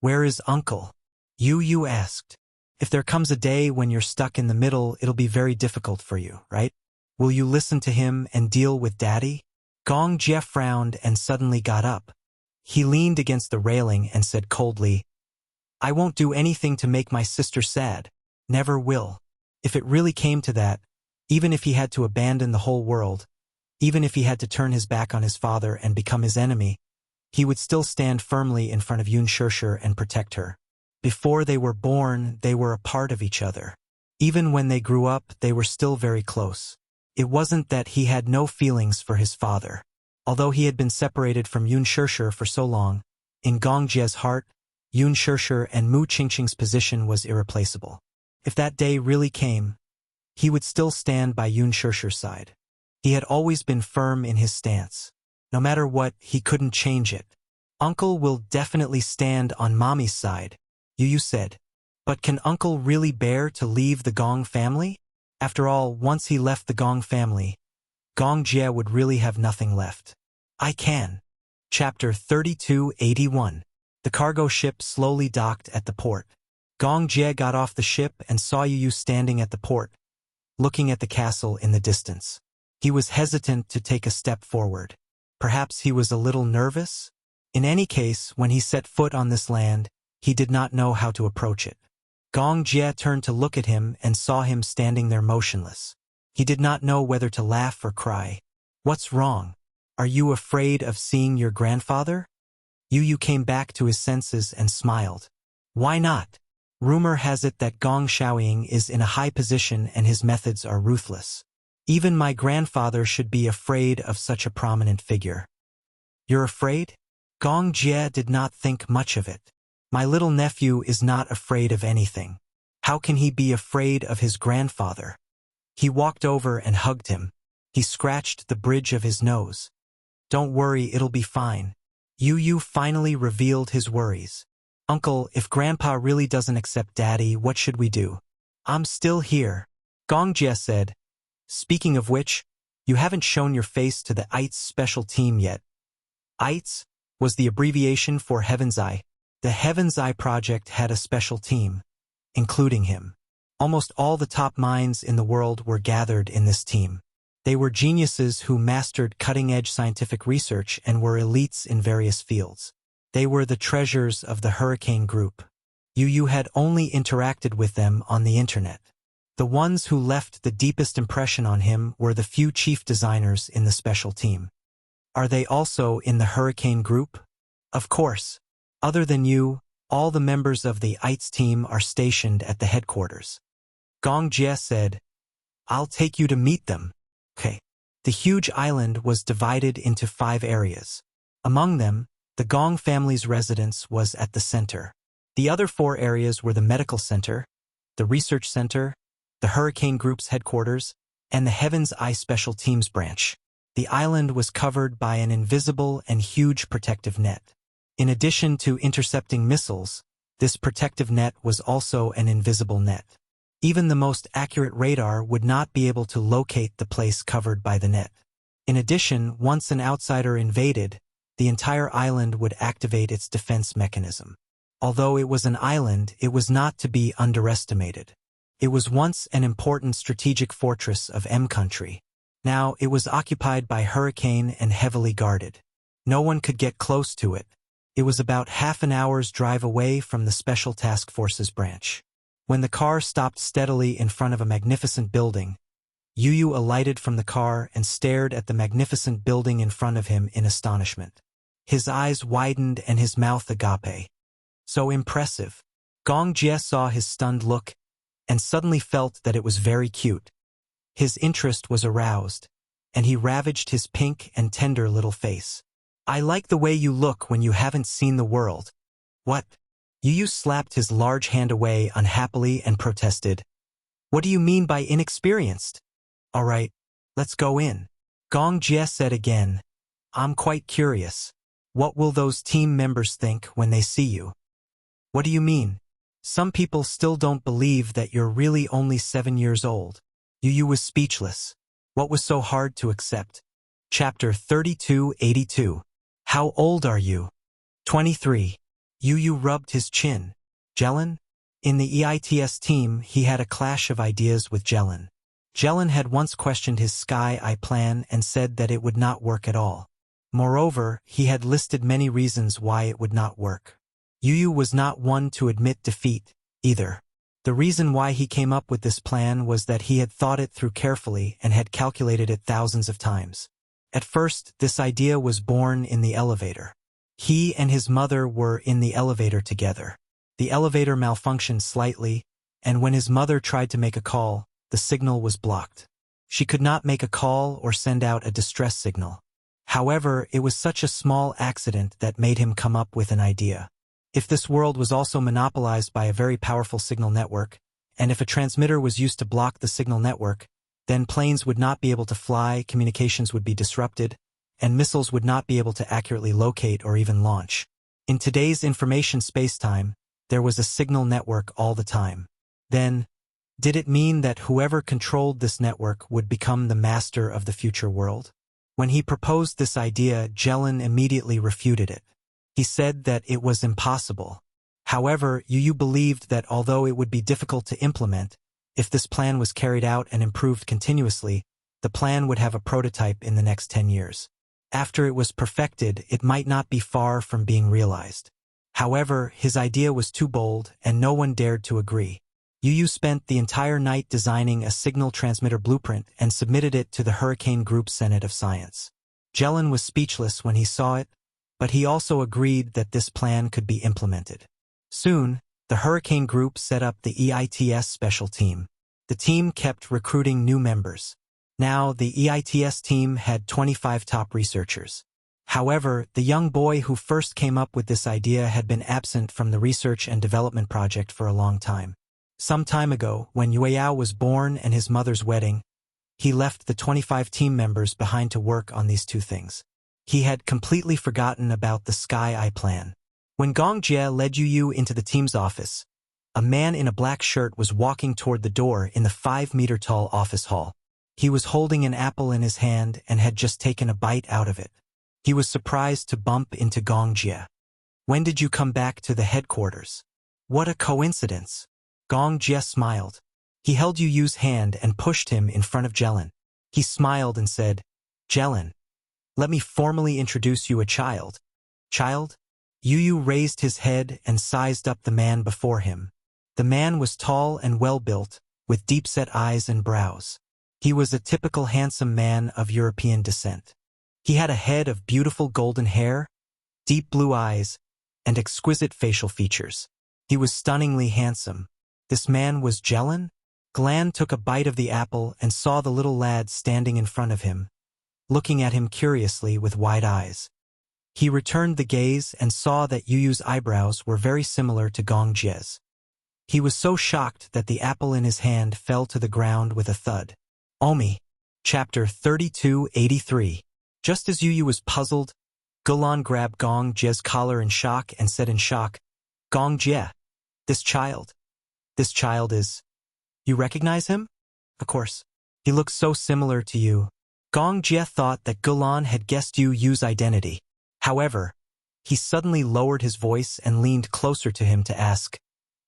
Where is Uncle? Yu asked. If there comes a day when you're stuck in the middle, it'll be very difficult for you, right? Will you listen to him and deal with Daddy? Gong Jie frowned and suddenly got up. He leaned against the railing and said coldly, I won't do anything to make my sister sad. Never will. If it really came to that, even if he had to abandon the whole world, even if he had to turn his back on his father and become his enemy, he would still stand firmly in front of Yun Shishir and protect her. Before they were born, they were a part of each other. Even when they grew up, they were still very close. It wasn't that he had no feelings for his father. Although he had been separated from Yun Shishir for so long, in Gong Jie's heart, Yun Shishir and Mu Qingqing's position was irreplaceable. If that day really came, he would still stand by Yun Shishir's side. He had always been firm in his stance. No matter what, he couldn't change it. Uncle will definitely stand on Mommy's side, Yu said. But can Uncle really bear to leave the Gong family? After all, once he left the Gong family, Gong Jie would really have nothing left. I can. Chapter 3281. The cargo ship slowly docked at the port. Gong Jie got off the ship and saw Yu standing at the port, looking at the castle in the distance. He was hesitant to take a step forward. Perhaps he was a little nervous? In any case, when he set foot on this land, he did not know how to approach it. Gong Jie turned to look at him and saw him standing there motionless. He did not know whether to laugh or cry. What's wrong? Are you afraid of seeing your grandfather? Yu came back to his senses and smiled. Why not? Rumor has it that Gong Xiaoying is in a high position and his methods are ruthless. Even my grandfather should be afraid of such a prominent figure. You're afraid? Gong Jie did not think much of it. My little nephew is not afraid of anything. How can he be afraid of his grandfather? He walked over and hugged him. He scratched the bridge of his nose. Don't worry, it'll be fine. Yu finally revealed his worries. Uncle, if Grandpa really doesn't accept Daddy, what should we do? I'm still here. Gong Jie said. Speaking of which, you haven't shown your face to the ITES special team yet. ITES was the abbreviation for Heaven's Eye. The Heaven's Eye project had a special team, including him. Almost all the top minds in the world were gathered in this team. They were geniuses who mastered cutting-edge scientific research and were elites in various fields. They were the treasures of the Hurricane Group. Yu had only interacted with them on the internet. The ones who left the deepest impression on him were the few chief designers in the special team. Are they also in the Hurricane Group? Of course. Other than you, all the members of the ITES team are stationed at the headquarters. Gong Jie said, I'll take you to meet them. Okay. The huge island was divided into 5 areas. Among them, the Gong family's residence was at the center. The other 4 areas were the medical center, the research center, the Hurricane Group's headquarters, and the Heaven's Eye Special Teams branch. The island was covered by an invisible and huge protective net. In addition to intercepting missiles, this protective net was also an invisible net. Even the most accurate radar would not be able to locate the place covered by the net. In addition, once an outsider invaded, the entire island would activate its defense mechanism. Although it was an island, it was not to be underestimated. It was once an important strategic fortress of M country. Now it was occupied by Hurricane and heavily guarded. No one could get close to it. It was about half an hour's drive away from the Special Task Forces branch. When the car stopped steadily in front of a magnificent building, Yu alighted from the car and stared at the magnificent building in front of him in astonishment. His eyes widened and his mouth agape. So impressive. Gong Jie saw his stunned look and suddenly felt that it was very cute. His interest was aroused, and he ravaged his pink and tender little face. I like the way you look when you haven't seen the world. What? Yu slapped his large hand away unhappily and protested. What do you mean by inexperienced? All right, let's go in. Gong Jie said again. I'm quite curious. What will those team members think when they see you? What do you mean? Some people still don't believe that you're really only 7 years old. Yu was speechless. What was so hard to accept? Chapter 3282. How old are you? 23. Yu rubbed his chin. Jelen? In the EITS team, he had a clash of ideas with Jelen. Jelen had once questioned his Sky Eye plan and said that it would not work at all. Moreover, he had listed many reasons why it would not work. Yu was not one to admit defeat, either. The reason why he came up with this plan was that he had thought it through carefully and had calculated it thousands of times. At first, this idea was born in the elevator. He and his mother were in the elevator together. The elevator malfunctioned slightly, and when his mother tried to make a call, the signal was blocked. She could not make a call or send out a distress signal. However, it was such a small accident that made him come up with an idea. If this world was also monopolized by a very powerful signal network, and if a transmitter was used to block the signal network, then planes would not be able to fly, communications would be disrupted, and missiles would not be able to accurately locate or even launch. In today's information spacetime, there was a signal network all the time. Then, did it mean that whoever controlled this network would become the master of the future world? When he proposed this idea, Jelen immediately refuted it. He said that it was impossible. However, Yu believed that although it would be difficult to implement, if this plan was carried out and improved continuously, the plan would have a prototype in the next 10 years. After it was perfected, it might not be far from being realized. However, his idea was too bold, and no one dared to agree. Yu spent the entire night designing a signal transmitter blueprint and submitted it to the Hurricane Group Senate of Science. Jelen was speechless when he saw it, but he also agreed that this plan could be implemented. Soon, the Hurricane Group set up the EITS special team. The team kept recruiting new members. Now, the EITS team had 25 top researchers. However, the young boy who first came up with this idea had been absent from the research and development project for a long time. Some time ago, when Yueyao was born and his mother's wedding, he left the 25 team members behind to work on these two things. He had completely forgotten about the Sky Eye plan. When Gong Jie led Yu into the team's office, a man in a black shirt was walking toward the door in the 5-meter-tall office hall. He was holding an apple in his hand and had just taken a bite out of it. He was surprised to bump into Gong Jie. When did you come back to the headquarters? What a coincidence. Gong Jie smiled. He held Yu's hand and pushed him in front of Jelen. He smiled and said, Jelen, let me formally introduce you a child. Child? Yu raised his head and sized up the man before him. The man was tall and well-built, with deep-set eyes and brows. He was a typical handsome man of European descent. He had a head of beautiful golden hair, deep blue eyes, and exquisite facial features. He was stunningly handsome. This man was Jelen? Glan took a bite of the apple and saw the little lad standing in front of him, looking at him curiously with wide eyes. He returned the gaze and saw that Yu's eyebrows were very similar to Gong Jie's. He was so shocked that the apple in his hand fell to the ground with a thud. Omi. Chapter 3283. Just as Yu was puzzled, Gulan grabbed Gong Jie's collar in shock and said in shock, Gong Jie, this child is... You recognize him? Of course. He looks so similar to you. Gong Jie thought that Gulan had guessed Yu's identity. However, he suddenly lowered his voice and leaned closer to him to ask,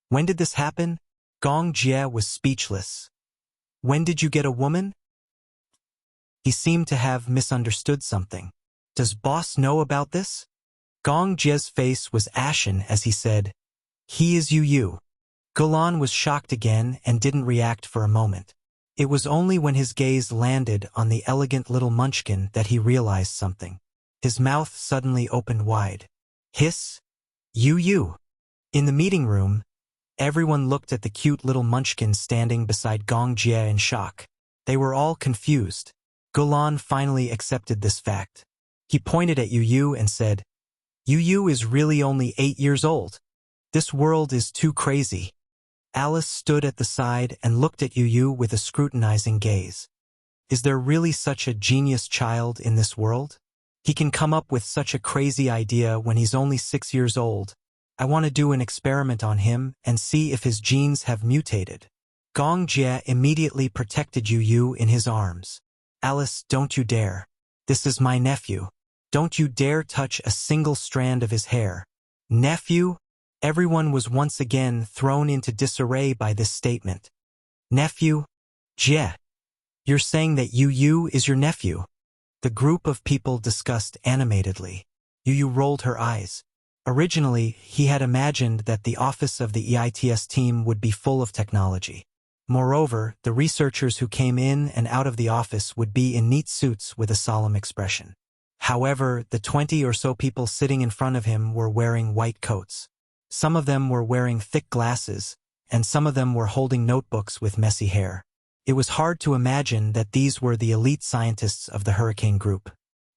When did this happen? Gong Jie was speechless. When did you get a woman? He seemed to have misunderstood something. Does boss know about this? Gong Jie's face was ashen as he said, He is Yu. Gulan was shocked again and didn't react for a moment. It was only when his gaze landed on the elegant little munchkin that he realized something. His mouth suddenly opened wide. Hiss! Yu. In the meeting room, everyone looked at the cute little munchkin standing beside Gong Jie in shock. They were all confused. Golan finally accepted this fact. He pointed at Yu Yu and said, Yu Yu is really only 8 years old. This world is too crazy. Alice stood at the side and looked at Yu Yu with a scrutinizing gaze. Is there really such a genius child in this world? He can come up with such a crazy idea when he's only 6 years old. I want to do an experiment on him and see if his genes have mutated. Gong Jie immediately protected Yu Yu in his arms. Alice, don't you dare. This is my nephew. Don't you dare touch a single strand of his hair. Nephew? Everyone was once again thrown into disarray by this statement. Nephew? Jie. You're saying that Yu Yu is your nephew? The group of people discussed animatedly. Yu Yu rolled her eyes. Originally, he had imagined that the office of the EITS team would be full of technology. Moreover, the researchers who came in and out of the office would be in neat suits with a solemn expression. However, the 20 or so people sitting in front of him were wearing white coats. Some of them were wearing thick glasses, and some of them were holding notebooks with messy hair. It was hard to imagine that these were the elite scientists of the Hurricane Group.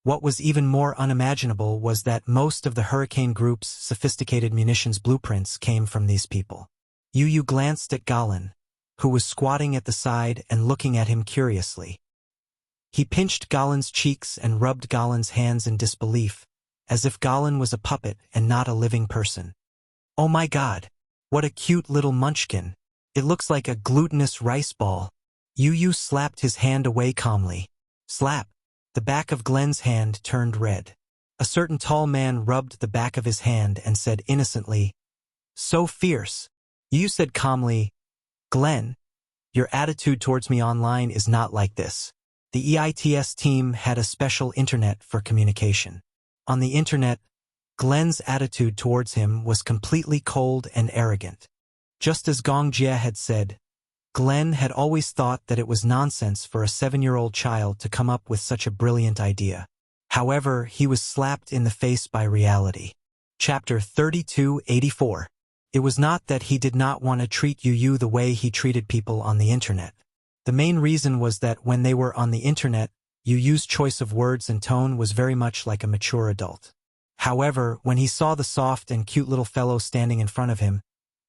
What was even more unimaginable was that most of the Hurricane Group's sophisticated munitions blueprints came from these people. Yu Yu glanced at Golan, who was squatting at the side and looking at him curiously. He pinched Golan's cheeks and rubbed Golan's hands in disbelief, as if Golan was a puppet and not a living person. Oh my God! What a cute little munchkin! It looks like a glutinous rice ball. Yu Yu slapped his hand away calmly. Slap! The back of Glenn's hand turned red. A certain tall man rubbed the back of his hand and said innocently, So fierce. Yu Yu said calmly, Glenn, your attitude towards me online is not like this. The EITS team had a special internet for communication. On the internet, Glenn's attitude towards him was completely cold and arrogant. Just as Gong Jie had said, Glenn had always thought that it was nonsense for a 7-year-old child to come up with such a brilliant idea. However, he was slapped in the face by reality. Chapter 3284. It was not that he did not want to treat Yu Yu the way he treated people on the internet. The main reason was that when they were on the internet, Yu Yu's choice of words and tone was very much like a mature adult. However, when he saw the soft and cute little fellow standing in front of him,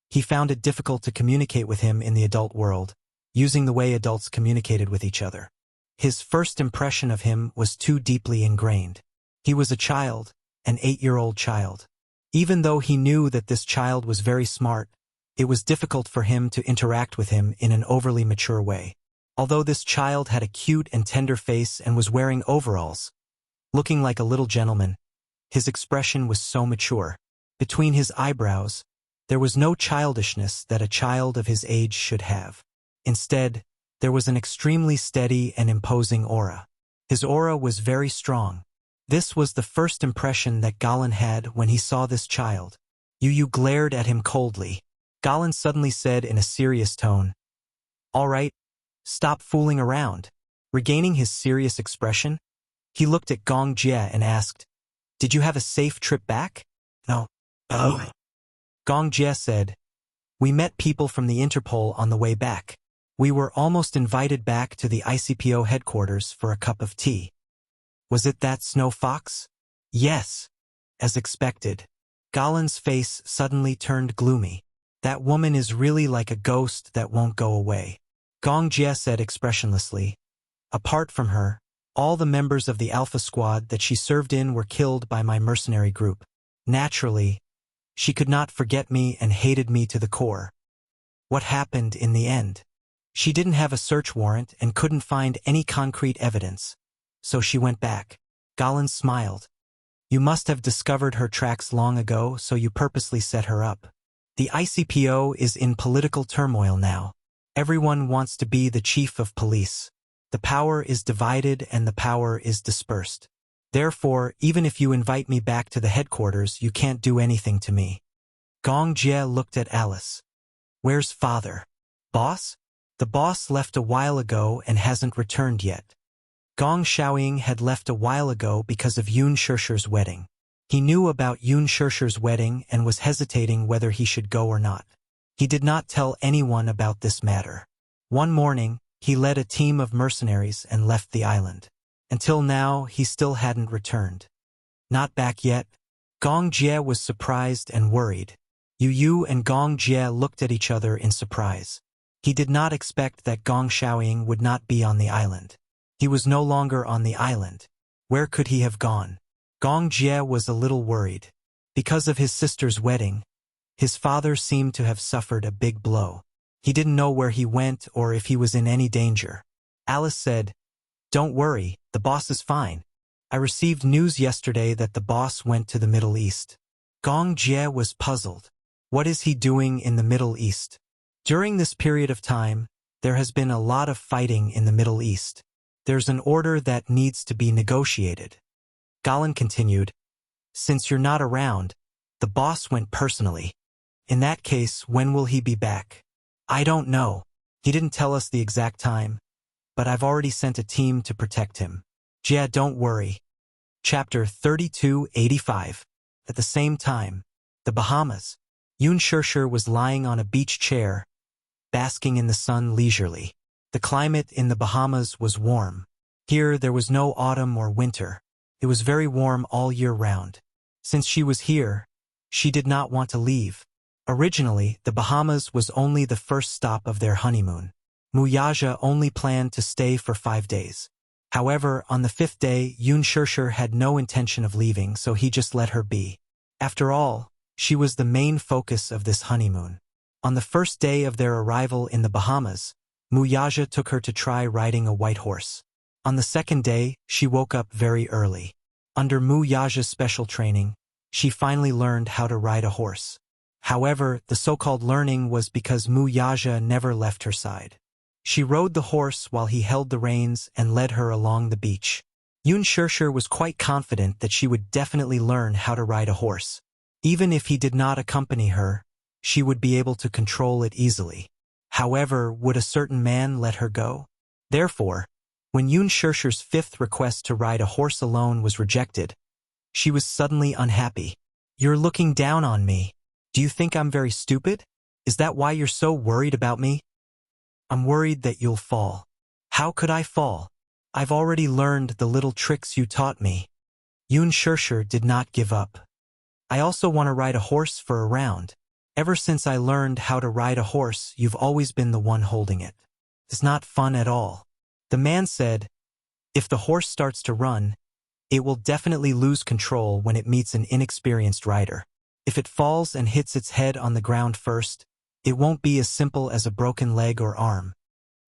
he found it difficult to communicate with him in the adult world, using the way adults communicated with each other. His first impression of him was too deeply ingrained. He was a child, an 8-year-old child. Even though he knew that this child was very smart, it was difficult for him to interact with him in an overly mature way. Although this child had a cute and tender face and was wearing overalls, looking like a little gentleman, his expression was so mature. Between his eyebrows, there was no childishness that a child of his age should have. Instead, there was an extremely steady and imposing aura. His aura was very strong. This was the first impression that Golan had when he saw this child. Yu Yu glared at him coldly. Golan suddenly said in a serious tone, All right, stop fooling around. Regaining his serious expression, he looked at Gong Jie and asked, Did you have a safe trip back? No. Oh. Gong Jie said, We met people from the Interpol on the way back. We were almost invited back to the ICPO headquarters for a cup of tea. Was it that Snow Fox? Yes. As expected. Golan's face suddenly turned gloomy. That woman is really like a ghost that won't go away. Gong Jie said expressionlessly. Apart from her, all the members of the Alpha Squad that she served in were killed by my mercenary group. Naturally, she could not forget me and hated me to the core. What happened in the end? She didn't have a search warrant and couldn't find any concrete evidence. So she went back. Golan smiled. You must have discovered her tracks long ago, so you purposely set her up. The ICPO is in political turmoil now. Everyone wants to be the chief of police. The power is divided and the power is dispersed. Therefore, even if you invite me back to the headquarters, you can't do anything to me. Gong Jie looked at Alice. Where's father? Boss? The boss left a while ago and hasn't returned yet. Gong Xiaoying had left a while ago because of Yun Shishir's wedding. He knew about Yun Shishir's wedding and was hesitating whether he should go or not. He did not tell anyone about this matter. One morning, He led a team of mercenaries and left the island. Until now, he still hadn't returned. Not back yet? Gong Jie was surprised and worried. Yu and Gong Jie looked at each other in surprise. He did not expect that Gong Xiaoying would not be on the island. He was no longer on the island. Where could he have gone? Gong Jie was a little worried. Because of his sister's wedding, his father seemed to have suffered a big blow. He didn't know where he went or if he was in any danger. Alice said, "Don't worry, the boss is fine. I received news yesterday that the boss went to the Middle East." Gong Jie was puzzled. What is he doing in the Middle East? During this period of time, there has been a lot of fighting in the Middle East. There's an order that needs to be negotiated. Galen continued, "Since you're not around, the boss went personally. In that case, when will he be back?" "I don't know. He didn't tell us the exact time, but I've already sent a team to protect him." Jia, don't worry. Chapter 3285. At the same time, the Bahamas. Yun Shirshir was lying on a beach chair, basking in the sun leisurely. The climate in the Bahamas was warm. Here there was no autumn or winter. It was very warm all year round. Since she was here, she did not want to leave. Originally, the Bahamas was only the first stop of their honeymoon. Wuxia only planned to stay for 5 days. However, on the 5th day, Yun Shirshir had no intention of leaving, so he just let her be. After all, she was the main focus of this honeymoon. On the first day of their arrival in the Bahamas, Wuxia took her to try riding a white horse. On the second day, she woke up very early. Under Wuxia's special training, she finally learned how to ride a horse. However, the so-called learning was because Wuxia never left her side. She rode the horse while he held the reins and led her along the beach. Yun Shirshir was quite confident that she would definitely learn how to ride a horse. Even if he did not accompany her, she would be able to control it easily. However, would a certain man let her go? Therefore, when Yun Shirshir's 5th request to ride a horse alone was rejected, she was suddenly unhappy. "You're looking down on me. Do you think I'm very stupid? Is that why you're so worried about me?" "I'm worried that you'll fall." "How could I fall? I've already learned the little tricks you taught me." Yun Shirshir did not give up. "I also want to ride a horse for a round. Ever since I learned how to ride a horse, you've always been the one holding it. It's not fun at all." The man said, "If the horse starts to run, it will definitely lose control when it meets an inexperienced rider. If it falls and hits its head on the ground first, it won't be as simple as a broken leg or arm."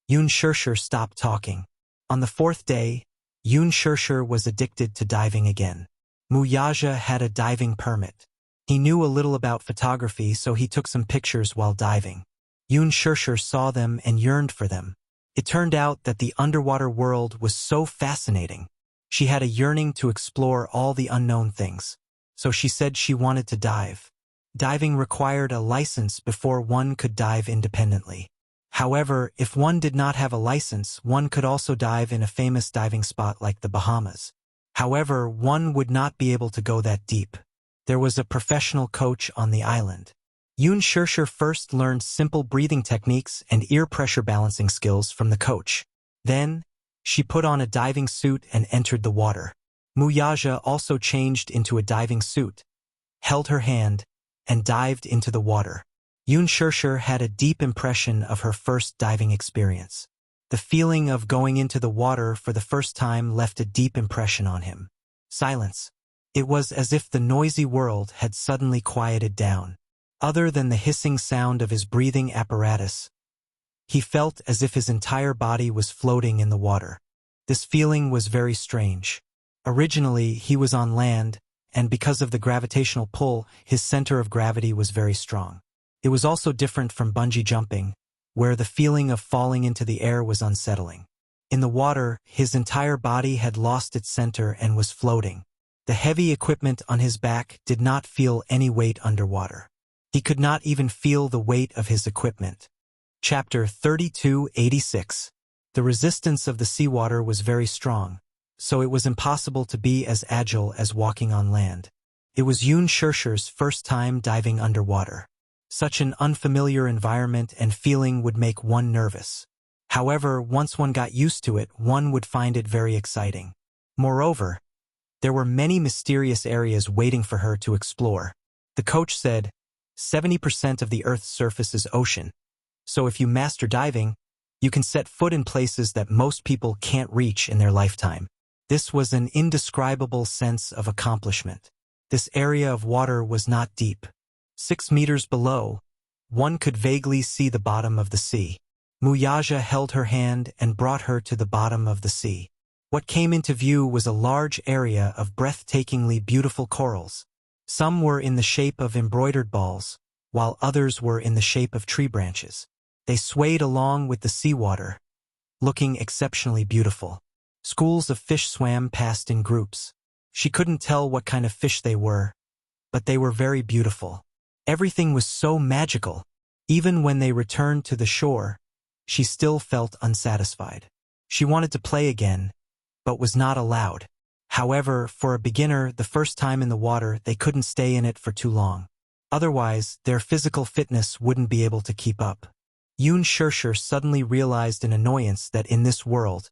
Yun Shirshir stopped talking. On the 4th day, Yun Shirshir was addicted to diving again. Wuxia had a diving permit. He knew a little about photography, so he took some pictures while diving. Yun Shirshir saw them and yearned for them. It turned out that the underwater world was so fascinating. She had a yearning to explore all the unknown things, so she said she wanted to dive. Diving required a license before one could dive independently. However, if one did not have a license, one could also dive in a famous diving spot like the Bahamas. However, one would not be able to go that deep. There was a professional coach on the island. Yun Shirshir first learned simple breathing techniques and ear pressure balancing skills from the coach. Then, she put on a diving suit and entered the water. Wuxia also changed into a diving suit, held her hand, and dived into the water. Yun Shirshir had a deep impression of her first diving experience. The feeling of going into the water for the first time left a deep impression on him. Silence. It was as if the noisy world had suddenly quieted down. Other than the hissing sound of his breathing apparatus, he felt as if his entire body was floating in the water. This feeling was very strange. Originally, he was on land, and because of the gravitational pull, his center of gravity was very strong. It was also different from bungee jumping, where the feeling of falling into the air was unsettling. In the water, his entire body had lost its center and was floating. The heavy equipment on his back did not feel any weight underwater. He could not even feel the weight of his equipment. Chapter 3286. The resistance of the seawater was very strong, so it was impossible to be as agile as walking on land. It was Yun Shirshir's first time diving underwater. Such an unfamiliar environment and feeling would make one nervous. However, once one got used to it, one would find it very exciting. Moreover, there were many mysterious areas waiting for her to explore. The coach said, 70% of the Earth's surface is ocean, so if you master diving, you can set foot in places that most people can't reach in their lifetime. This was an indescribable sense of accomplishment. This area of water was not deep. 6 meters below, one could vaguely see the bottom of the sea. Wuxia held her hand and brought her to the bottom of the sea. What came into view was a large area of breathtakingly beautiful corals. Some were in the shape of embroidered balls, while others were in the shape of tree branches. They swayed along with the seawater, looking exceptionally beautiful. Schools of fish swam past in groups. She couldn't tell what kind of fish they were, but they were very beautiful. Everything was so magical. Even when they returned to the shore, she still felt unsatisfied. She wanted to play again, but was not allowed. However, for a beginner, the first time in the water, they couldn't stay in it for too long. Otherwise, their physical fitness wouldn't be able to keep up. Yun Shirshir suddenly realized in annoyance that in this world,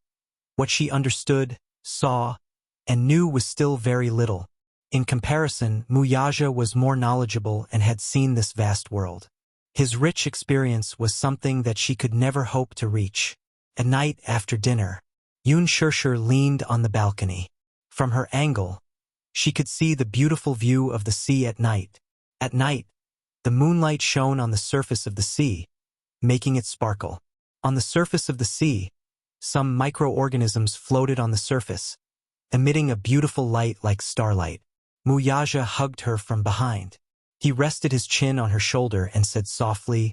what she understood, saw, and knew was still very little. In comparison, Wuxia was more knowledgeable and had seen this vast world. His rich experience was something that she could never hope to reach. At night after dinner, Yun Shirshir leaned on the balcony. From her angle, she could see the beautiful view of the sea at night. At night, the moonlight shone on the surface of the sea, making it sparkle. On the surface of the sea, some microorganisms floated on the surface, emitting a beautiful light like starlight. Wuxia hugged her from behind. He rested his chin on her shoulder and said softly,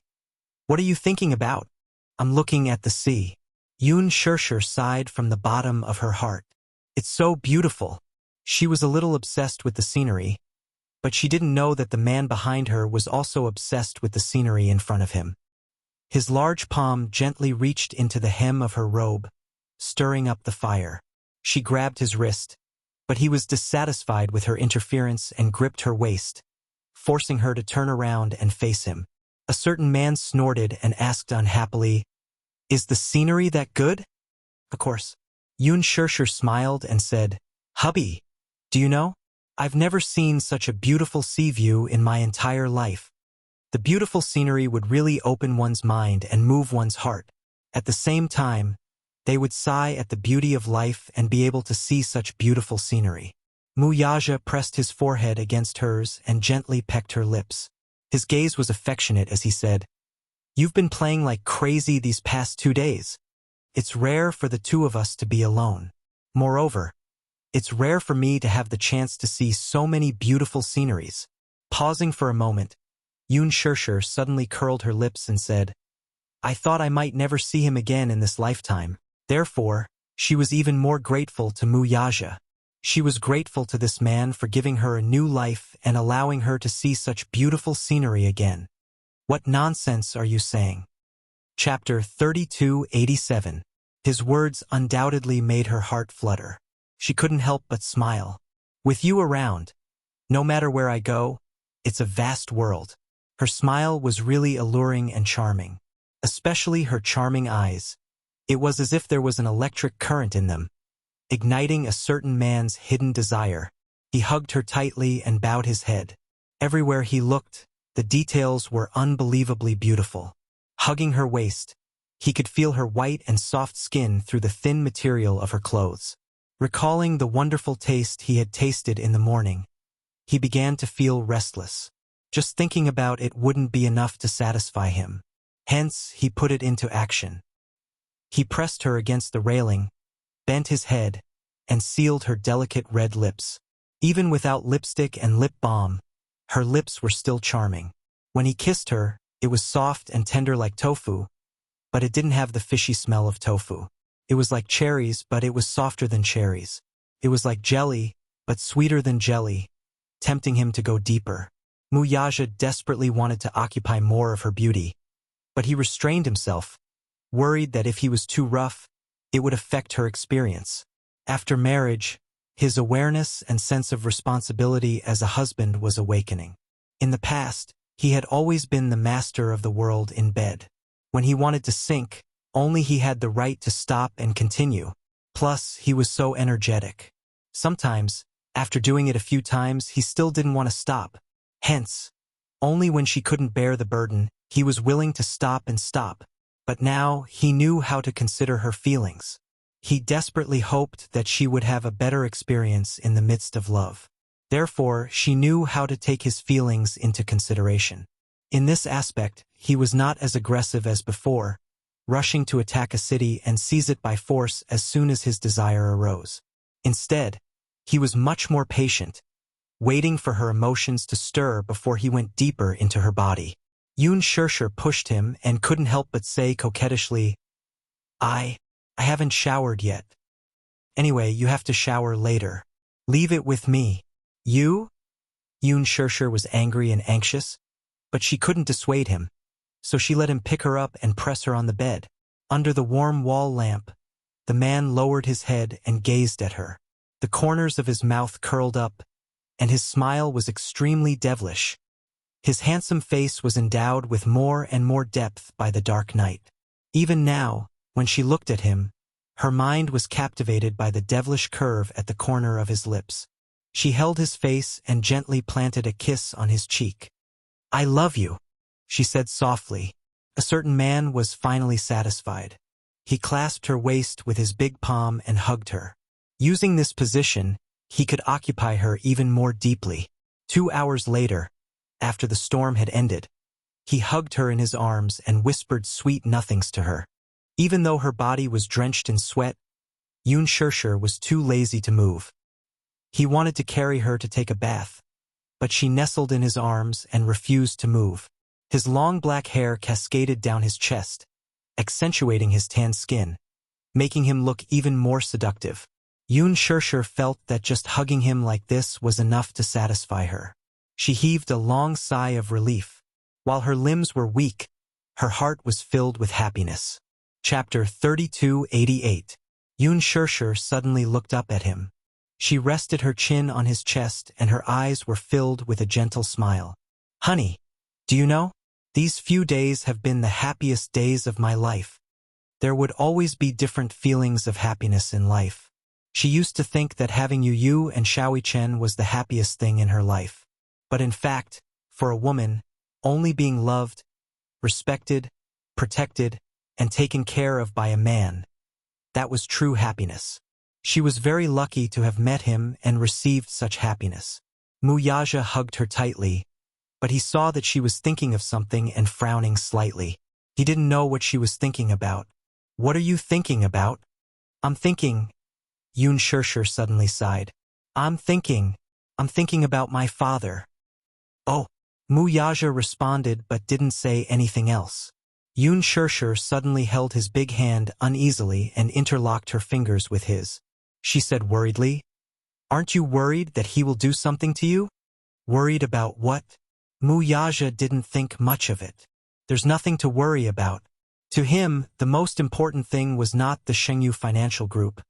"What are you thinking about?" "I'm looking at the sea." Yun Shirshir sighed from the bottom of her heart. "It's so beautiful." She was a little obsessed with the scenery, but she didn't know that the man behind her was also obsessed with the scenery in front of him. His large palm gently reached into the hem of her robe, stirring up the fire. She grabbed his wrist, but he was dissatisfied with her interference and gripped her waist, forcing her to turn around and face him. A certain man snorted and asked unhappily, "Is the scenery that good?" "Of course." Yun Shirshir smiled and said, "Hubby, do you know? I've never seen such a beautiful sea view in my entire life." The beautiful scenery would really open one's mind and move one's heart. At the same time, they would sigh at the beauty of life and be able to see such beautiful scenery. Wuxia pressed his forehead against hers and gently pecked her lips. His gaze was affectionate as he said, "You've been playing like crazy these past 2 days. It's rare for the two of us to be alone. Moreover, it's rare for me to have the chance to see so many beautiful sceneries." Pausing for a moment, Yun Shirshir suddenly curled her lips and said, "I thought I might never see him again in this lifetime." Therefore, she was even more grateful to Wuxia. She was grateful to this man for giving her a new life and allowing her to see such beautiful scenery again. "What nonsense are you saying?" Chapter 3287. His words undoubtedly made her heart flutter. She couldn't help but smile. "With you around, no matter where I go, it's a vast world." Her smile was really alluring and charming, especially her charming eyes. It was as if there was an electric current in them, igniting a certain man's hidden desire. He hugged her tightly and bowed his head. Everywhere he looked, the details were unbelievably beautiful. Hugging her waist, he could feel her white and soft skin through the thin material of her clothes. Recalling the wonderful taste he had tasted in the morning, he began to feel restless. Just thinking about it wouldn't be enough to satisfy him. Hence, he put it into action. He pressed her against the railing, bent his head, and sealed her delicate red lips. Even without lipstick and lip balm, her lips were still charming. When he kissed her, it was soft and tender like tofu, but it didn't have the fishy smell of tofu. It was like cherries, but it was softer than cherries. It was like jelly, but sweeter than jelly, tempting him to go deeper. Wuxia desperately wanted to occupy more of her beauty, but he restrained himself, worried that if he was too rough, it would affect her experience. After marriage, his awareness and sense of responsibility as a husband was awakening. In the past, he had always been the master of the world in bed. When he wanted to sink, Only he had the right to stop and continue. Plus, he was so energetic. Sometimes, after doing it a few times, he still didn't want to stop. Hence, only when she couldn't bear the burden, he was willing to stop and stop. But now, he knew how to consider her feelings. He desperately hoped that she would have a better experience in the midst of love. Therefore, she knew how to take his feelings into consideration. In this aspect, he was not as aggressive as before, rushing to attack a city and seize it by force as soon as his desire arose. Instead, he was much more patient, waiting for her emotions to stir before he went deeper into her body. Yun Shirshir pushed him and couldn't help but say coquettishly, I haven't showered yet. Anyway, you have to shower later. Leave it with me. You? Yun Shirshir was angry and anxious, but she couldn't dissuade him, so she let him pick her up and press her on the bed. Under the warm wall lamp, the man lowered his head and gazed at her. The corners of his mouth curled up, and his smile was extremely devilish. His handsome face was endowed with more and more depth by the dark night. Even now, when she looked at him, her mind was captivated by the devilish curve at the corner of his lips. She held his face and gently planted a kiss on his cheek. I love you, she said softly. A certain man was finally satisfied. He clasped her waist with his big palm and hugged her. Using this position, he could occupy her even more deeply. 2 hours later, after the storm had ended, he hugged her in his arms and whispered sweet nothings to her. Even though her body was drenched in sweat, Yun Shirshir was too lazy to move. He wanted to carry her to take a bath, but she nestled in his arms and refused to move. His long black hair cascaded down his chest, accentuating his tan skin, making him look even more seductive. Yun Shirshir felt that just hugging him like this was enough to satisfy her. She heaved a long sigh of relief. While her limbs were weak, her heart was filled with happiness. Chapter 3288. Yun Shirshir suddenly looked up at him. She rested her chin on his chest and her eyes were filled with a gentle smile. Honey, do you know? These few days have been the happiest days of my life. There would always be different feelings of happiness in life. She used to think that having you and Xiaoi Chen was the happiest thing in her life. But in fact, for a woman, only being loved, respected, protected, and taken care of by a man, that was true happiness. She was very lucky to have met him and received such happiness. Wuxia hugged her tightly, but he saw that she was thinking of something and frowning slightly. He didn't know what she was thinking about. What are you thinking about? I'm thinking, Yun Shirshir suddenly sighed. I'm thinking about my father. Oh, Wuxia responded but didn't say anything else. Yun Shirshir suddenly held his big hand uneasily and interlocked her fingers with his. She said worriedly, Aren't you worried that he will do something to you? Worried about what? Wuxia didn't think much of it. There's nothing to worry about. To him, the most important thing was not the Shengyu Financial Group,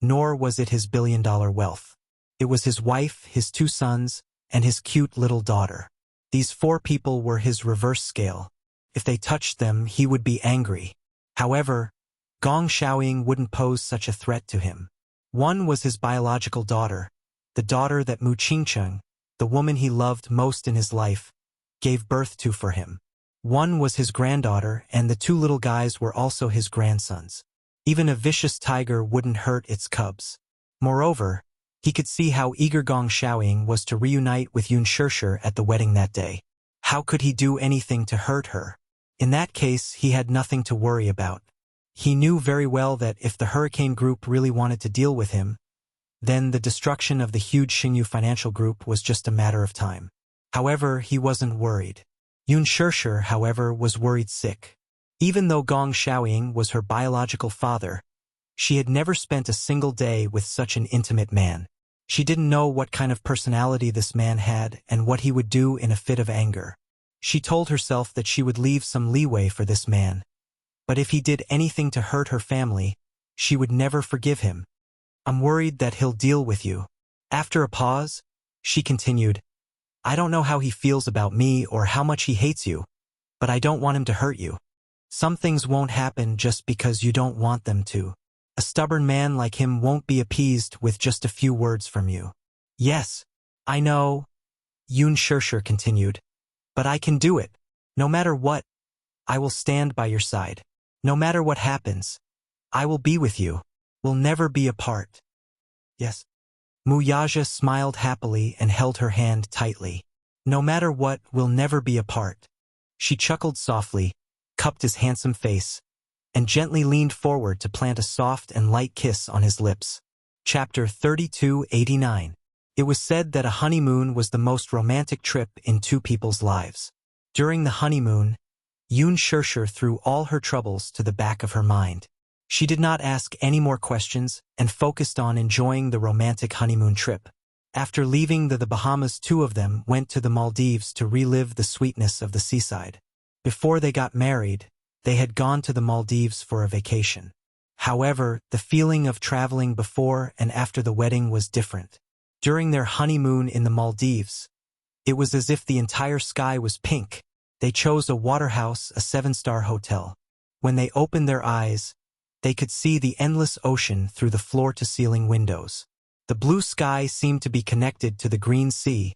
nor was it his billion-dollar wealth. It was his wife, his 2 sons, and his cute little daughter. These 4 people were his reverse scale. If they touched them, he would be angry. However, Gong Xiaoying wouldn't pose such a threat to him. One was his biological daughter, the daughter that Mu Qingcheng, the woman he loved most in his life, gave birth to for him. One was his granddaughter, and the 2 little guys were also his grandsons. Even a vicious tiger wouldn't hurt its cubs. Moreover, he could see how eager Gong Xiaoying was to reunite with Yun Shirshir at the wedding that day. How could he do anything to hurt her? In that case, he had nothing to worry about. He knew very well that if the Hurricane Group really wanted to deal with him, then the destruction of the huge Xingyu Financial Group was just a matter of time. However, he wasn't worried. Yun Shirshir, however, was worried sick. Even though Gong Xiaoying was her biological father, she had never spent a single day with such an intimate man. She didn't know what kind of personality this man had and what he would do in a fit of anger. She told herself that she would leave some leeway for this man. But if he did anything to hurt her family, she would never forgive him. I'm worried that he'll deal with you. After a pause, she continued, I don't know how he feels about me or how much he hates you, but I don't want him to hurt you. Some things won't happen just because you don't want them to. A stubborn man like him won't be appeased with just a few words from you. Yes, I know, Yoon Shirshir continued, but I can do it. No matter what, I will stand by your side. No matter what happens, I will be with you. We'll never be apart. Yes. Muyaja smiled happily and held her hand tightly. No matter what, we'll never be apart. She chuckled softly, cupped his handsome face, and gently leaned forward to plant a soft and light kiss on his lips. Chapter 3289. It was said that a honeymoon was the most romantic trip in two people's lives. During the honeymoon, Yoon Shirshir threw all her troubles to the back of her mind. She did not ask any more questions and focused on enjoying the romantic honeymoon trip. After leaving the Bahamas, two of them went to the Maldives to relive the sweetness of the seaside. Before they got married, they had gone to the Maldives for a vacation. However, the feeling of traveling before and after the wedding was different. During their honeymoon in the Maldives, it was as if the entire sky was pink. They chose a waterhouse, a 7-star hotel. When they opened their eyes, they could see the endless ocean through the floor-to-ceiling windows. The blue sky seemed to be connected to the green sea,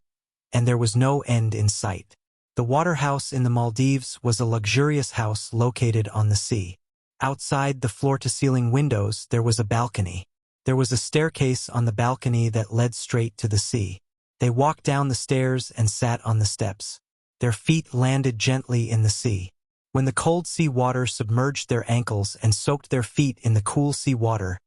and there was no end in sight. The waterhouse in the Maldives was a luxurious house located on the sea. Outside the floor-to-ceiling windows, there was a balcony. There was a staircase on the balcony that led straight to the sea. They walked down the stairs and sat on the steps. Their feet landed gently in the sea. When the cold sea water submerged their ankles and soaked their feet in the cool sea water,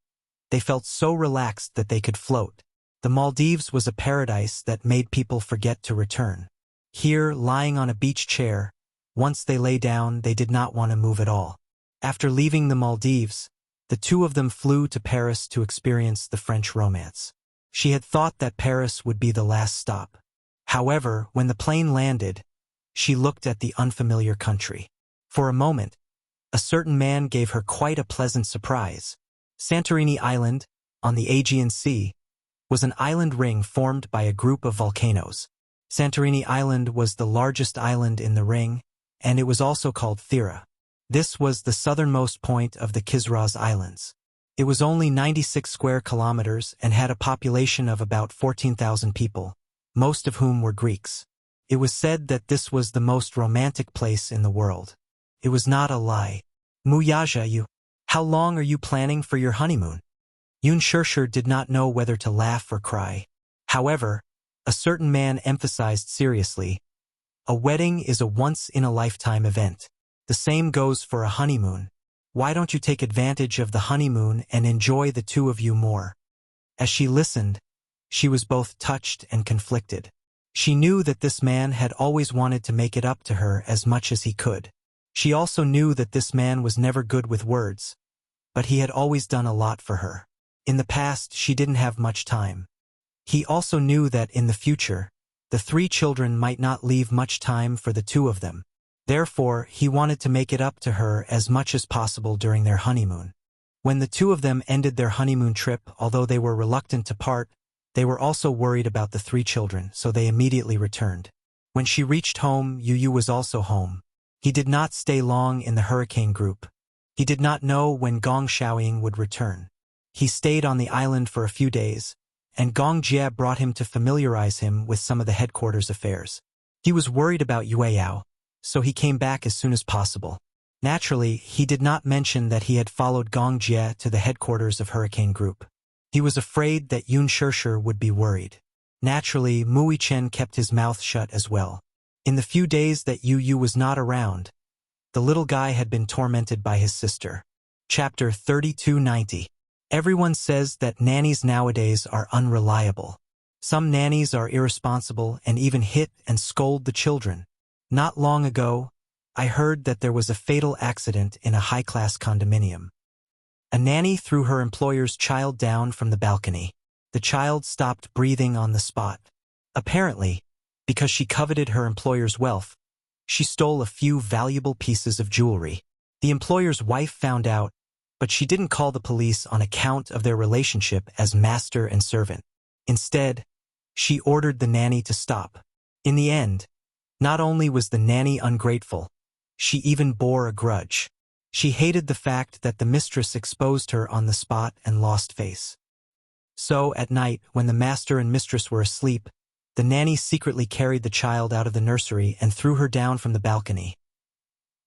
they felt so relaxed that they could float. The Maldives was a paradise that made people forget to return. Here, lying on a beach chair, once they lay down, they did not want to move at all. After leaving the Maldives, the two of them flew to Paris to experience the French romance. She had thought that Paris would be the last stop. However, when the plane landed, she looked at the unfamiliar country. For a moment, a certain man gave her quite a pleasant surprise. Santorini Island, on the Aegean Sea, was an island ring formed by a group of volcanoes. Santorini Island was the largest island in the ring, and it was also called Thera. This was the southernmost point of the Kisraz Islands. It was only 96 square kilometers and had a population of about 14,000 people, most of whom were Greeks. It was said that this was the most romantic place in the world. It was not a lie. Muyaja, how long are you planning for your honeymoon? Yoon Shirshir did not know whether to laugh or cry. However, a certain man emphasized seriously, a wedding is a once-in-a-lifetime event. The same goes for a honeymoon. Why don't you take advantage of the honeymoon and enjoy the two of you more? As she listened, she was both touched and conflicted. She knew that this man had always wanted to make it up to her as much as he could. She also knew that this man was never good with words, but he had always done a lot for her. In the past, she didn't have much time. He also knew that in the future, the three children might not leave much time for the two of them. Therefore, he wanted to make it up to her as much as possible during their honeymoon. When the two of them ended their honeymoon trip, although they were reluctant to part, they were also worried about the three children, so they immediately returned. When she reached home, Yu was also home. He did not stay long in the hurricane group. He did not know when Gong Xiaoying would return. He stayed on the island for a few days, and Gong Jie brought him to familiarize him with some of the headquarters affairs. He was worried about Yueyao, so he came back as soon as possible. Naturally, he did not mention that he had followed Gong Jie to the headquarters of Hurricane Group. He was afraid that Yoon Shirshir would be worried. Naturally, Mui Chen kept his mouth shut as well. In the few days that Yu was not around, the little guy had been tormented by his sister. Chapter 3290. Everyone says that nannies nowadays are unreliable. Some nannies are irresponsible and even hit and scold the children. Not long ago, I heard that there was a fatal accident in a high-class condominium. A nanny threw her employer's child down from the balcony. The child stopped breathing on the spot. Apparently, because she coveted her employer's wealth, she stole a few valuable pieces of jewelry. The employer's wife found out, but she didn't call the police on account of their relationship as master and servant. Instead, she ordered the nanny to stop. In the end, not only was the nanny ungrateful, she even bore a grudge. She hated the fact that the mistress exposed her on the spot and lost face. So, at night, when the master and mistress were asleep, the nanny secretly carried the child out of the nursery and threw her down from the balcony.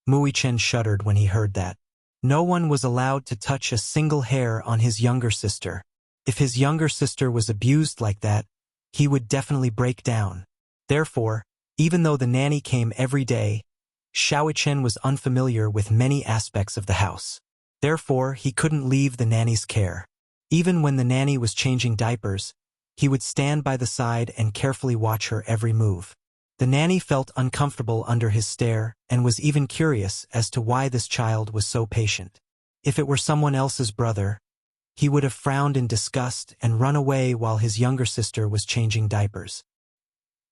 Muichen shuddered when he heard that. No one was allowed to touch a single hair on his younger sister. If his younger sister was abused like that, he would definitely break down. Therefore, even though the nanny came every day, Xiaoichen was unfamiliar with many aspects of the house. Therefore, he couldn't leave the nanny's care. Even when the nanny was changing diapers, he would stand by the side and carefully watch her every move. The nanny felt uncomfortable under his stare and was even curious as to why this child was so patient. If it were someone else's brother, he would have frowned in disgust and run away while his younger sister was changing diapers.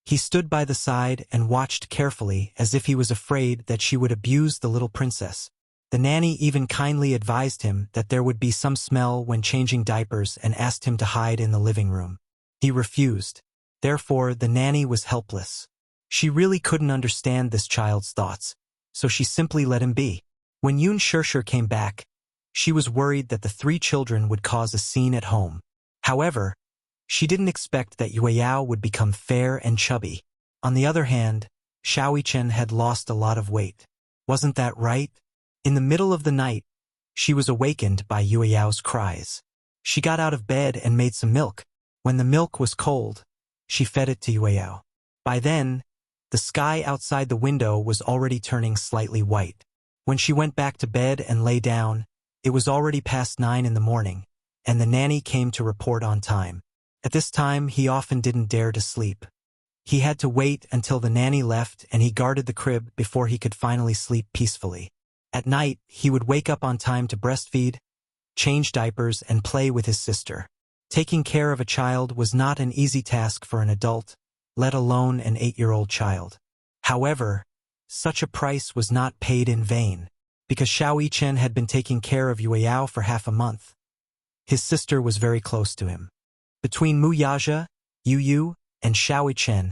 He stood by the side and watched carefully as if he was afraid that she would abuse the little princess. The nanny even kindly advised him that there would be some smell when changing diapers and asked him to hide in the living room. He refused. Therefore, the nanny was helpless. She really couldn't understand this child's thoughts, so she simply let him be. When Yun Shirshir came back, she was worried that the three children would cause a scene at home. However, she didn't expect that Yueyao would become fair and chubby. On the other hand, Xiaoichen had lost a lot of weight. Wasn't that right? In the middle of the night, she was awakened by Yueyao's cries. She got out of bed and made some milk. When the milk was cold, she fed it to Yueyao. By then, the sky outside the window was already turning slightly white. When she went back to bed and lay down, it was already past 9 in the morning, and the nanny came to report on time. At this time, he often didn't dare to sleep. He had to wait until the nanny left and he guarded the crib before he could finally sleep peacefully. At night, he would wake up on time to breastfeed, change diapers, and play with his sister. Taking care of a child was not an easy task for an adult, let alone an 8-year-old child. However, such a price was not paid in vain. Because Xiaoichen had been taking care of Yueyao for half a month, his sister was very close to him. Between Muyaja, Yu, and Xiaoichen,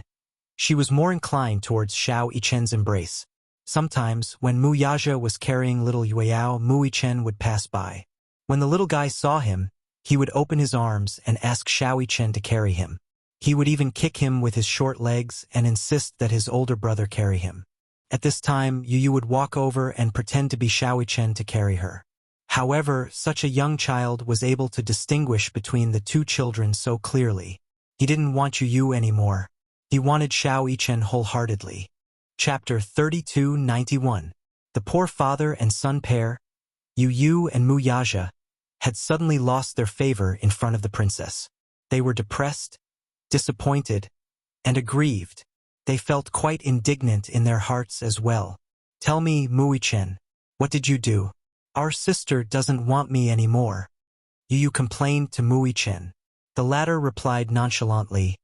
she was more inclined towards Xiaoichen's embrace. Sometimes, when Muyaja was carrying little Yueyao, Muichen would pass by. When the little guy saw him, he would open his arms and ask Xiaoichen to carry him. He would even kick him with his short legs and insist that his older brother carry him. At this time, Yu would walk over and pretend to be Xiaoichen to carry her. However, such a young child was able to distinguish between the two children so clearly. He didn't want Yu anymore. He wanted Xiaoichen wholeheartedly. Chapter 3291. The poor father and son pair, Yu and Muyaja, had suddenly lost their favor in front of the princess. They were depressed, disappointed, and aggrieved. They felt quite indignant in their hearts as well. "Tell me, Muichen, what did you do? Our sister doesn't want me anymore." Yu complained to Muichen. The latter replied nonchalantly,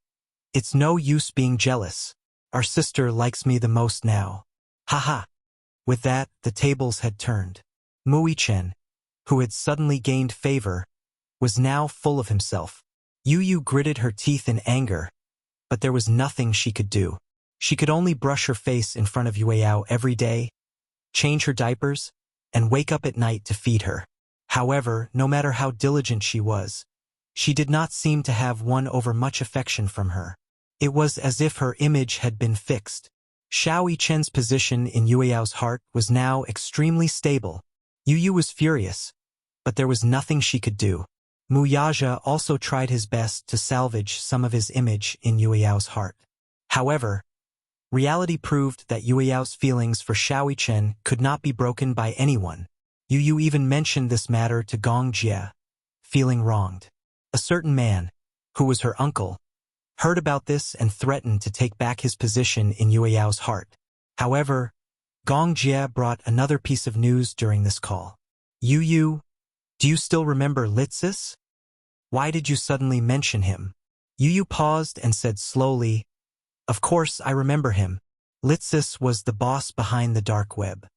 "It's no use being jealous. Our sister likes me the most now." Haha. With that, the tables had turned. Muichen, who had suddenly gained favor, was now full of himself. Yu gritted her teeth in anger, but there was nothing she could do. She could only brush her face in front of Yueyao every day, change her diapers, and wake up at night to feed her. However, no matter how diligent she was, she did not seem to have won over much affection from her. It was as if her image had been fixed. Xiaoichen's position in Yueyao's heart was now extremely stable. Yu was furious, but there was nothing she could do. Muyaja also tried his best to salvage some of his image in Yueyao's heart. However, reality proved that Yueyao's feelings for Xiaoichen could not be broken by anyone. Yu even mentioned this matter to Gong Jie, feeling wronged. A certain man, who was her uncle, heard about this and threatened to take back his position in Yueyao's heart. However, Gong Jie brought another piece of news during this call. "Yu, do you still remember Litsis? Why did you suddenly mention him?" Yu paused and said slowly, "Of course I remember him. Litsis was the boss behind the dark web.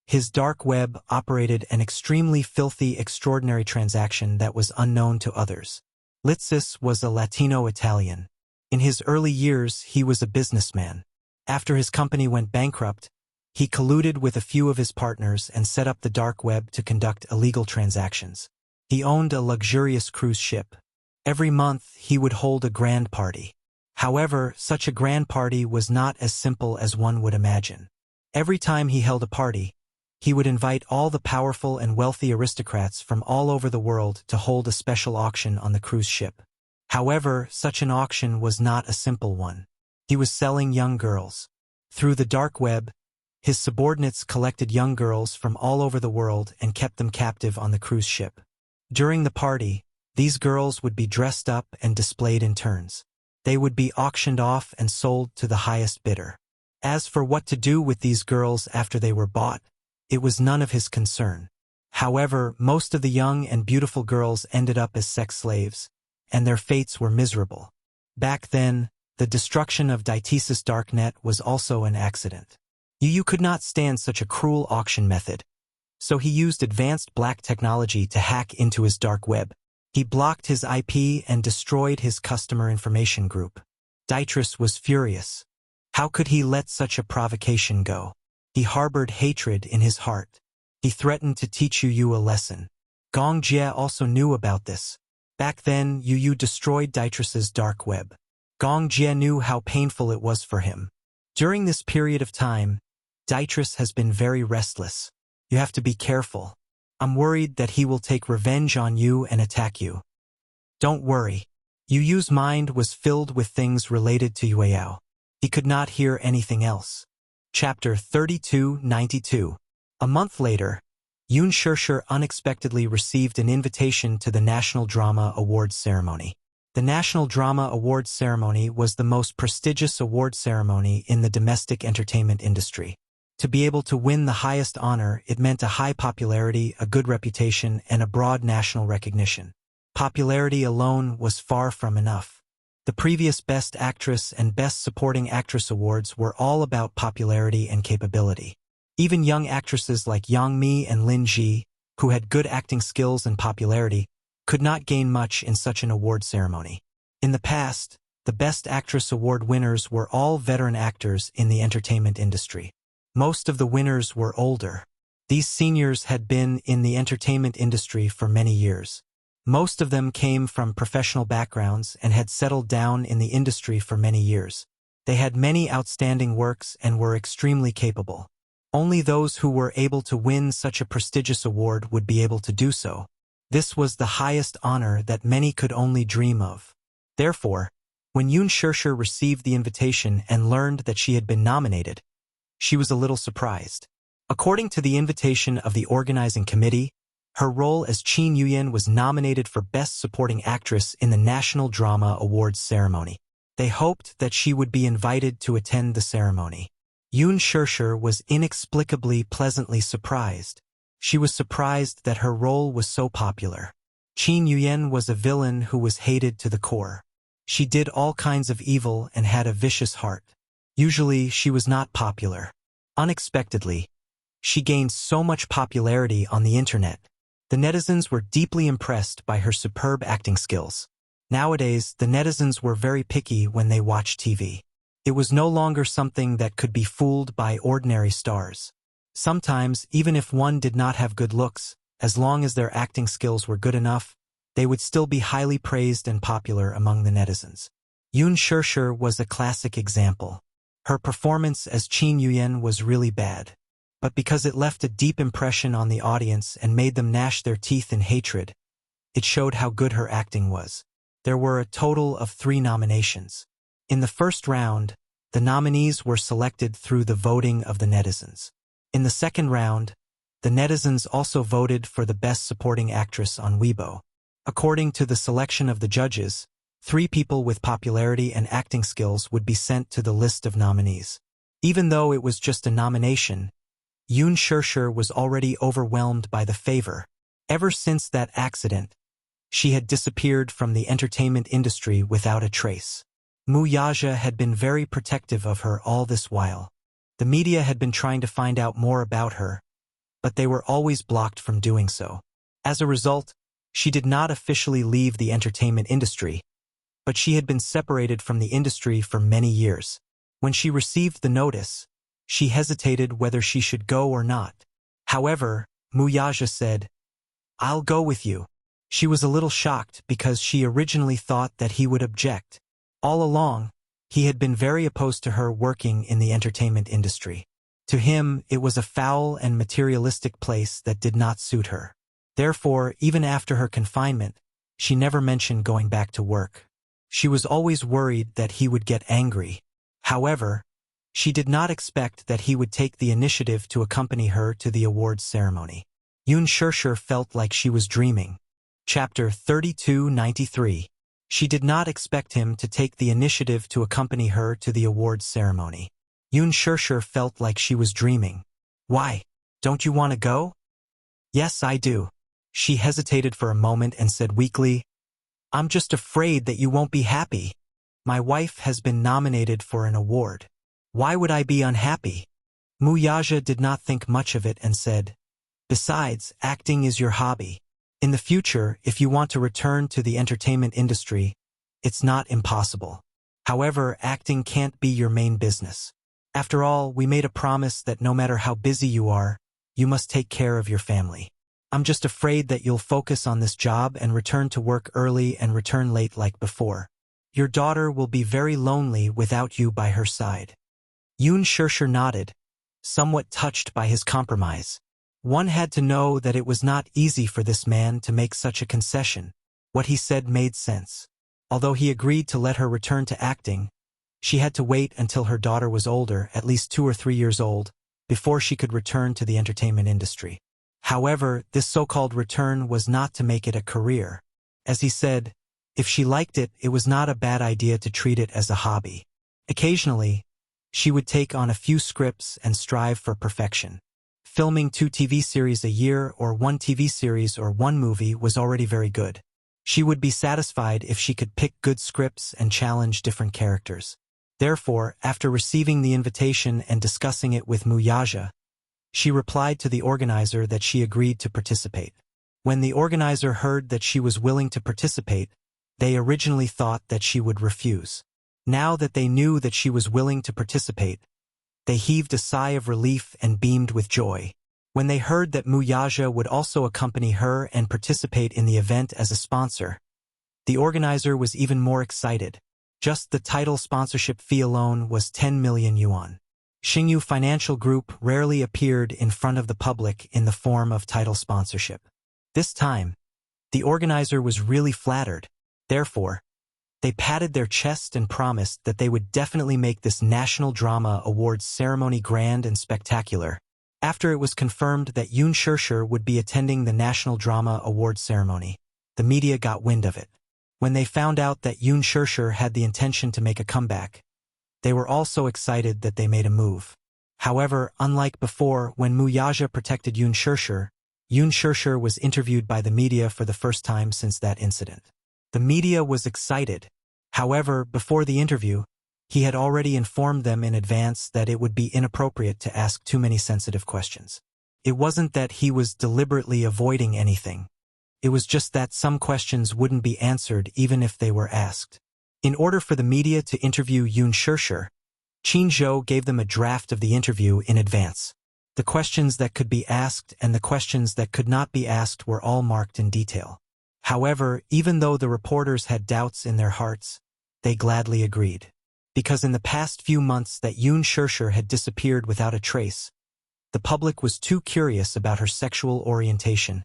His dark web operated an extremely filthy, extraordinary transaction that was unknown to others. Litsis was a Latino-Italian. In his early years, he was a businessman. After his company went bankrupt, He colluded with a few of his partners and set up the dark web to conduct illegal transactions. He owned a luxurious cruise ship. Every month, he would hold a grand party. However, such a grand party was not as simple as one would imagine. Every time he held a party, he would invite all the powerful and wealthy aristocrats from all over the world to hold a special auction on the cruise ship. However, such an auction was not a simple one. He was selling young girls. Through the dark web, his subordinates collected young girls from all over the world and kept them captive on the cruise ship. During the party, these girls would be dressed up and displayed in turns. They would be auctioned off and sold to the highest bidder. As for what to do with these girls after they were bought, it was none of his concern. However, most of the young and beautiful girls ended up as sex slaves, and their fates were miserable. Back then, the destruction of Daitis's darknet was also an accident. Yu could not stand such a cruel auction method, so he used advanced black technology to hack into his dark web. He blocked his IP and destroyed his customer information group. Daitis was furious. How could he let such a provocation go? He harbored hatred in his heart. He threatened to teach Yu a lesson. Gong Jie also knew about this. Back then, Yu destroyed Daitis's dark web. Gong Jie knew how painful it was for him. During this period of time, Daitis has been very restless. You have to be careful. I'm worried that he will take revenge on you and attack you. Don't worry. Yu's mind was filled with things related to Yueyao. He could not hear anything else. Chapter 3292. A month later, Yun Shirshir unexpectedly received an invitation to the National Drama Awards ceremony. The National Drama Awards ceremony was the most prestigious award ceremony in the domestic entertainment industry. To be able to win the highest honor, it meant a high popularity, a good reputation, and a broad national recognition. Popularity alone was far from enough. The previous Best Actress and Best Supporting Actress awards were all about popularity and capability. Even young actresses like Yang Mi and Lin Ji, who had good acting skills and popularity, could not gain much in such an award ceremony. In the past, the Best Actress award winners were all veteran actors in the entertainment industry. Most of the winners were older. These seniors had been in the entertainment industry for many years. Most of them came from professional backgrounds and had settled down in the industry for many years. They had many outstanding works and were extremely capable. Only those who were able to win such a prestigious award would be able to do so. This was the highest honor that many could only dream of. Therefore, when Yun Shirshir received the invitation and learned that she had been nominated, she was a little surprised. According to the invitation of the organizing committee, her role as Qin Yuyan was nominated for Best Supporting Actress in the National Drama Awards ceremony. They hoped that she would be invited to attend the ceremony. Yun Shirshir was inexplicably pleasantly surprised. She was surprised that her role was so popular. Qin Yuyan was a villain who was hated to the core. She did all kinds of evil and had a vicious heart. Usually, she was not popular. Unexpectedly, she gained so much popularity on the internet. The netizens were deeply impressed by her superb acting skills. Nowadays, the netizens were very picky when they watched TV. It was no longer something that could be fooled by ordinary stars. Sometimes, even if one did not have good looks, as long as their acting skills were good enough, they would still be highly praised and popular among the netizens. Yun Shirshir was a classic example. Her performance as Qin Yuyan was really bad. But because it left a deep impression on the audience and made them gnash their teeth in hatred, it showed how good her acting was. There were a total of 3 nominations. In the first round, the nominees were selected through the voting of the netizens. In the second round, the netizens also voted for the Best Supporting Actress on Weibo. According to the selection of the judges, 3 people with popularity and acting skills would be sent to the list of nominees. Even though it was just a nomination, Yun Shirshir was already overwhelmed by the favor. Ever since that accident, she had disappeared from the entertainment industry without a trace. Mu Yaja had been very protective of her all this while. The media had been trying to find out more about her, but they were always blocked from doing so. As a result, she did not officially leave the entertainment industry, but she had been separated from the industry for many years. When she received the notice, She hesitated whether she should go or not. However, Wuxia said, "I'll go with you." She was a little shocked because she originally thought that he would object. All along, he had been very opposed to her working in the entertainment industry. To him, it was a foul and materialistic place that did not suit her. Therefore, even after her confinement, she never mentioned going back to work. She was always worried that he would get angry. However, she did not expect that he would take the initiative to accompany her to the awards ceremony. Yun Shirshir felt like she was dreaming. Chapter 3293. She did not expect him to take the initiative to accompany her to the awards ceremony. Yun Shirshir felt like she was dreaming. "Why? Don't you want to go?" "Yes, I do." She hesitated for a moment and said weakly, "I'm just afraid that you won't be happy. My wife has been nominated for an award. Why would I be unhappy?" Wuxia did not think much of it and said, "Besides, acting is your hobby. In the future, if you want to return to the entertainment industry, it's not impossible. However, acting can't be your main business. After all, we made a promise that no matter how busy you are, you must take care of your family. I'm just afraid that you'll focus on this job and return to work early and return late like before. Your daughter will be very lonely without you by her side." Yun Shirshir nodded, somewhat touched by his compromise. One had to know that it was not easy for this man to make such a concession. What he said made sense. Although he agreed to let her return to acting, she had to wait until her daughter was older, at least 2 or 3 years old, before she could return to the entertainment industry. However, this so-called return was not to make it a career. As he said, if she liked it, it was not a bad idea to treat it as a hobby. Occasionally, she would take on a few scripts and strive for perfection. Filming 2 TV series a year or 1 TV series or 1 movie was already very good. She would be satisfied if she could pick good scripts and challenge different characters. Therefore, after receiving the invitation and discussing it with Wuxia, she replied to the organizer that she agreed to participate. When the organizer heard that she was willing to participate, they originally thought that she would refuse. Now that they knew that she was willing to participate, they heaved a sigh of relief and beamed with joy. When they heard that Wuxia would also accompany her and participate in the event as a sponsor, the organizer was even more excited. Just the title sponsorship fee alone was 10 million yuan. Xingyu Financial Group rarely appeared in front of the public in the form of title sponsorship. This time, the organizer was really flattered. Therefore, they patted their chest and promised that they would definitely make this National Drama Awards ceremony grand and spectacular. After it was confirmed that Yun Shirshir would be attending the National Drama Awards ceremony, the media got wind of it. When they found out that Yun Shirshir had the intention to make a comeback, they were all so excited that they made a move. However, unlike before when Wuxia protected Yun Shirshir was interviewed by the media for the first time since that incident. The media was excited. However, before the interview, he had already informed them in advance that it would be inappropriate to ask too many sensitive questions. It wasn't that he was deliberately avoiding anything. It was just that some questions wouldn't be answered even if they were asked. In order for the media to interview Yun Shirshir, Qin Zhou gave them a draft of the interview in advance. The questions that could be asked and the questions that could not be asked were all marked in detail. However, even though the reporters had doubts in their hearts, they gladly agreed. Because in the past few months that Yun Shirshir had disappeared without a trace, the public was too curious about her sexual orientation,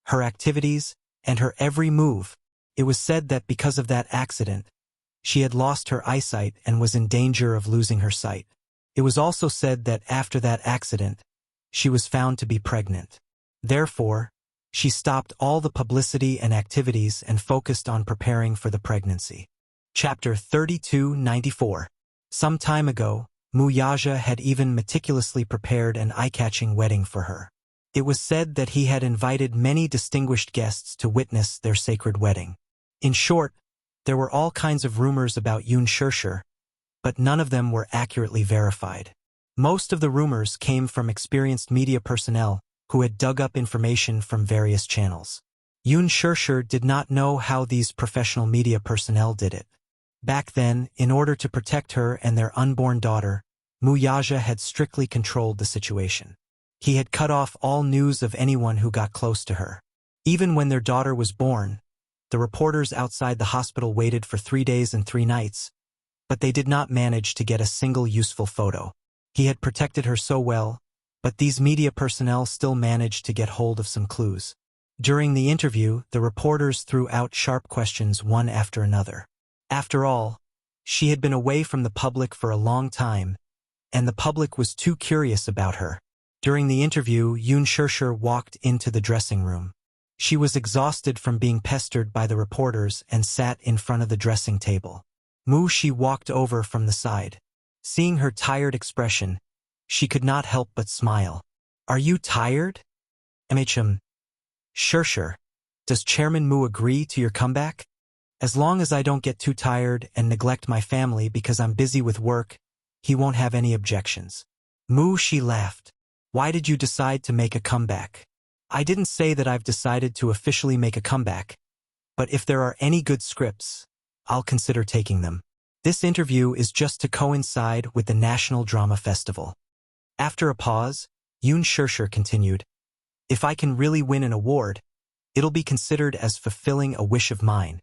her activities, and her every move. It was said that because of that accident, she had lost her eyesight and was in danger of losing her sight. It was also said that after that accident, she was found to be pregnant. Therefore, she stopped all the publicity and activities and focused on preparing for the pregnancy. Chapter 3294. Some time ago, Wuxia had even meticulously prepared an eye-catching wedding for her. It was said that he had invited many distinguished guests to witness their sacred wedding. In short, there were all kinds of rumors about Yun Shirshir, but none of them were accurately verified. Most of the rumors came from experienced media personnel who had dug up information from various channels. Yun Shirshir did not know how these professional media personnel did it. Back then, in order to protect her and their unborn daughter, Wuxia had strictly controlled the situation. He had cut off all news of anyone who got close to her. Even when their daughter was born, the reporters outside the hospital waited for 3 days and 3 nights, but they did not manage to get a single useful photo. He had protected her so well, but these media personnel still managed to get hold of some clues. During the interview, the reporters threw out sharp questions one after another. After all, she had been away from the public for a long time, and the public was too curious about her. During the interview, Yun Shirshir walked into the dressing room. She was exhausted from being pestered by the reporters and sat in front of the dressing table. Shi walked over from the side. Seeing her tired expression, she could not help but smile. "Are you tired?" Shirshir, does Chairman Mu agree to your comeback? As long as I don't get too tired and neglect my family because I'm busy with work, he won't have any objections. She laughed. "Why did you decide to make a comeback?" "I didn't say that I've decided to officially make a comeback, but if there are any good scripts, I'll consider taking them. This interview is just to coincide with the National Drama Festival." After a pause, Yun Shirshir continued, "If I can really win an award, it'll be considered as fulfilling a wish of mine."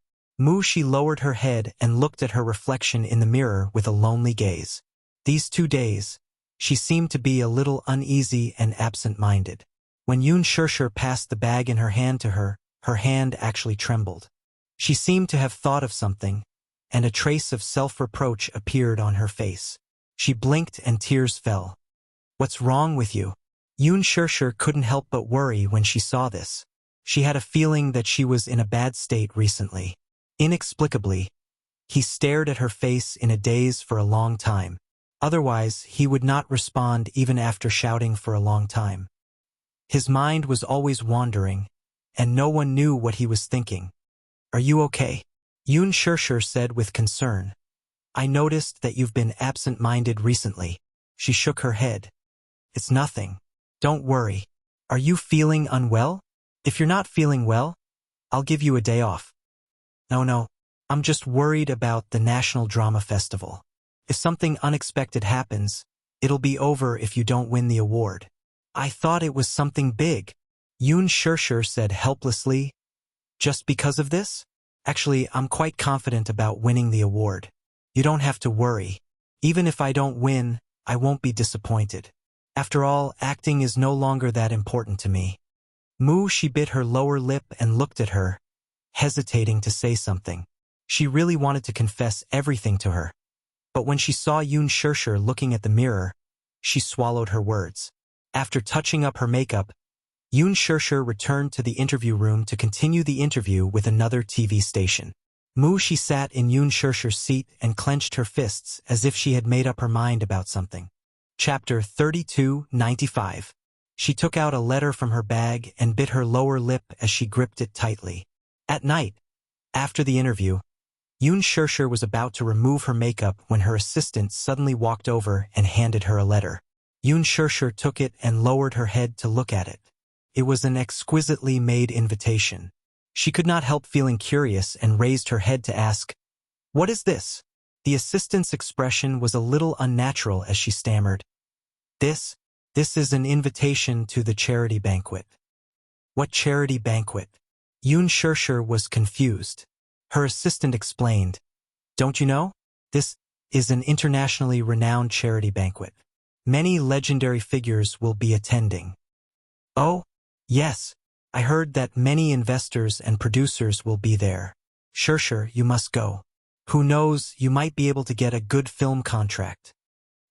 She lowered her head and looked at her reflection in the mirror with a lonely gaze. These 2 days, she seemed to be a little uneasy and absent-minded. When Yun Shirshir passed the bag in her hand to her hand actually trembled. She seemed to have thought of something, and a trace of self-reproach appeared on her face. She blinked and tears fell. "What's wrong with you?" Yun Shirshir couldn't help but worry when she saw this. She had a feeling that she was in a bad state recently. Inexplicably, he stared at her face in a daze for a long time. Otherwise, he would not respond even after shouting for a long time. His mind was always wandering, and no one knew what he was thinking. "Are you okay?" Yun Shirshir said with concern. "I noticed that you've been absent-minded recently." She shook her head. "It's nothing. Don't worry. Are you feeling unwell? If you're not feeling well, I'll give you a day off." No, I'm just worried about the National Drama Festival. If something unexpected happens, it'll be over if you don't win the award." "I thought it was something big," Yun Shirshir said helplessly. "Just because of this? Actually, I'm quite confident about winning the award. You don't have to worry. Even if I don't win, I won't be disappointed. After all, acting is no longer that important to me." She bit her lower lip and looked at her, hesitating to say something. She really wanted to confess everything to her. But when she saw Yun Shirshir looking at the mirror, she swallowed her words. After touching up her makeup, Yun Shirshir returned to the interview room to continue the interview with another TV station. She sat in Yun Shirshir's seat and clenched her fists as if she had made up her mind about something. Chapter 32:95. She took out a letter from her bag and bit her lower lip as she gripped it tightly. At night, after the interview, Yun Shirshir was about to remove her makeup when her assistant suddenly walked over and handed her a letter. Yun Shirshir took it and lowered her head to look at it. It was an exquisitely made invitation. She could not help feeling curious and raised her head to ask, "What is this?" The assistant's expression was a little unnatural as she stammered, This is an invitation to the charity banquet." "What charity banquet?" Yun Shirshir was confused. Her assistant explained, "Don't you know? This is an internationally renowned charity banquet. Many legendary figures will be attending." "Oh, yes. I heard that many investors and producers will be there. Shirshir, you must go. Who knows, you might be able to get a good film contract."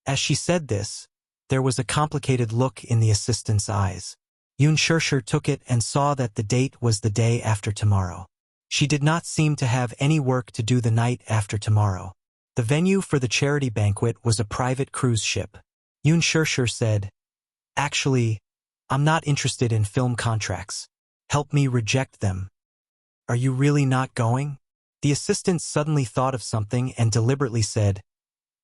As she said this, there was a complicated look in the assistant's eyes. Yun Shirshir took it and saw that the date was the day after tomorrow. She did not seem to have any work to do the night after tomorrow. The venue for the charity banquet was a private cruise ship. Yun Shirshir said, "Actually, I'm not interested in film contracts. Help me reject them." "Are you really not going?" The assistant suddenly thought of something and deliberately said,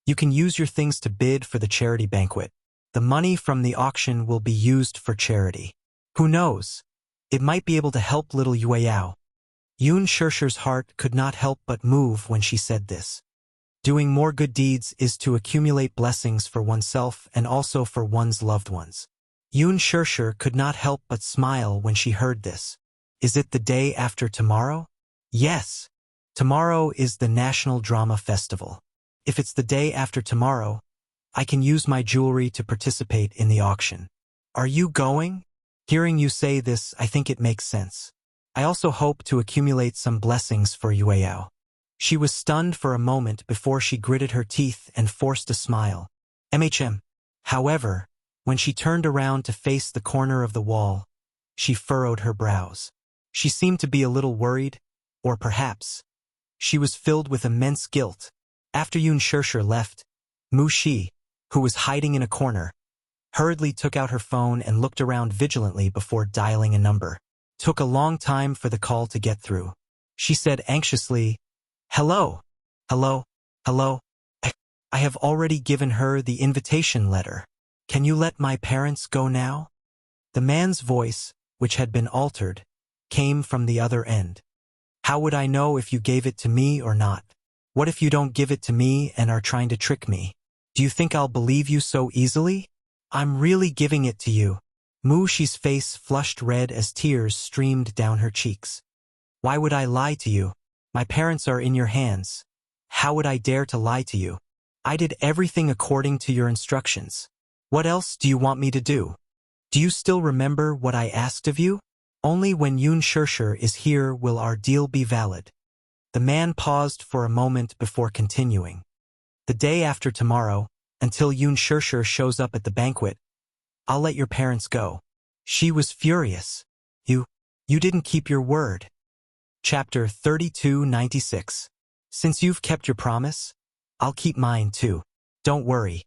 "You can use your things to bid for the charity banquet. The money from the auction will be used for charity. Who knows? It might be able to help little Yue Yao." Yun Shirshir's heart could not help but move when she said this. Doing more good deeds is to accumulate blessings for oneself and also for one's loved ones. Yoon Shirshir could not help but smile when she heard this. Is it the day after tomorrow? Yes. Tomorrow is the National Drama Festival. If it's the day after tomorrow, I can use my jewelry to participate in the auction. Are you going? Hearing you say this, I think it makes sense. I also hope to accumulate some blessings for Yueyao. She was stunned for a moment before she gritted her teeth and forced a smile. However, when she turned around to face the corner of the wall, she furrowed her brows. She seemed to be a little worried, or perhaps she was filled with immense guilt. After Yoon Shirshir left, Mu Shi, who was hiding in a corner, hurriedly took out her phone and looked around vigilantly before dialing a number. Took a long time for the call to get through. She said anxiously, "Hello, hello, hello. I have already given her the invitation letter. Can you let my parents go now?" The man's voice, which had been altered, came from the other end. "How would I know if you gave it to me or not? What if you don't give it to me and are trying to trick me? Do you think I'll believe you so easily? I'm really giving it to you." Mu Shi's face flushed red as tears streamed down her cheeks. "Why would I lie to you? My parents are in your hands. How would I dare to lie to you? I did everything according to your instructions. What else do you want me to do? Do you still remember what I asked of you? Only when Yoon Shirshir is here will our deal be valid." The man paused for a moment before continuing. "The day after tomorrow, until Yoon Shirshir shows up at the banquet, I'll let your parents go." She was furious. You didn't keep your word." Chapter 3296. Since you've kept your promise, I'll keep mine too. Don't worry.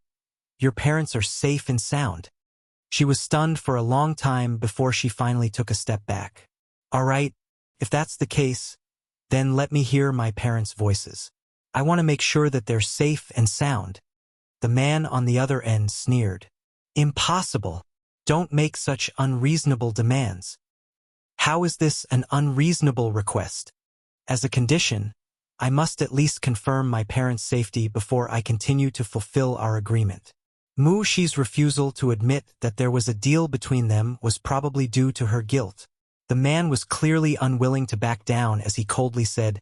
Your parents are safe and sound. She was stunned for a long time before she finally took a step back. "All right, if that's the case, then let me hear my parents' voices. I want to make sure that they're safe and sound." The man on the other end sneered. "Impossible. Don't make such unreasonable demands." "How is this an unreasonable request? As a condition, I must at least confirm my parents' safety before I continue to fulfill our agreement." Mu Shi's refusal to admit that there was a deal between them was probably due to her guilt. The man was clearly unwilling to back down as he coldly said,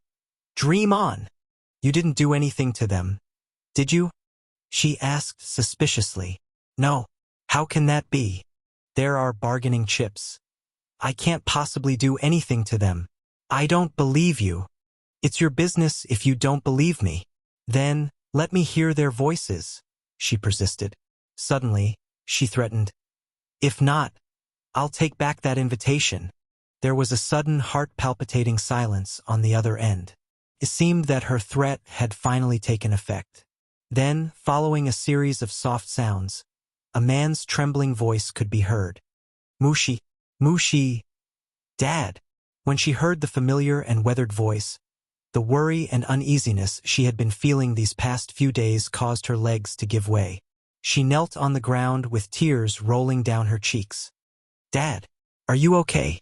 "Dream on. You didn't do anything to them, did you?" She asked suspiciously. "No. How can that be? There are bargaining chips. I can't possibly do anything to them." "I don't believe you." "It's your business if you don't believe me." "Then, let me hear their voices," she persisted. Suddenly, she threatened, "If not, I'll take back that invitation." There was a sudden heart-palpitating silence on the other end. It seemed that her threat had finally taken effect. Then, following a series of soft sounds, a man's trembling voice could be heard. Mu Shi, Dad." When she heard the familiar and weathered voice, the worry and uneasiness she had been feeling these past few days caused her legs to give way. She knelt on the ground with tears rolling down her cheeks. "Dad, are you okay?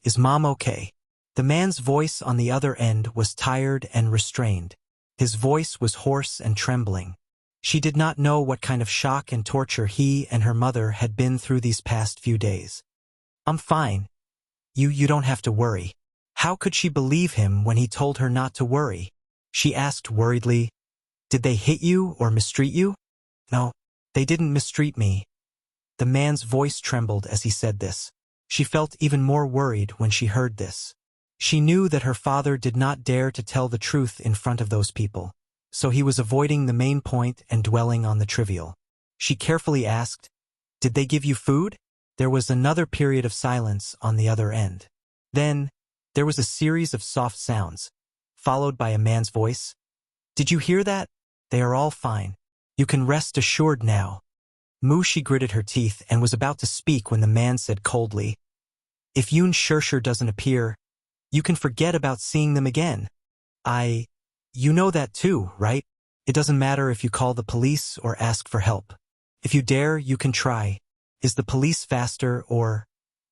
Is Mom okay?" The man's voice on the other end was tired and restrained. His voice was hoarse and trembling. She did not know what kind of shock and torture he and her mother had been through these past few days. "I'm fine. You don't have to worry." How could she believe him when he told her not to worry? She asked worriedly, "Did they hit you or mistreat you?" "No, they didn't mistreat me." The man's voice trembled as he said this. She felt even more worried when she heard this. She knew that her father did not dare to tell the truth in front of those people, so he was avoiding the main point and dwelling on the trivial. She carefully asked, "Did they give you food?" There was another period of silence on the other end. Then, there was a series of soft sounds, followed by a man's voice. "Did you hear that? They are all fine. You can rest assured now." Mu Shi gritted her teeth and was about to speak when the man said coldly, "If Yoon Shirshir doesn't appear, you can forget about seeing them again. You know that too, right? It doesn't matter if you call the police or ask for help. If you dare, you can try. Is the police faster or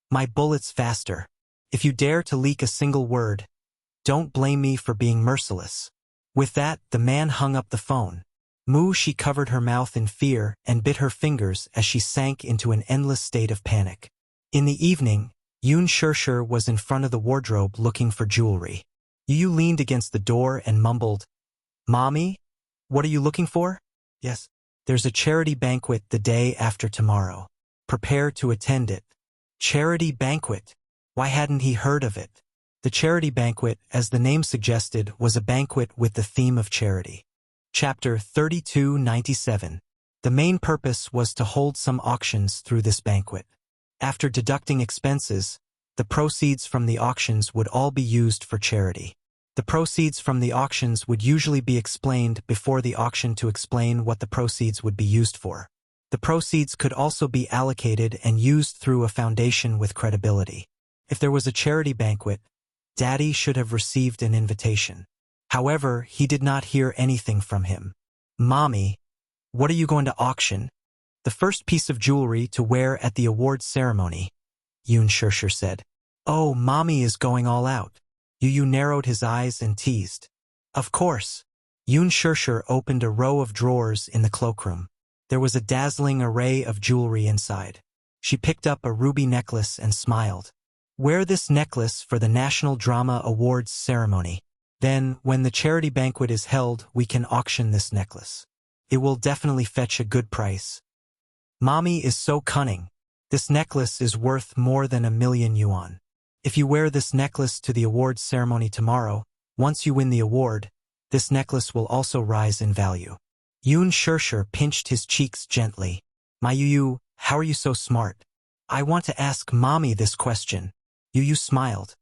my bullets faster? If you dare to leak a single word, don't blame me for being merciless." With that, the man hung up the phone. She covered her mouth in fear and bit her fingers as she sank into an endless state of panic. In the evening, Yun Shirshir was in front of the wardrobe looking for jewelry. Yu leaned against the door and mumbled, "Mommy? What are you looking for?" "Yes. There's a charity banquet the day after tomorrow. Prepare to attend it." Charity banquet? Why hadn't he heard of it? The charity banquet, as the name suggested, was a banquet with the theme of charity. Chapter 3297. The main purpose was to hold some auctions through this banquet. After deducting expenses, the proceeds from the auctions would all be used for charity. The proceeds from the auctions would usually be explained before the auction to explain what the proceeds would be used for. The proceeds could also be allocated and used through a foundation with credibility. If there was a charity banquet, Daddy should have received an invitation. However, he did not hear anything from him. "Mommy, what are you going to auction?" "The first piece of jewelry to wear at the awards ceremony," Yun Shirshir said. "Oh, Mommy is going all out." Yu narrowed his eyes and teased. "Of course." Yun Shirshir opened a row of drawers in the cloakroom. There was a dazzling array of jewelry inside. She picked up a ruby necklace and smiled. "Wear this necklace for the National Drama Awards ceremony. Then, when the charity banquet is held, we can auction this necklace. It will definitely fetch a good price." "Mommy is so cunning. This necklace is worth more than 1,000,000 yuan. If you wear this necklace to the awards ceremony tomorrow, once you win the award, this necklace will also rise in value." Yun Shirshir pinched his cheeks gently. "My Yu, how are you so smart? I want to ask Mommy this question." Yu smiled.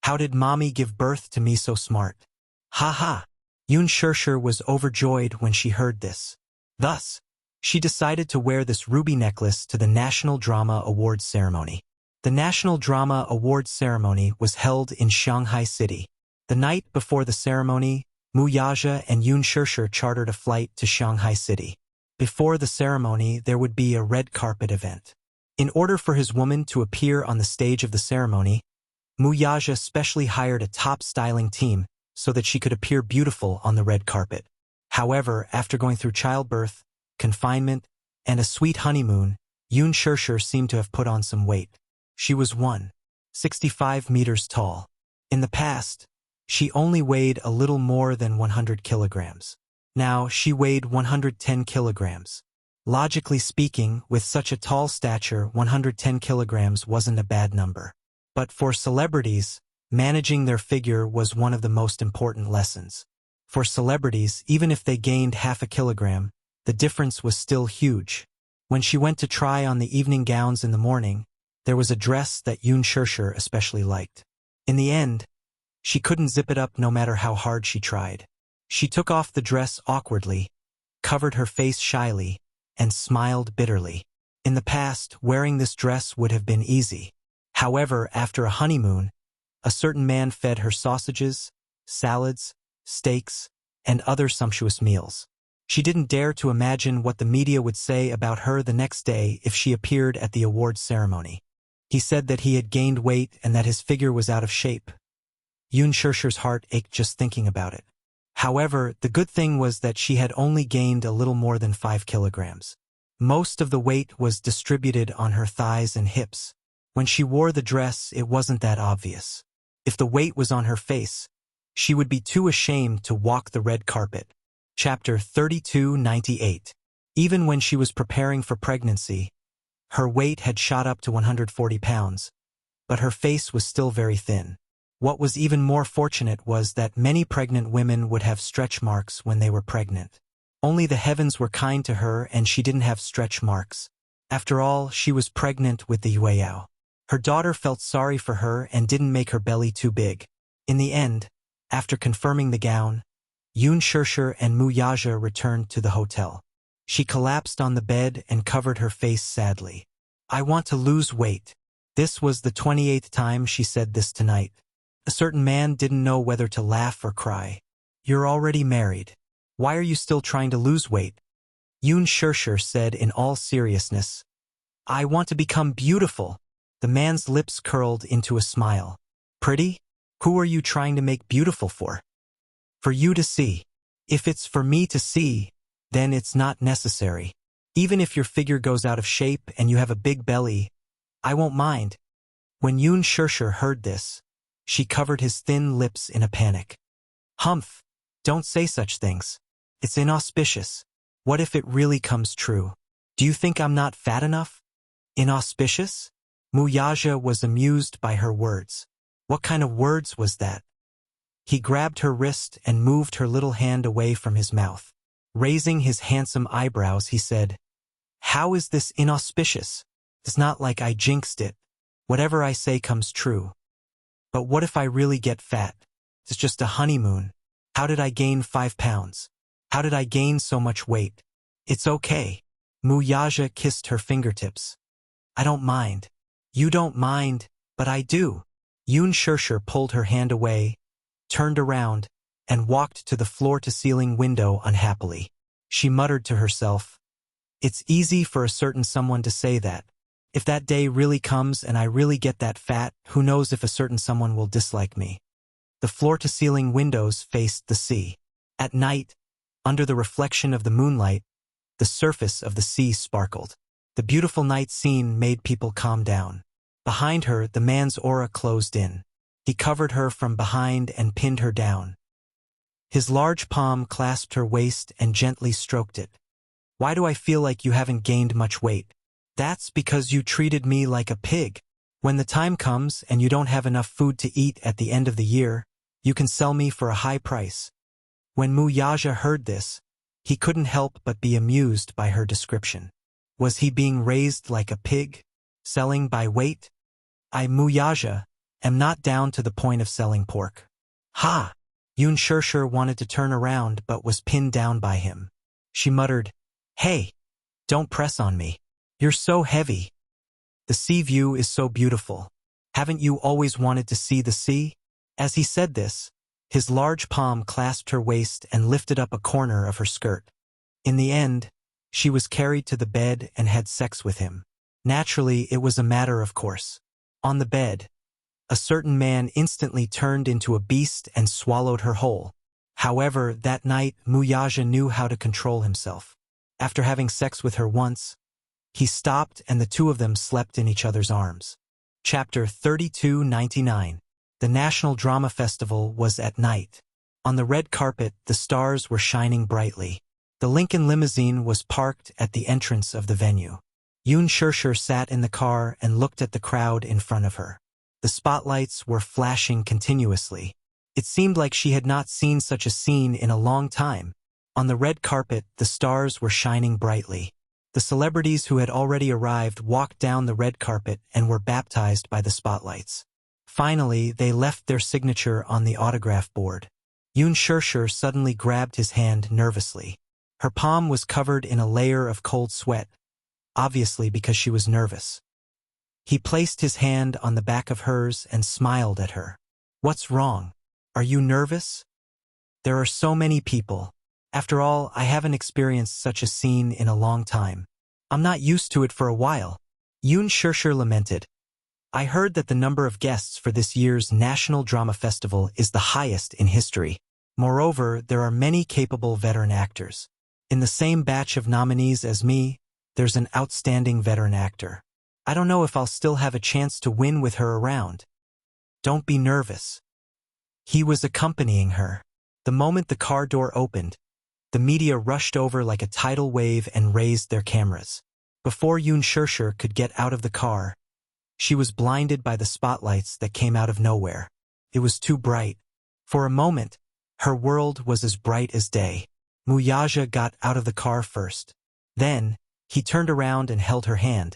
"How did Mommy give birth to me so smart?" "Ha ha." Yun Shirshir was overjoyed when she heard this. Thus, she decided to wear this ruby necklace to the National Drama Awards ceremony. The National Drama Awards ceremony was held in Shanghai City. The night before the ceremony, Wuxia and Yun Shirshir chartered a flight to Shanghai City. Before the ceremony, there would be a red carpet event. In order for his woman to appear on the stage of the ceremony, Wuxia specially hired a top-styling team so that she could appear beautiful on the red carpet. However, after going through childbirth, confinement, and a sweet honeymoon, Yun Shirshir seemed to have put on some weight. She was 165 meters tall. In the past, she only weighed a little more than 100 kilograms. Now she weighed 110 kilograms. Logically speaking, with such a tall stature, 110 kilograms wasn't a bad number. But for celebrities, managing their figure was one of the most important lessons. For celebrities, even if they gained half a kilogram, the difference was still huge. When she went to try on the evening gowns in the morning, there was a dress that Yun Shirshir especially liked. In the end, she couldn't zip it up no matter how hard she tried. She took off the dress awkwardly, covered her face shyly, and smiled bitterly. In the past, wearing this dress would have been easy. However, after a honeymoon, a certain man fed her sausages, salads, steaks, and other sumptuous meals. She didn't dare to imagine what the media would say about her the next day if she appeared at the awards ceremony. He said that he had gained weight and that his figure was out of shape. Yun Shirshir's heart ached just thinking about it. However, the good thing was that she had only gained a little more than 5 kilograms. Most of the weight was distributed on her thighs and hips. When she wore the dress, it wasn't that obvious. If the weight was on her face, she would be too ashamed to walk the red carpet. Chapter 3298. Even when she was preparing for pregnancy, her weight had shot up to 140 pounds, but her face was still very thin. What was even more fortunate was that many pregnant women would have stretch marks when they were pregnant. Only the heavens were kind to her and she didn't have stretch marks. After all, she was pregnant with the Yueyao. Her daughter felt sorry for her and didn't make her belly too big. In the end, after confirming the gown, Yun Shirshir and Wuxia returned to the hotel. She collapsed on the bed and covered her face sadly. "I want to lose weight." This was the 28th time she said this tonight. A certain man didn't know whether to laugh or cry. "You're already married. Why are you still trying to lose weight?" Yun Shirshir said in all seriousness. "I want to become beautiful." The man's lips curled into a smile. "Pretty? Who are you trying to make beautiful for?" "For you to see." If it's for me to see, then it's not necessary. Even if your figure goes out of shape and you have a big belly, I won't mind. When Yoon Shirshir heard this, she covered his thin lips in a panic. Humph, don't say such things. It's inauspicious. What if it really comes true? Do you think I'm not fat enough? Inauspicious? Muyaja was amused by her words. What kind of words was that? He grabbed her wrist and moved her little hand away from his mouth. Raising his handsome eyebrows, he said, "How is this inauspicious? It's not like I jinxed it. Whatever I say comes true. But what if I really get fat? It's just a honeymoon. How did I gain 5 pounds? How did I gain so much weight? It's okay." Muyaja kissed her fingertips. "I don't mind." "You don't mind, but I do." Yoon Shirshir pulled her hand away, turned around, and walked to the floor-to-ceiling window unhappily. She muttered to herself, "It's easy for a certain someone to say that. If that day really comes and I really get that fat, who knows if a certain someone will dislike me." The floor-to-ceiling windows faced the sea. At night, under the reflection of the moonlight, the surface of the sea sparkled. The beautiful night scene made people calm down. Behind her, the man's aura closed in. He covered her from behind and pinned her down. His large palm clasped her waist and gently stroked it. "Why do I feel like you haven't gained much weight?" "That's because you treated me like a pig. When the time comes and you don't have enough food to eat at the end of the year, you can sell me for a high price." When Muyaja heard this, he couldn't help but be amused by her description. Was he being raised like a pig? Selling by weight? "I, Muyaja, am not down to the point of selling pork." "Ha!" Yoon Shirshir wanted to turn around but was pinned down by him. She muttered, "Hey, don't press on me. You're so heavy. The sea view is so beautiful. Haven't you always wanted to see the sea?" As he said this, his large palm clasped her waist and lifted up a corner of her skirt. In the end, she was carried to the bed and had sex with him. Naturally, it was a matter of course. On the bed, a certain man instantly turned into a beast and swallowed her whole. However, that night, Muyaja knew how to control himself. After having sex with her once, he stopped and the two of them slept in each other's arms. Chapter 3299. The National Drama Festival was at night. On the red carpet, the stars were shining brightly. The Lincoln limousine was parked at the entrance of the venue. Yoon Shirshir sat in the car and looked at the crowd in front of her. The spotlights were flashing continuously. It seemed like she had not seen such a scene in a long time. On the red carpet, the stars were shining brightly. The celebrities who had already arrived walked down the red carpet and were baptized by the spotlights. Finally, they left their signature on the autograph board. Yoon Shirshir suddenly grabbed his hand nervously. Her palm was covered in a layer of cold sweat, obviously because she was nervous. He placed his hand on the back of hers and smiled at her. "What's wrong? Are you nervous?" "There are so many people. After all, I haven't experienced such a scene in a long time. I'm not used to it for a while." Yoon Shirshir lamented. "I heard that the number of guests for this year's National Drama Festival is the highest in history. Moreover, there are many capable veteran actors. In the same batch of nominees as me, there's an outstanding veteran actor. I don't know if I'll still have a chance to win with her around." "Don't be nervous." He was accompanying her. The moment the car door opened, the media rushed over like a tidal wave and raised their cameras. Before Yoon Shirshir could get out of the car, she was blinded by the spotlights that came out of nowhere. It was too bright. For a moment, her world was as bright as day. Muyaja got out of the car first. Then, he turned around and held her hand,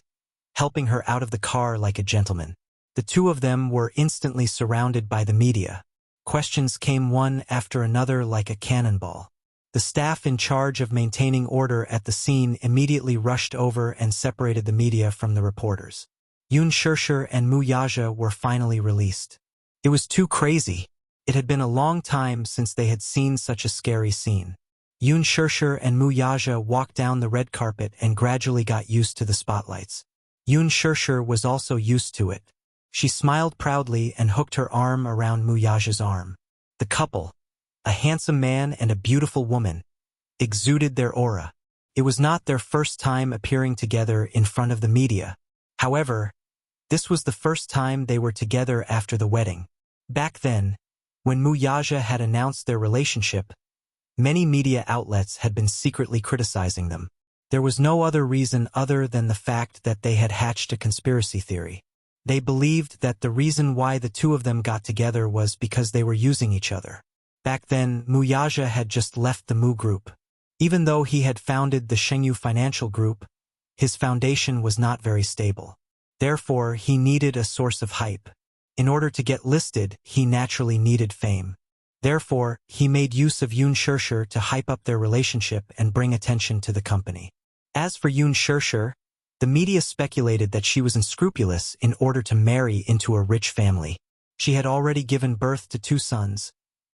helping her out of the car like a gentleman. The two of them were instantly surrounded by the media. Questions came one after another like a cannonball. The staff in charge of maintaining order at the scene immediately rushed over and separated the media from the reporters. Yoon Shirshir and Muyaja were finally released. It was too crazy. It had been a long time since they had seen such a scary scene. Yoon Shirshir and Muyaja walked down the red carpet and gradually got used to the spotlights. Yoon Shirshir was also used to it. She smiled proudly and hooked her arm around Muyaja's arm. The couple, A handsome man and a beautiful woman exuded their aura. It was not their first time appearing together in front of the media. However, this was the first time they were together after the wedding. Back then, when Wuxia had announced their relationship, many media outlets had been secretly criticizing them. There was no other reason other than the fact that they had hatched a conspiracy theory. They believed that the reason why the two of them got together was because they were using each other. Back then, Wuxia had just left the Mu Group. Even though he had founded the Shengyu Financial Group, his foundation was not very stable. Therefore, he needed a source of hype. In order to get listed, he naturally needed fame. Therefore, he made use of Yun Shirshir to hype up their relationship and bring attention to the company. As for Yun Shirshir, the media speculated that she was unscrupulous in order to marry into a rich family. She had already given birth to 2 sons,